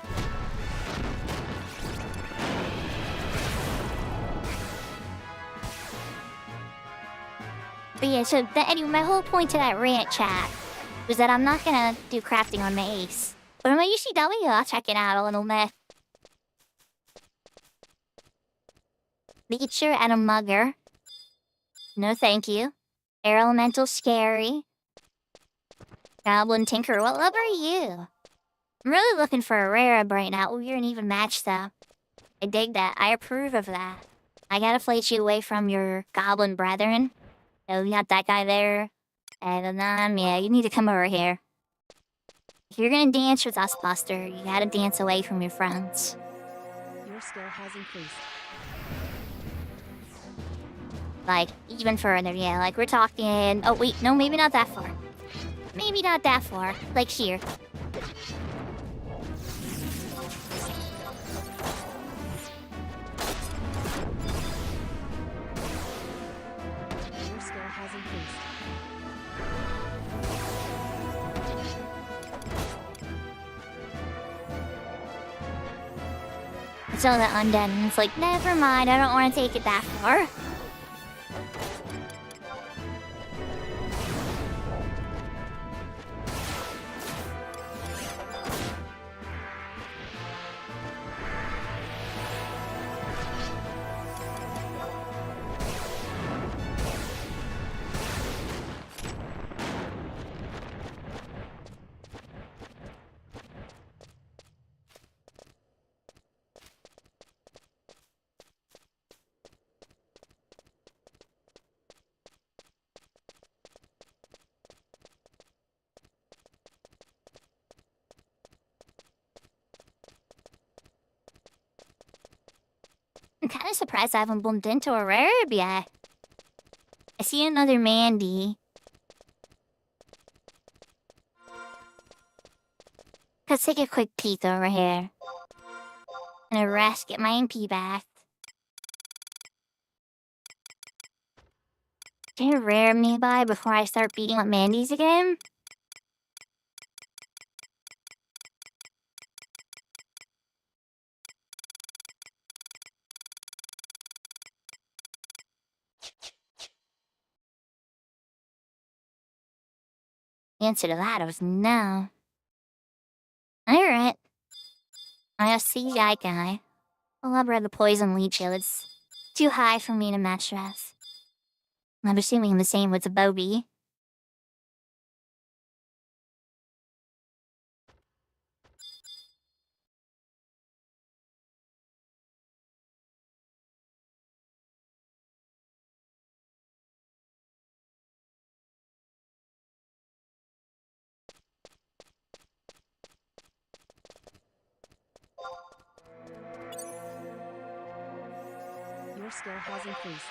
But yeah, so anyway, my whole point to that rant chat was that I'm not gonna do crafting on my ace. But on my UCW, I'll check it out a little bit. Leecher and a mugger. No thank you. Air elemental scary. Goblin tinker, what level are you? I'm really looking for a rare right now. Oh, you're an even match though. I dig that. I approve of that. I gotta flate you away from your goblin brethren. Oh, we got that guy there. And yeah, you need to come over here. If you're gonna dance with us, Buster, you gotta dance away from your friends. Your skill has increased. Like, even further, yeah, like we're talking... Oh, wait, no, maybe not that far. Maybe not that far. Like here. Your skill has increased. So the undead, and it's like, never mind, I don't want to take it that far. I'm kind of surprised I haven't bumped into a rare yet. I see another Mandy. Let's take a quick peek over here. And a rest, get my MP back. Get a rare nearby before I start beating up Mandy's again? The answer to that was no. Alright. I see that guy. I'll upgrade the poison leech. It's too high for me to match with. I'm assuming the same with the Bobby. Your skill has increased.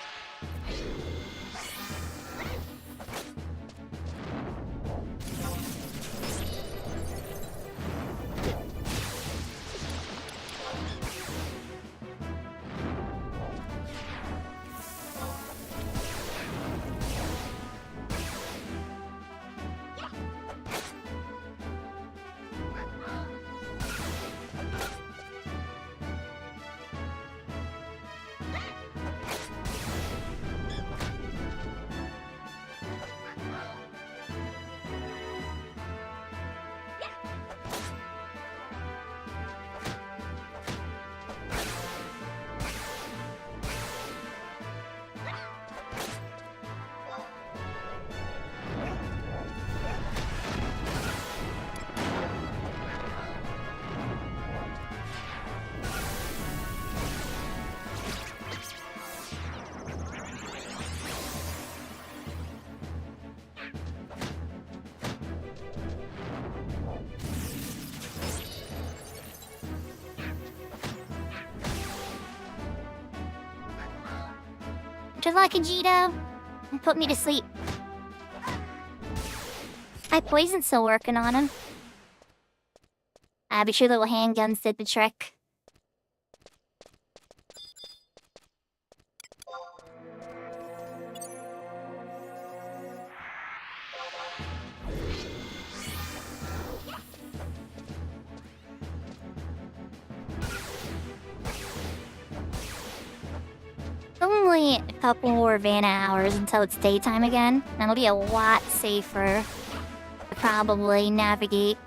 Good luck, Vegito. Put me to sleep. My poison's still working on him. I'll be sure little handguns did the trick. Only a couple more Vanna hours until it's daytime again, and it'll be a lot safer to probably navigate.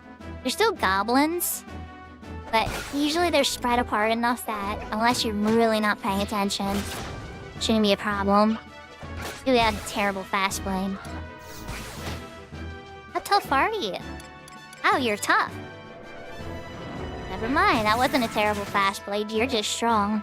There's still goblins, but usually they're spread apart enough that, unless you're really not paying attention, shouldn't be a problem. You have a terrible fast blade. How tough are you? Oh, you're tough. Never mind, that wasn't a terrible fast blade, you're just strong.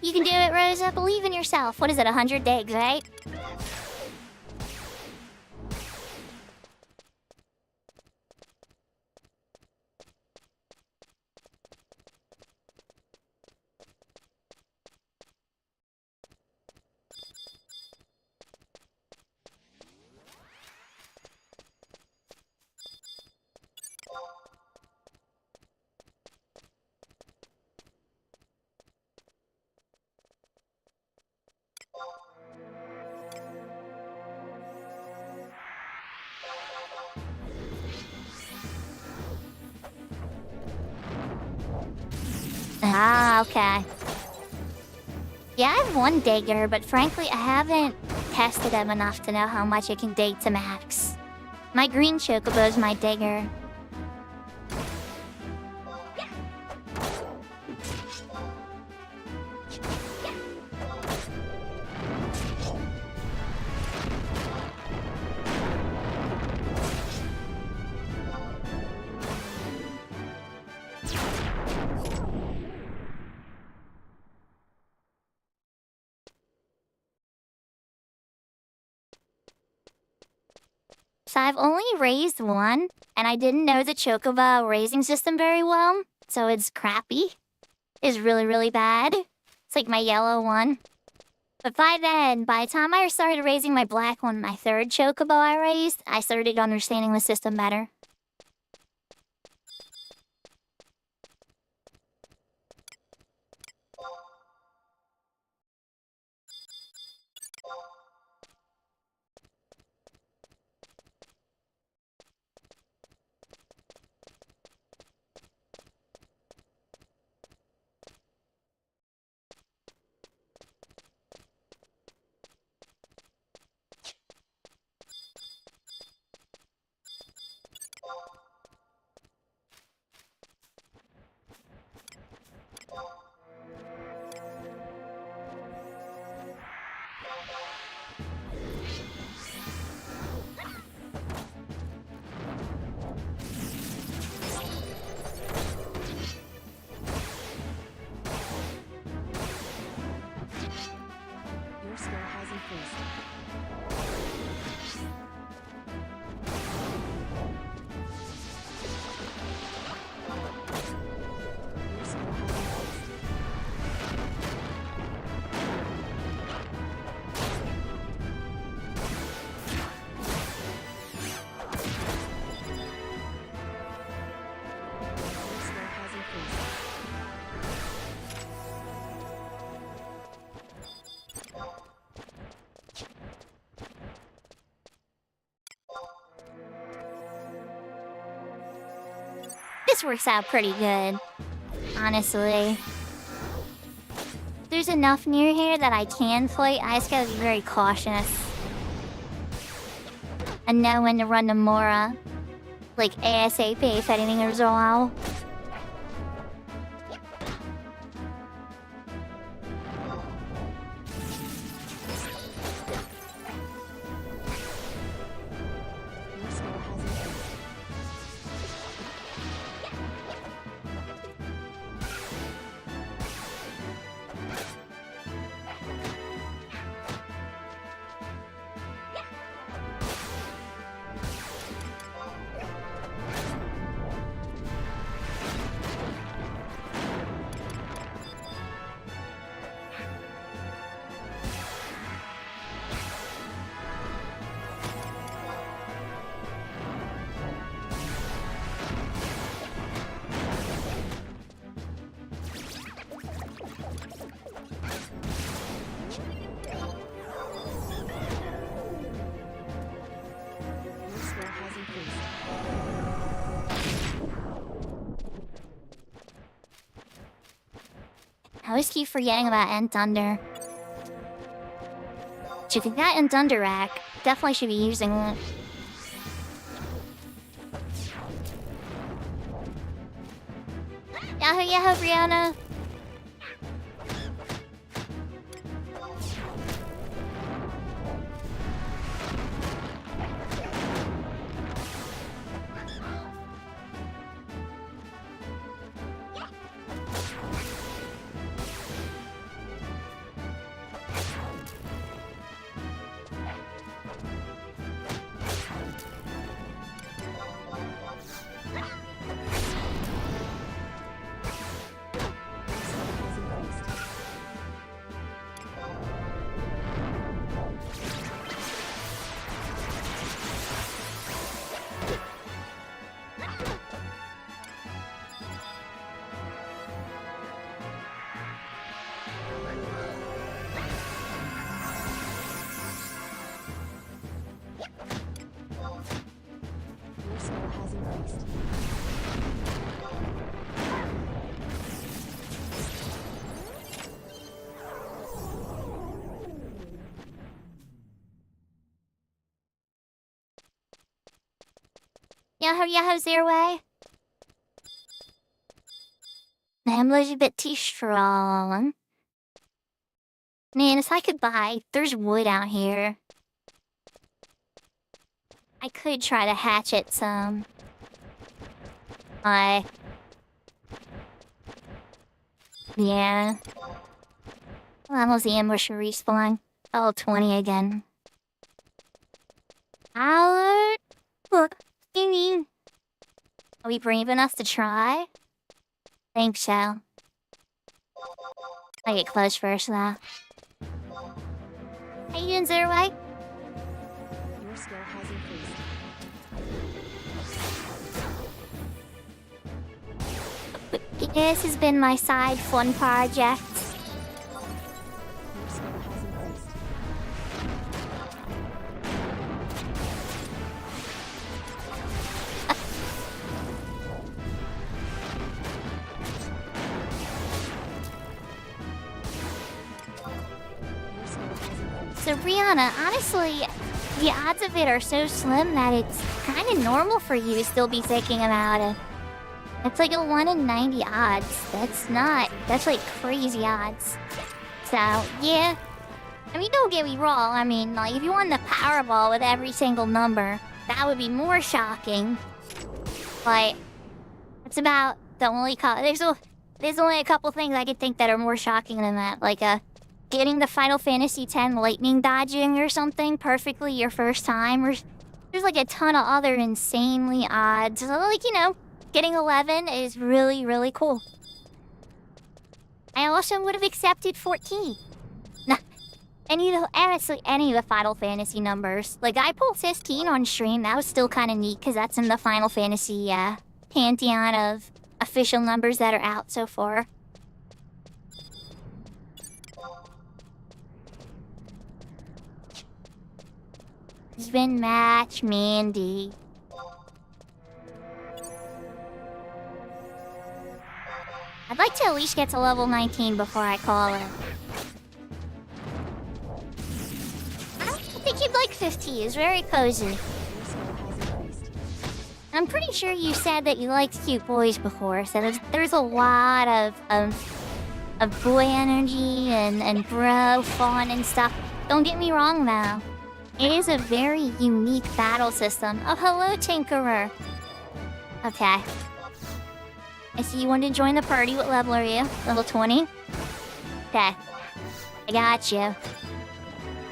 You can do it, Rosa. Believe in yourself. What is it, 100 digs, right? Ah, okay. Yeah, I have one digger, but frankly, I haven't tested them enough to know how much it can dig to max. My green chocobo's my digger. So I've only raised one, and I didn't know the chocobo raising system very well, so it's crappy. It's really, really bad. It's like my yellow one. But by the time I started raising my black one, my third chocobo I raised, I started understanding the system better. Your skill has increased. Your skill has increased. Your skill has increased. This works out pretty good, honestly. There's enough near here that I can fight. I just gotta be very cautious. And know when to run to Mora. Like ASAP if anything goes wrong. always keep forgetting about End Thunder. Should get that End Thunder rack. Definitely should be using it. Yahoo, Yahoo, Brianna. Your skill has increased. Yahoo, Yahoo, Zerway. I'm a bit too strong. Man, if I could buy, there's wood out here. I could try to hatchet some. Yeah. Well, was the ambusher respawn? Oh, 20 again. Howard? Look, you mean? Are we brave enough to try? Think so. I get close first, though. How you doing, Zerway? Your skill has increased. This has been my side fun project. Your skill has increased. Your skill has increased. So, Brianna, honestly, the odds of it are so slim that it's kind of normal for you to still be thinking about it. It's like a 1 in 90 odds. That's like crazy odds. So, yeah. I mean, don't get me wrong. I mean, like, if you won the Powerball with every single number, that would be more shocking. But it's about the only there's only a couple things I could think that are more shocking than that. Like, getting the Final Fantasy X lightning dodging or something perfectly your first time. Or there's like a ton of other insanely odds. So, like, you know, getting 11 is really, really cool. I also would have accepted 14. Nah, honestly, any of the Final Fantasy numbers. Like, I pulled 15 on stream. That was still kind of neat, because that's in the Final Fantasy pantheon of official numbers that are out so far. Even match Mandy. I'd like to at least get to level 19 before I call it. I don't think you'd like 50. It's very cozy. Your skill has increased. I'm pretty sure you said that you liked cute boys before, so there's a lot of boy energy and bro fun and stuff. Don't get me wrong though. It is a very unique battle system. Oh, hello, Tinkerer. Okay. I see you want to join the party. What level are you? Level 20? Okay. I got you.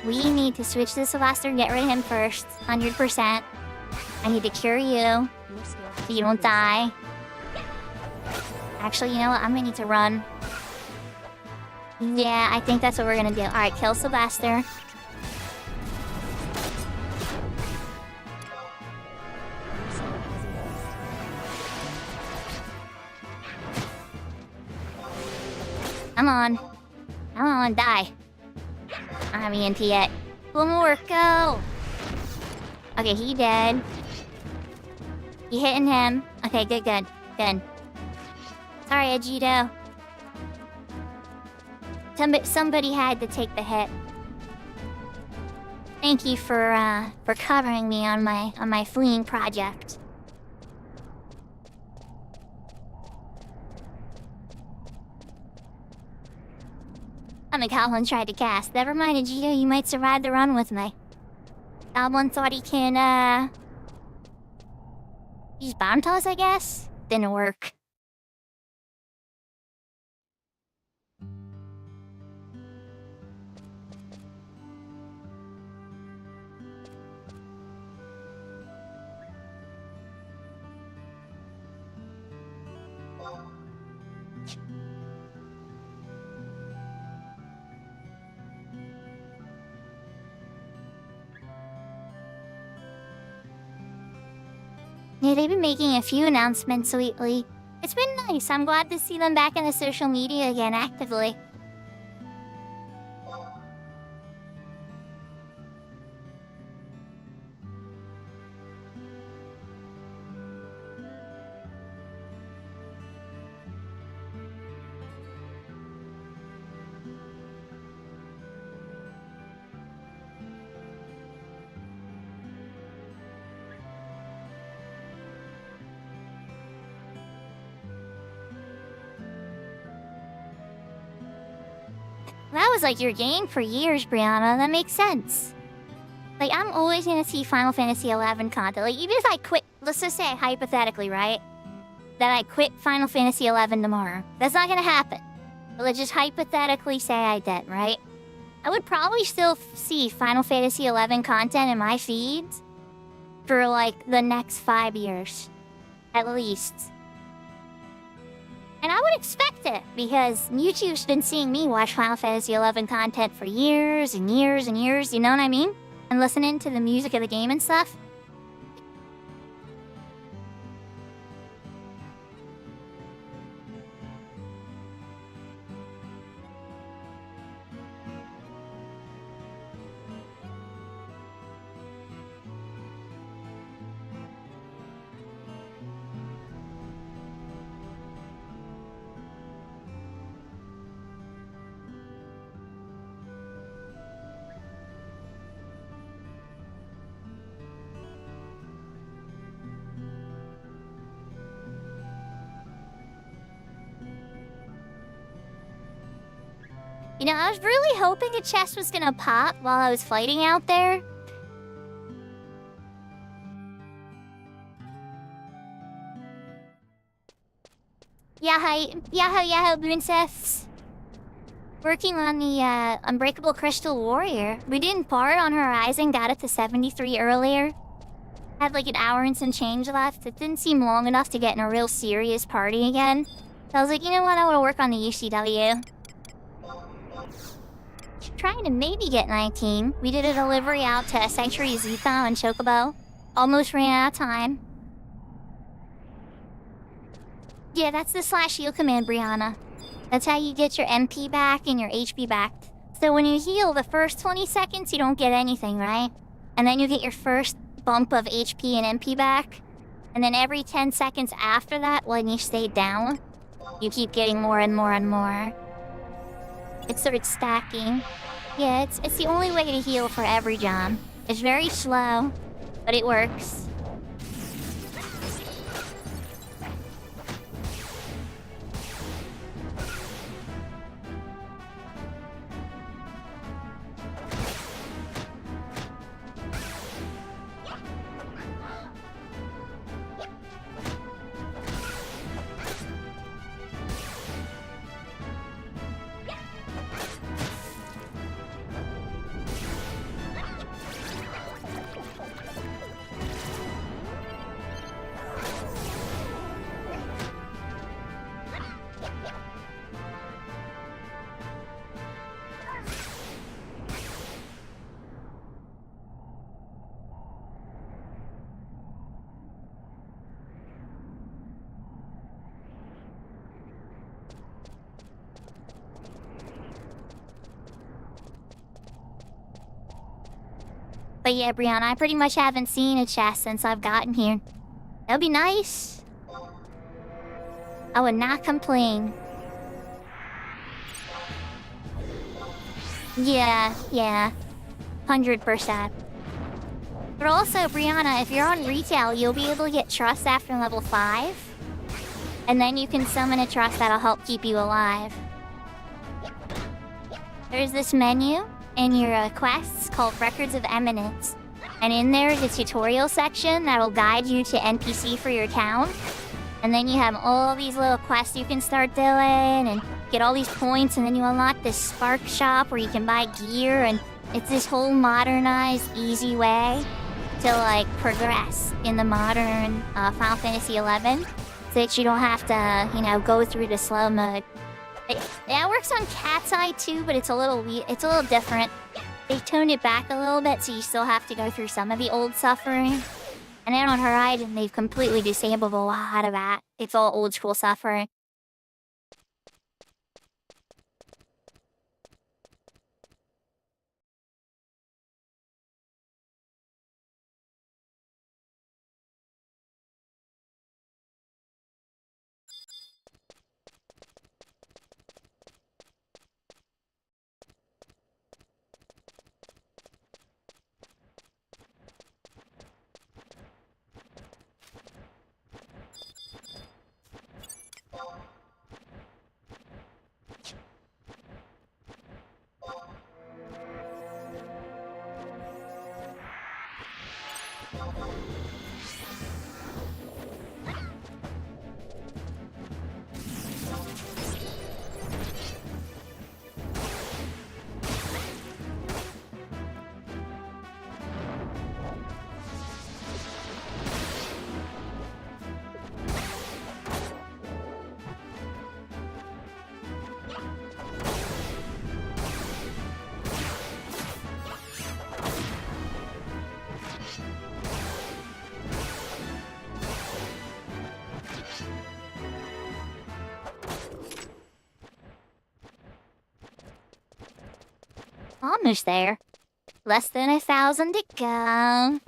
We need to switch to Sylvester and get rid of him first. 100%. I need to cure you Your skill has so you don't increased. die. Actually, you know what? I'm gonna need to run. Yeah, I think that's what we're gonna do. Alright, kill Sylvester. Your skill has increased. Come on. Come on, die. I don't have ENT yet. One more, go! Okay, he dead. You hitting him. Okay, good. Sorry, Ajito. Somebody had to take the hit. Thank you for covering me on my fleeing project. The goblin tried to cast. Never mind, Vegeta, you might survive the run with me. Goblin thought he can, use bomb toss, I guess? Didn't work. Yeah, they've been making a few announcements lately. It's been nice. I'm glad to see them back in the social media again actively. That was like your game for years, Brianna. That makes sense. Like, I'm always gonna see Final Fantasy XI content. Like, even if I quit, let's just say hypothetically, right? That I quit Final Fantasy XI tomorrow. That's not gonna happen. But let's just hypothetically say I did, right? I would probably still see Final Fantasy XI content in my feeds for like the next 5 years. At least. And I would expect it, because YouTube's been seeing me watch Final Fantasy XI content for years and years and years, you know what I mean? And listening to the music of the game and stuff. You know, I was really hoping a chest was gonna pop while I was fighting out there. Yahoo, princess. Working on the Unbreakable Crystal Warrior. We didn't part on Horizon, got it to 73 earlier. Had like an hour and some change left. It didn't seem long enough to get in a real serious party again. So I was like, you know what, I want to work on the UCW. Trying to maybe get 19. We did a delivery out to Sanctuary Zuko and Chocobo. Almost ran out of time. Yeah, that's the /heal command, Brianna. That's how you get your MP back and your HP back. So when you heal the first 20 seconds, you don't get anything, right? And then you get your first bump of HP and MP back. And then every 10 seconds after that, when you stay down, you keep getting more and more and more. It starts stacking. Yeah, it's the only way to heal for every job. It's very slow, but it works. But yeah, Brianna, I pretty much haven't seen a chest since I've gotten here. That'd be nice. I would not complain. Yeah. 100%. But also, Brianna, if you're on retail, you'll be able to get trust after level 5. And then you can summon a trust that'll help keep you alive. There's this menu in your quests called Records of Eminence. And in there is a tutorial section that'll guide you to NPC for your town. And then you have all these little quests you can start doing and get all these points, and then you unlock this Spark shop where you can buy gear, and it's this whole modernized, easy way to like progress in the modern Final Fantasy XI, so that you don't have to, go through the slow mode. It works on Cat's Eye too, but it's a little different. They toned it back a little bit, so you still have to go through some of the old suffering. And then on Horizon, they've completely disabled a lot of that. It's all old school suffering. Almost there. Less than 1,000 to go.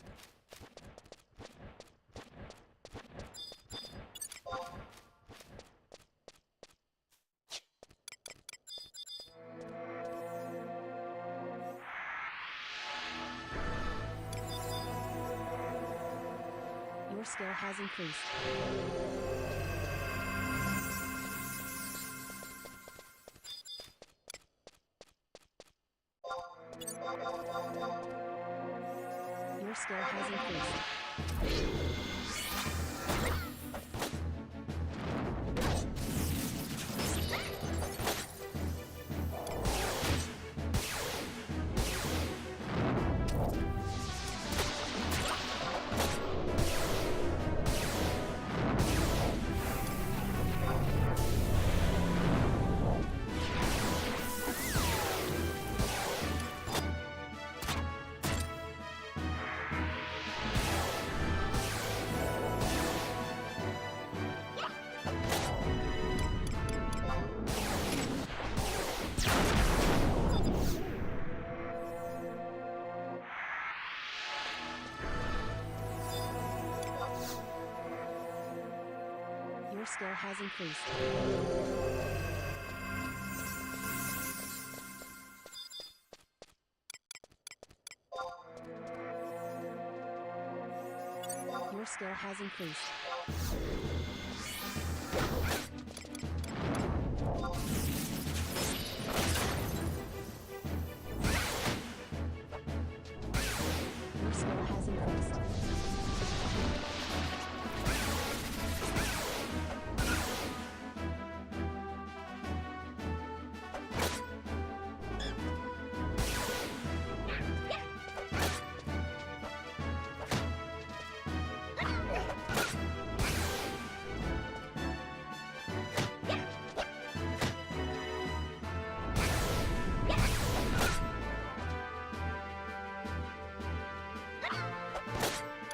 Your skill has increased. Your skill has increased. Your skill has increased. Your skill has increased. Your skill has increased.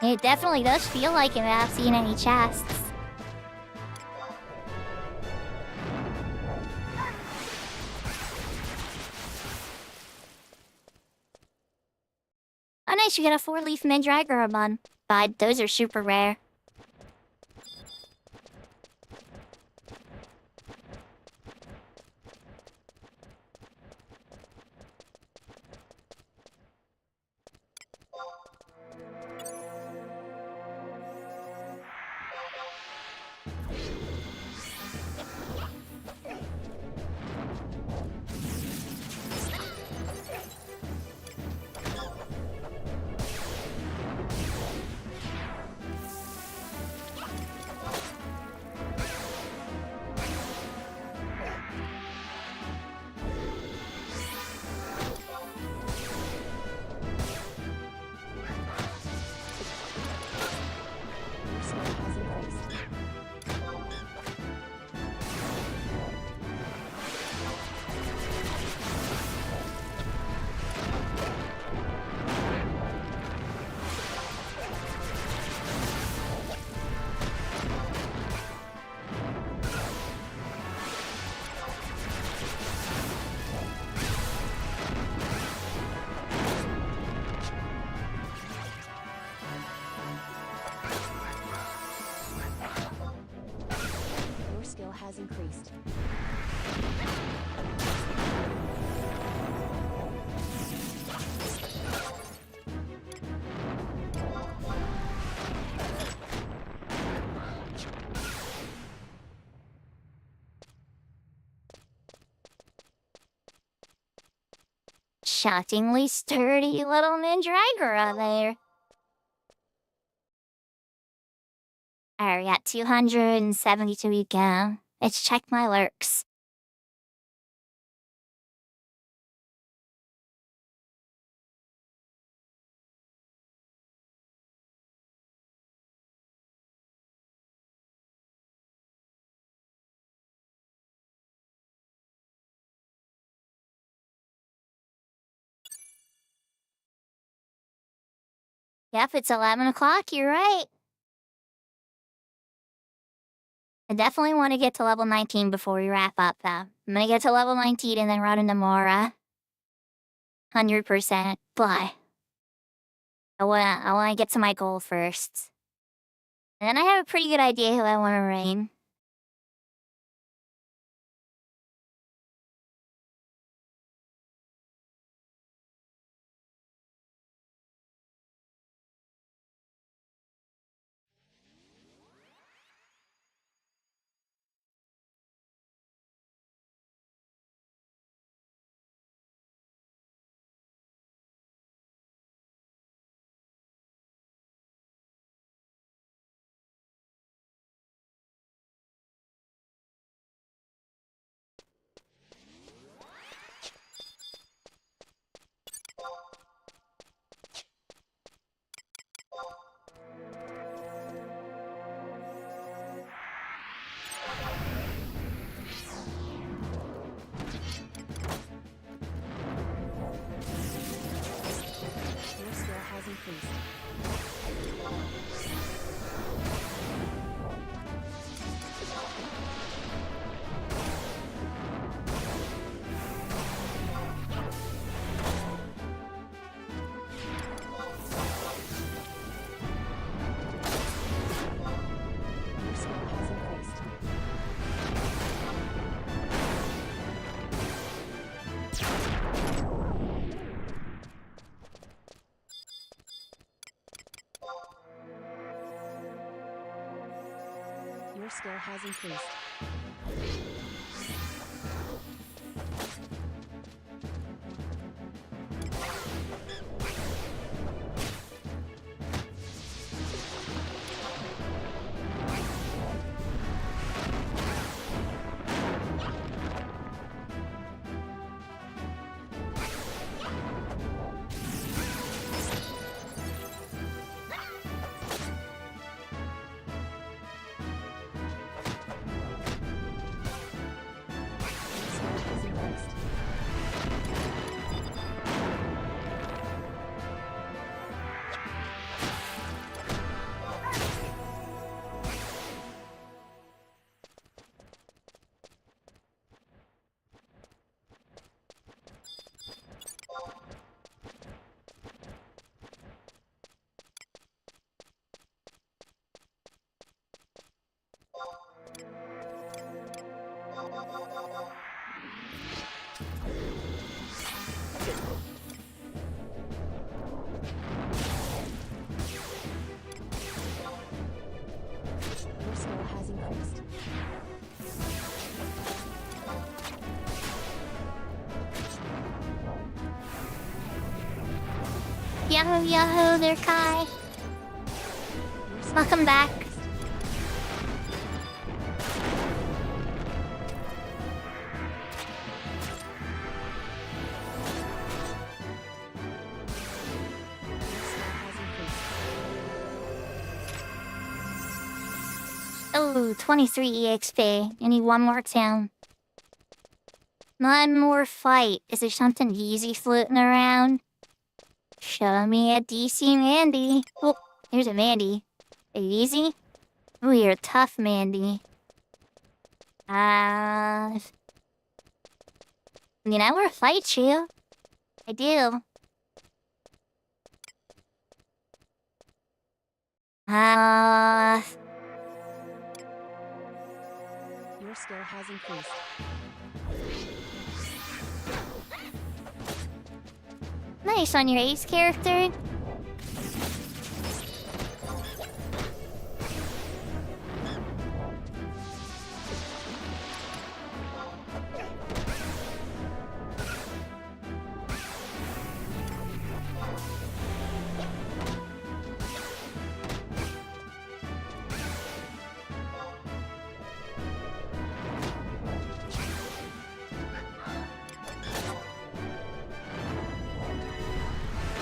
It definitely does feel like it without seeing any chests. Oh nice, you get a 4-leaf Mandragora, but those are super rare. skill has increased. Shockingly sturdy little Mandragora there. Alright, we got 272 to go. Let's check my lurks. Yep, it's 11 o'clock, you're right. I definitely want to get to level 19 before we wrap up, though. I'm gonna get to level 19 and then run into Mora. 100%, but I wanna get to my goal first. And then I have a pretty good idea who I want to rain. Your skill has increased. Your skill has increased. Your skill has increased. Your skill has increased. Your skill has increased. Yahoo, yahoo there, Kai. Your skill Welcome back. has increased. Oh, 23 EXP. I need one more town. One more fight. Is there something easy floating around? Show me a DC Mandy. Oh, there's a Mandy. Easy? Oh, you're a tough Mandy. I mean, I want to fight you. I do. Your Your skill has increased. Nice on your ace character.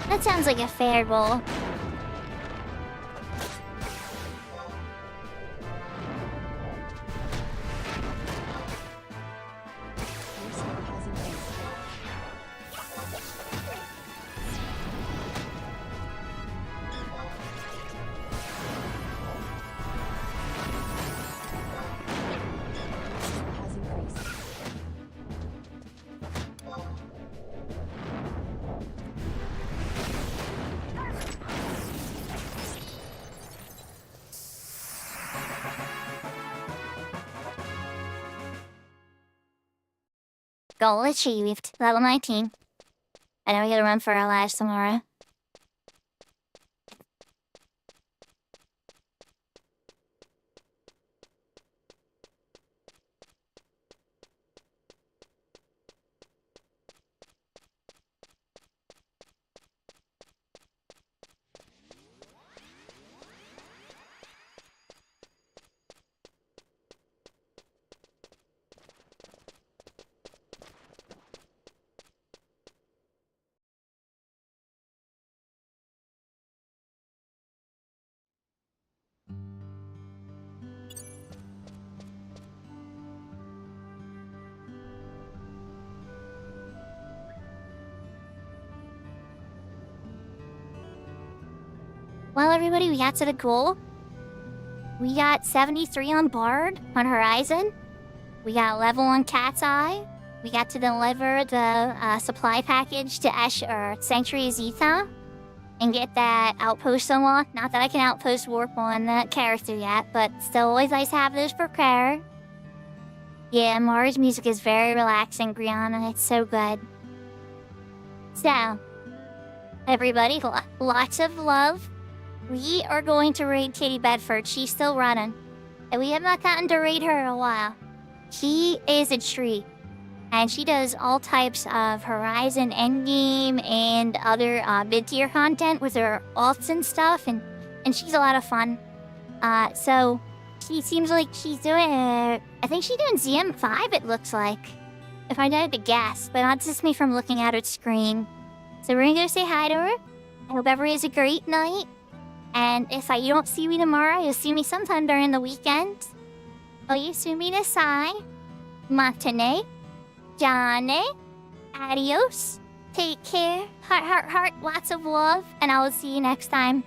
That sounds like a fair roll. Your skill has increased. Skill has increased. Goal achieved. Level 19. I know we gotta run for our lives tomorrow. Well, everybody, we got to the goal. We got 73 on Bard on Horizon. We got level 1 Cat's Eye. We got to deliver the supply package to Sanctuary Zeta and get that outpost unlocked. Not that I can outpost warp on that character yet, but still always nice to have those for prayer. Yeah, Mars music is very relaxing, Brianna. It's so good. So, everybody, lots of love. We are going to raid Katie Bedford. She's still running. And we have not gotten to raid her in a while. She is a treat. And she does all types of Horizon Endgame and other mid-tier content with her alts and stuff. And she's a lot of fun. So, she seems like she's doing... I think she's doing ZM5, it looks like. If I had to guess. But that's just me from looking at her screen. So we're gonna go say hi to her. I hope everybody has a great night. And if you don't see me tomorrow, you'll see me sometime during the weekend. Oyasumi nasai. Matane. Jane. Adios. Take care. Heart, heart, heart. Lots of love. And I will see you next time.